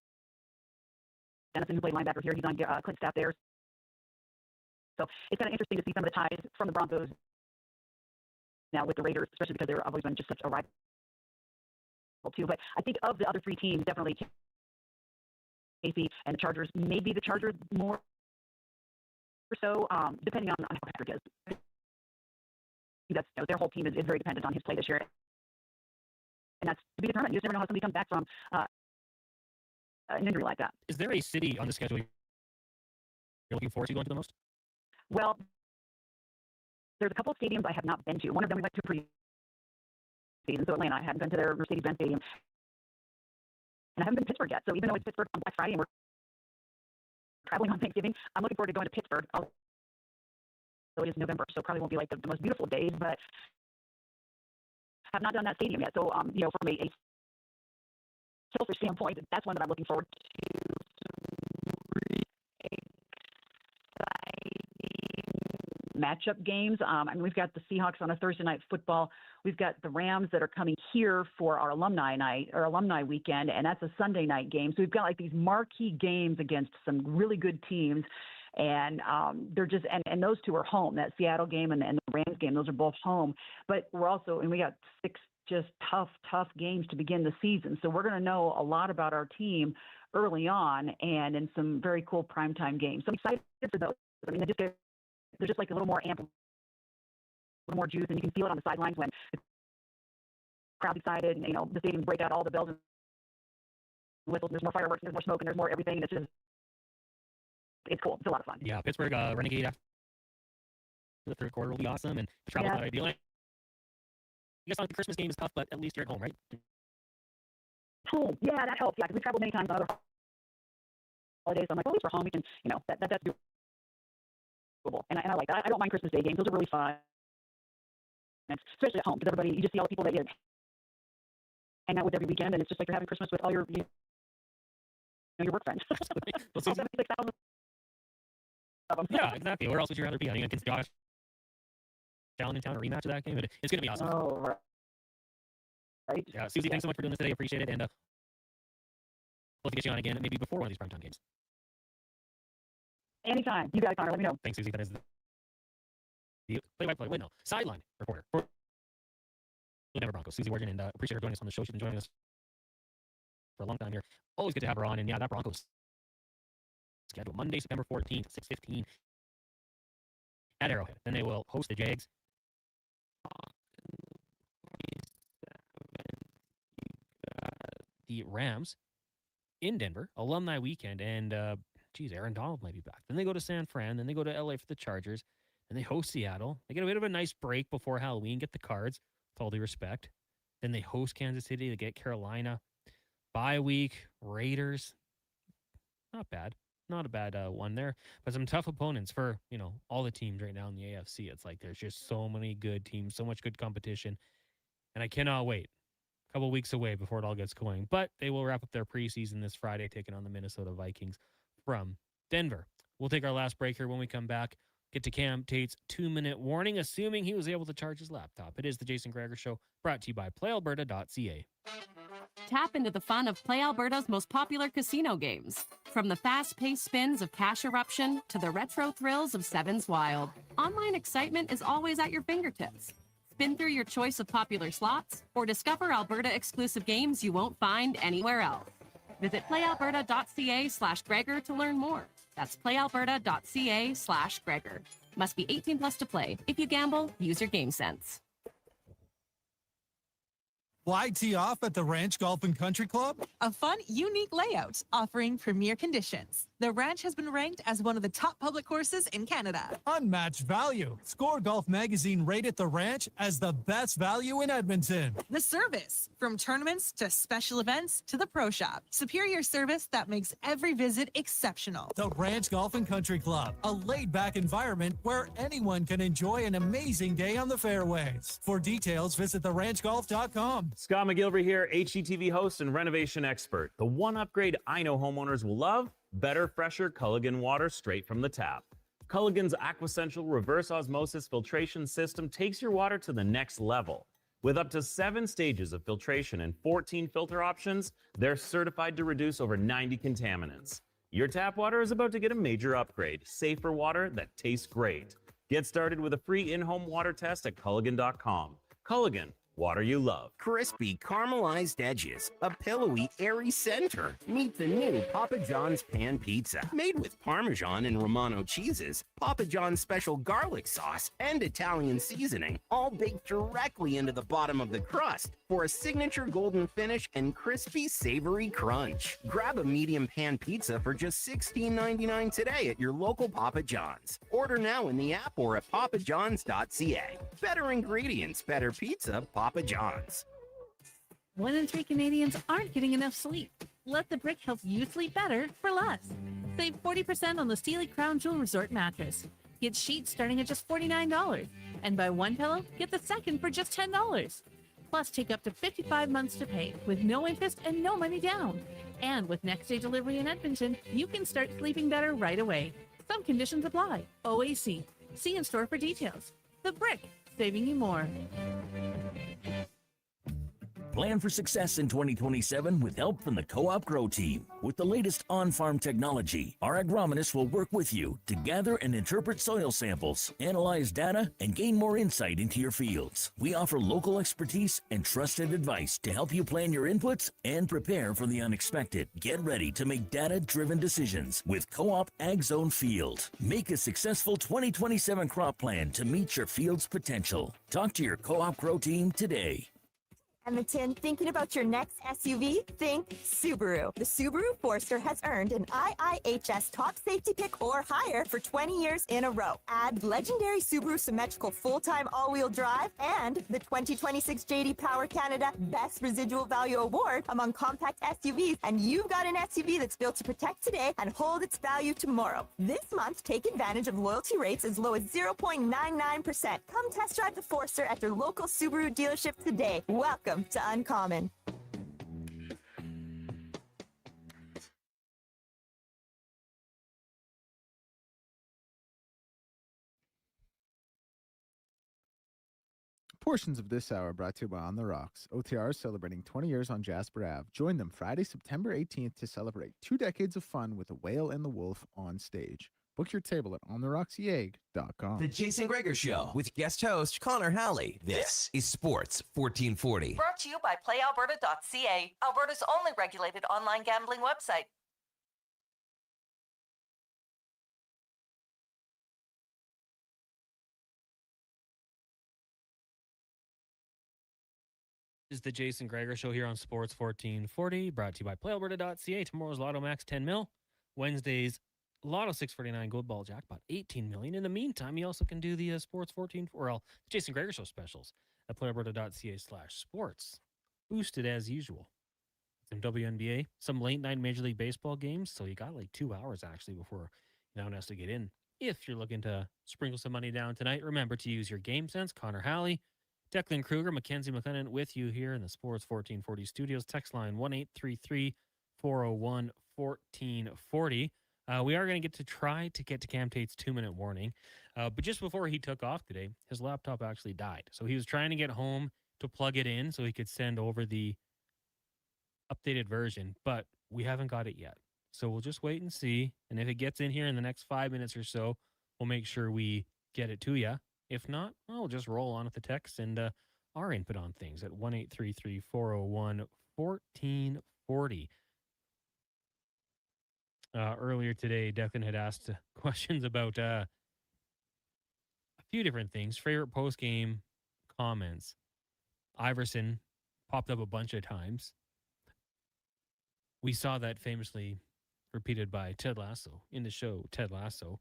Dennison, who played linebacker here. He's on Clint's staff there. So it's kind of interesting to see some of the ties from the Broncos now with the Raiders, especially because they've always been just such a rival too. But I think of the other three teams, definitely KC and the Chargers, maybe the Chargers more so, depending on how Patrick is. That's, their whole team is very dependent on his play this year. And that's to be determined. You just never know how somebody comes back from an injury like that. Is there a city on the schedule looking forward to going to the most? Well, there's a couple of stadiums I have not been to. One of them we went to pre-season, so Atlanta. I hadn't been to their Mercedes-Benz Stadium. And I haven't been to Pittsburgh yet. So even though it's Pittsburgh on Black Friday and we're traveling on Thanksgiving, I'm looking forward to going to Pittsburgh. So it is November, so probably won't be like the most beautiful days, but have not done that stadium yet. So, from a Silver standpoint, that's one that I'm looking forward to. Matchup games. We've got the Seahawks on a Thursday night football. We've got the Rams that are coming here for our alumni night or alumni weekend, and that's a Sunday night game. So we've got like these marquee games against some really good teams. And they're just, and those two are home. That Seattle game and the Rams game, those are both home. But we're also, and we got 6 just tough games to begin the season. So we're going to know a lot about our team early on and in some very cool primetime games. So I'm excited for those. I mean, they're just like a little more amp, a little more juice, and you can feel it on the sidelines when the crowd's excited and, the stadiums break out all the bells and whistles. There's more fireworks, there's more smoke, and there's more everything. And it's cool. It's a lot of fun. Yeah, Pittsburgh Renegade after the third quarter will be awesome, and the travel's not ideal. I guess the Christmas game is tough, but at least you're at home, right? Home, yeah, that helps. Yeah, because we traveled many times on other holidays. So I'm like, at least we're home. We can, that's doable. And I like that. I don't mind Christmas Day games. Those are really fun, especially at home, because you just see all the people that you hang out with every weekend, and it's just like you're having Christmas with all your your work friends. All 76,000 of them. Yeah, exactly. Where else would you rather be? I think against Josh Allen in town, a rematch of that game. It's going to be awesome. Oh, right. Yeah, Susie, thanks so much for doing this today. Appreciate it. And love to get you on again, maybe before one of these primetime games. Anytime. You got it, Connor. Let me know. Thanks, Susie. That is the sideline reporter for the Denver Broncos, Susie Warden, and appreciate her joining us on the show. She's been joining us for a long time here. Always good to have her on. And yeah, that Broncos schedule Monday, September 14th, 6:15 at Arrowhead. Then they will host the Jags. The Rams in Denver, alumni weekend, and Aaron Donald might be back. Then they go to San Fran, then they go to LA for the Chargers, then they host Seattle. They get a bit of a nice break before Halloween, get the Cards, with all due respect. Then they host Kansas City, they get Carolina. Bye week, Raiders. Not bad. Not a bad one there. But some tough opponents for, all the teams right now in the AFC. It's like there's just so many good teams, so much good competition. And I cannot wait. A couple weeks away before it all gets going. But they will wrap up their preseason this Friday, taking on the Minnesota Vikings from Denver. We'll take our last break here. When we come back, get to Cam Tate's 2-minute warning, assuming he was able to charge his laptop. It is the Jason Gregor Show, brought to you by PlayAlberta.ca. Tap into the fun of Play Alberta's most popular casino games. From the fast-paced spins of Cash Eruption to the retro thrills of Sevens Wild, online excitement is always at your fingertips. Spin through your choice of popular slots or discover Alberta-exclusive games you won't find anywhere else. Visit playalberta.ca/Gregor to learn more. That's playalberta.ca/Gregor. Must be 18 plus to play. If you gamble, use your game sense. Why tee off at the Ranch Golf and Country Club? A fun, unique layout offering premier conditions. The Ranch has been ranked as one of the top public courses in Canada. Unmatched value. Score Golf Magazine rated the Ranch as the best value in Edmonton. The service, from tournaments to special events to the pro shop. Superior service that makes every visit exceptional. The Ranch Golf and Country Club, a laid-back environment where anyone can enjoy an amazing day on the fairways. For details, visit theranchgolf.com. Scott McGilvery here, HGTV host and renovation expert. The one upgrade I know homeowners will love: better, fresher Culligan water straight from the tap. Culligan's Aquasential reverse osmosis filtration system takes your water to the next level. With up to 7 stages of filtration and 14 filter options, they're certified to reduce over 90 contaminants. Your tap water is about to get a major upgrade: safer water that tastes great. Get started with a free in-home water test at Culligan.com. Culligan, water you love. Crispy caramelized edges, a pillowy, airy center. Meet the new Papa John's Pan Pizza. Made with Parmesan and Romano cheeses, Papa John's special garlic sauce, and Italian seasoning, all baked directly into the bottom of the crust for a signature golden finish and crispy, savory crunch. Grab a medium pan pizza for just $16.99 today at your local Papa John's. Order now in the app or at papajohns.ca. Better ingredients, better pizza, Papa John's. 1 in 3 Canadians aren't getting enough sleep. Let the Brick help you sleep better for less. Save 40% on the Steely Crown Jewel Resort mattress. Get sheets starting at just $49. And buy one pillow, get the second for just $10. Plus, take up to 55 months to pay with no interest and no money down. And with next day delivery in Edmonton, you can start sleeping better right away. Some conditions apply. OAC. See in store for details. The Brick, saving you more. Plan for success in 2027 with help from the Co-op Grow Team. With the latest on-farm technology, our agronomists will work with you to gather and interpret soil samples, analyze data, and gain more insight into your fields. We offer local expertise and trusted advice to help you plan your inputs and prepare for the unexpected. Get ready to make data-driven decisions with Co-op Ag Zone Field. Make a successful 2027 crop plan to meet your field's potential. Talk to your Co-op Grow Team today. Edmonton, thinking about your next SUV? Think Subaru. The Subaru Forester has earned an IIHS Top Safety Pick or higher for 20 years in a row. Add legendary Subaru Symmetrical Full-Time All-Wheel Drive and the 2026 JD Power Canada Best Residual Value Award among compact SUVs, and you've got an SUV that's built to protect today and hold its value tomorrow. This month, take advantage of loyalty rates as low as 0.99%. Come test drive the Forester at your local Subaru dealership today. Welcome to Uncommon. Portions of this hour brought to you by On the Rocks. OTR is celebrating 20 years on Jasper Ave. Join them Friday, September 18th to celebrate 2 decades of fun with the Whale and the Wolf on stage. Book your table at ontherocksyegg.com. The Jason Gregor Show with guest host Connor Halley. This is Sports 1440. Brought to you by PlayAlberta.ca, Alberta's only regulated online gambling website. This is the Jason Gregor Show here on Sports 1440, brought to you by PlayAlberta.ca. Tomorrow's Lotto Max 10 mil. Wednesday's Lotto 649 Gold Ball Jackpot 18 million. In the meantime, you also can do the Sports 1440 Jason Gregor Show specials at PlayAlberta.ca/sports. Boosted as usual. Some WNBA, some late night Major League Baseball games. So you got like 2 hours actually before now has to get in. If you're looking to sprinkle some money down tonight, remember to use your game sense. Connor Halley, Declan Kruger, Mackenzie McLennan with you here in the Sports 1440 studios. Text line 1-833-401-1440. We are going to try to get to Cam Tate's 2-minute warning. But just before he took off today, his laptop actually died. So he was trying to get home to plug it in so he could send over the updated version. But we haven't got it yet. So we'll just wait and see. And if it gets in here in the next 5 minutes or so, we'll make sure we get it to you. If not, we'll just roll on with the text and our input on things at 1-833-401-1440. Earlier today, Declan had asked questions about a few different things. Favorite post-game comments. Iverson popped up a bunch of times. We saw that famously repeated by Ted Lasso in the show, Ted Lasso.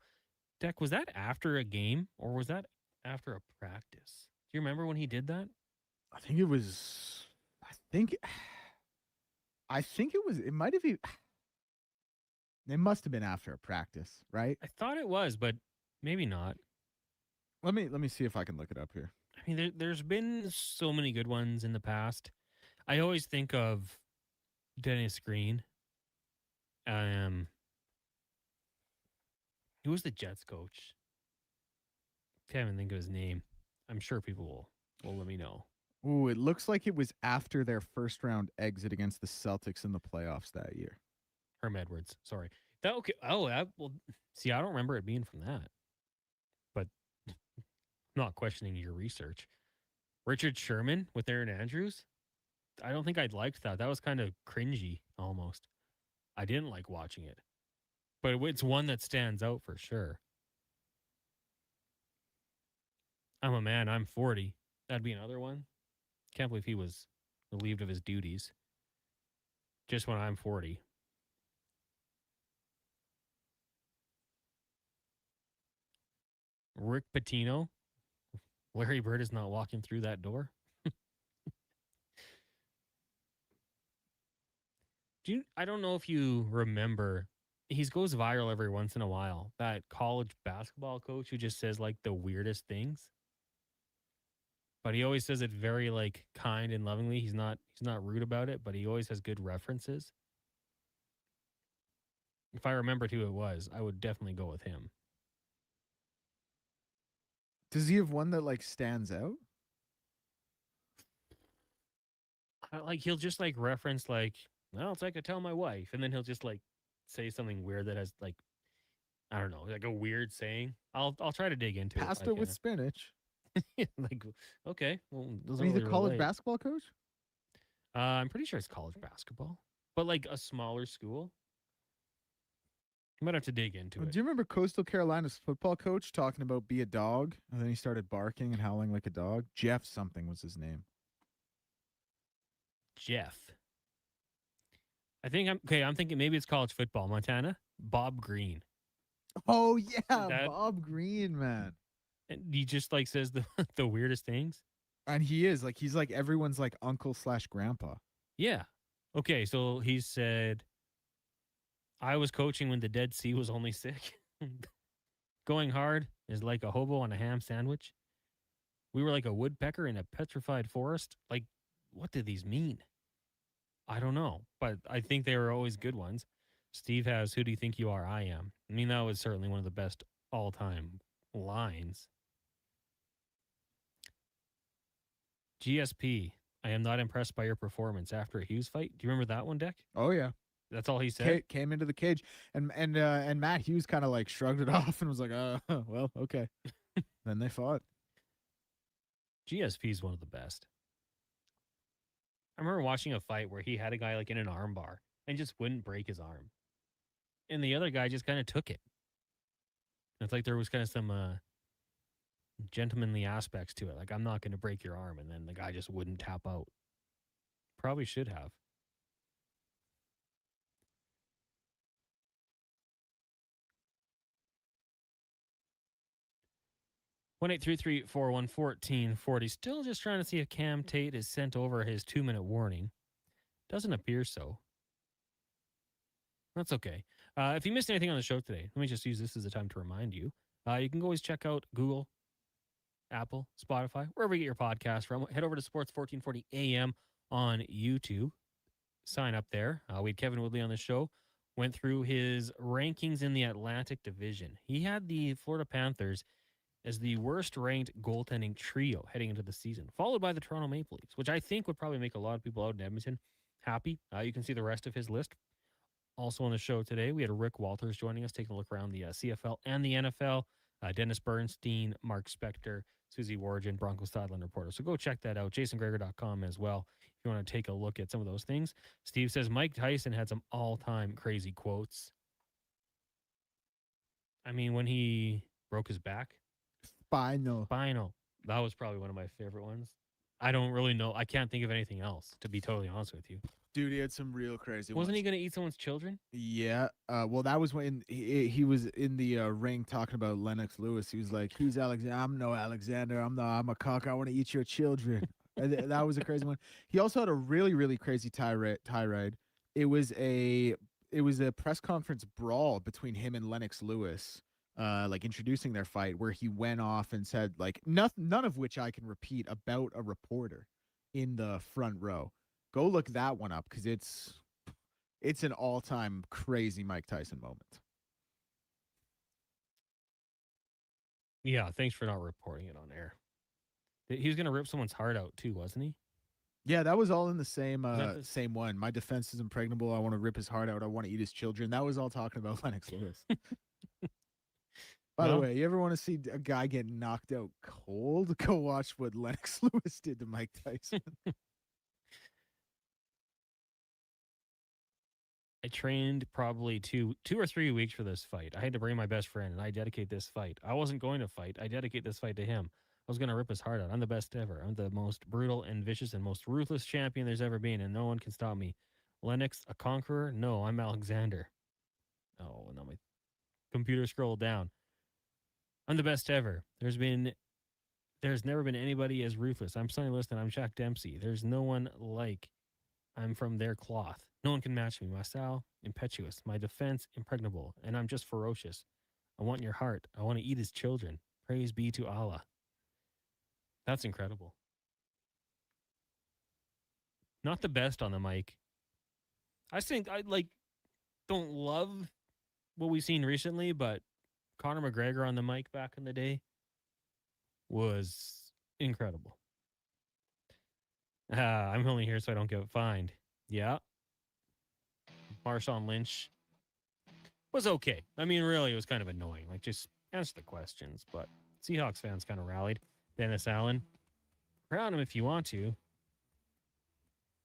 Deck, was that after a game or was that after a practice? Do you remember when he did that? I think it might have been. It must have been after a practice, right? I thought it was, but maybe not. Let me see if I can look it up here. I mean, there's been so many good ones in the past. I always think of Dennis Green. He was the Jets coach. Can't even think of his name. I'm sure people will let me know. Ooh, it looks like it was after their first round exit against the Celtics in the playoffs that year. Herm Edwards, sorry. Okay. Well, see, I don't remember it being from that. But not questioning your research. Richard Sherman with Aaron Andrews. I don't think I'd liked that. That was kind of cringy almost. I didn't like watching it. But it's one that stands out for sure. I'm a man. I'm 40. That'd be another one. Can't believe he was relieved of his duties. Just when I'm 40. Rick Pitino. Larry Bird is not walking through that door. I don't know if you remember, he goes viral every once in a while. That college basketball coach who just says like the weirdest things. But he always says it very like kind and lovingly. He's not rude about it, but he always has good references. If I remembered who it was, I would definitely go with him. Does he have one that like stands out? Like he'll just like reference like, well, it's like I tell my wife, and then he'll just like say something weird that has like, I don't know, like a weird saying. I'll try to dig into it. Pasta with spinach. Like, okay, well, those He's really a college relate. basketball coach? I'm pretty sure it's college basketball, but like a smaller school. You might have to dig into it. Do you remember Coastal Carolina's football coach talking about be a dog? And then he started barking and howling like a dog. Jeff something was his name. Jeff. I think I'm thinking maybe it's college football. Montana, Bob Green. Oh yeah, Bob Green, man. And he just like says the weirdest things. And he is like, he's like everyone's like uncle / grandpa. Yeah. Okay, so he said, I was coaching when the Dead Sea was only sick. Going hard is like a hobo on a ham sandwich. We were like a woodpecker in a petrified forest. Like, what do these mean? I don't know, but I think they were always good ones. Steve has, who do you think you are? I am. I mean, that was certainly one of the best all-time lines. GSP, I am not impressed by your performance after a Hughes fight. Do you remember that one, Deck? Oh yeah. That's all he said? Came into the cage, and Matt Hughes kind of like shrugged it off and was like, well, okay. Then they fought. GSP is one of the best. I remember watching a fight where he had a guy like in an arm bar and just wouldn't break his arm. And the other guy just kind of took it. It's like there was kind of some gentlemanly aspects to it. Like, I'm not going to break your arm. And then the guy just wouldn't tap out. Probably should have. One 833-414-1440. Still just trying to see if Cam Tate has sent over his 2-minute warning. Doesn't appear so. That's okay. If you missed anything on the show today, let me just use this as a time to remind you. You can always check out Google, Apple, Spotify, wherever you get your podcast from. Head over to Sports 1440 AM on YouTube. Sign up there. We had Kevin Woodley on the show. Went through his rankings in the Atlantic Division. He had the Florida Panthers as the worst-ranked goaltending trio heading into the season, followed by the Toronto Maple Leafs, which I think would probably make a lot of people out in Edmonton happy. You can see the rest of his list. Also on the show today, we had Rick Walters joining us, taking a look around the CFL and the NFL. Dennis Bernstein, Mark Spector, Susie Wargen, Broncos sideline reporter. So go check that out, jasongregor.com as well, if you want to take a look at some of those things. Steve says Mike Tyson had some all-time crazy quotes. I mean, when he broke his back. Spinal. That was probably one of my favorite ones. I don't really know. I can't think of anything else, to be totally honest with you. Dude, he had some real crazy Wasn't ones. he going to eat someone's children? Yeah. Well, that was when he was in the ring talking about Lennox Lewis. He was like, "He's Alexander. I'm no Alexander. I'm a cock. I want to eat your children." And that was a crazy one. He also had a really, really crazy tirade. It was a press conference brawl between him and Lennox Lewis, like introducing their fight, where he went off and said like none of which I can repeat about a reporter in the front row. Go look that one up because it's an all-time crazy Mike Tyson moment. Yeah, thanks for not reporting it on air. He was going to rip someone's heart out too, wasn't he? Yeah, that was all in the same same one. My defense is impregnable. I want to rip his heart out. I want to eat his children. That was all talking about Lennox Lewis. By the way, you ever want to see a guy get knocked out cold? Go watch what Lennox Lewis did to Mike Tyson. I trained probably two or 3 weeks for this fight. I had to bring my best friend, and I dedicate this fight. I wasn't going to fight. I dedicate this fight to him. I was going to rip his heart out. I'm the best ever. I'm the most brutal and vicious and most ruthless champion there's ever been, and no one can stop me. Lennox, a conqueror? No, I'm Alexander. Oh, no, my computer scrolled down. I'm the best ever. There's never been anybody as ruthless. I'm Sonny Liston. I'm Jack Dempsey. There's no one like. I'm from their cloth. No one can match me. My style, impetuous. My defense, impregnable. And I'm just ferocious. I want your heart. I want to eat his children. Praise be to Allah. That's incredible. Not the best on the mic. I think I don't love what we've seen recently, but Conor McGregor on the mic back in the day was incredible. I'm only here so I don't get fined. Yeah. Marshawn Lynch was okay. I mean, really, it was kind of annoying. Like, just answer the questions. But Seahawks fans kind of rallied. Dennis Allen, crown him if you want to.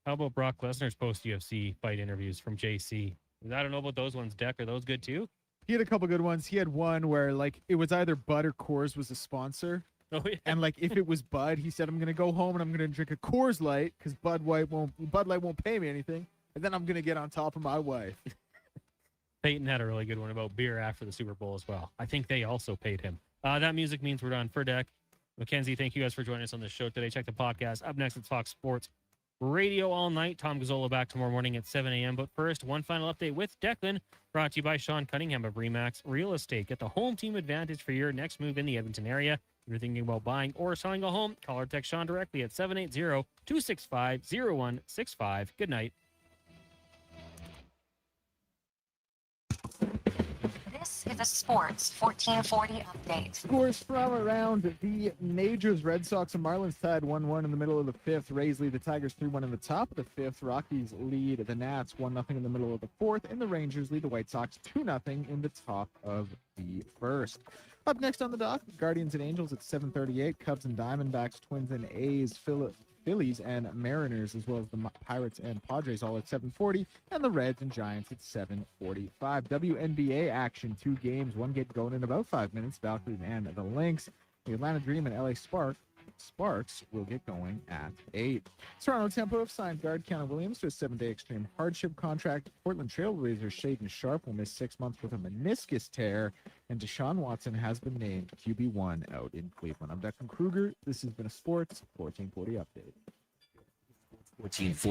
How about Brock Lesnar's post-UFC fight interviews from JC? I don't know about those ones, Deck. Are those good too? He had a couple good ones. He had one where, it was either Bud or Coors was a sponsor. Oh, yeah. And, if it was Bud, he said, I'm going to go home and I'm going to drink a Coors Light because Bud Light won't pay me anything. And then I'm going to get on top of my wife. Peyton had a really good one about beer after the Super Bowl as well. I think they also paid him. That music means we're done. For Deck, Mackenzie, thank you guys for joining us on the show today. Check the podcast. Up next, it's Fox Sports Radio all night. Tom Gazzola back tomorrow morning at 7 a.m. But first, one final update with Declan, brought to you by Sean Cunningham of Remax Real Estate. Get the home team advantage for your next move in the Edmonton area. If you're thinking about buying or selling a home, call or text Sean directly at 780-265-0165. Good night. This is a Sports 1440 update. Scores from around the majors. Red Sox and Marlins tied 1-1 in the middle of the fifth. Rays lead the Tigers 3-1 in the top of the fifth. Rockies lead the Nats 1-0 in the middle of the fourth. And the Rangers lead the White Sox 2-0 in the top of the first. Up next on the dock, Guardians and Angels at 7:38. Cubs and Diamondbacks, Twins and A's, Phillies and Mariners, as well as the Pirates and Padres, all at 7:40, and the Reds and Giants at 7:45. WNBA action, 2 games, one get going in about 5 minutes. Valkyrie and the Lynx, the Atlanta Dream and LA Sparks will get going at 8. Toronto Tempo have signed guard Keanu Williams to a 7-day extreme hardship contract. Portland Trailblazers Shaden Sharp will miss 6 months with a meniscus tear, and Deshaun Watson has been named QB1 out in Cleveland. I'm Declan Kruger. This has been a Sports 1440 update. 1440.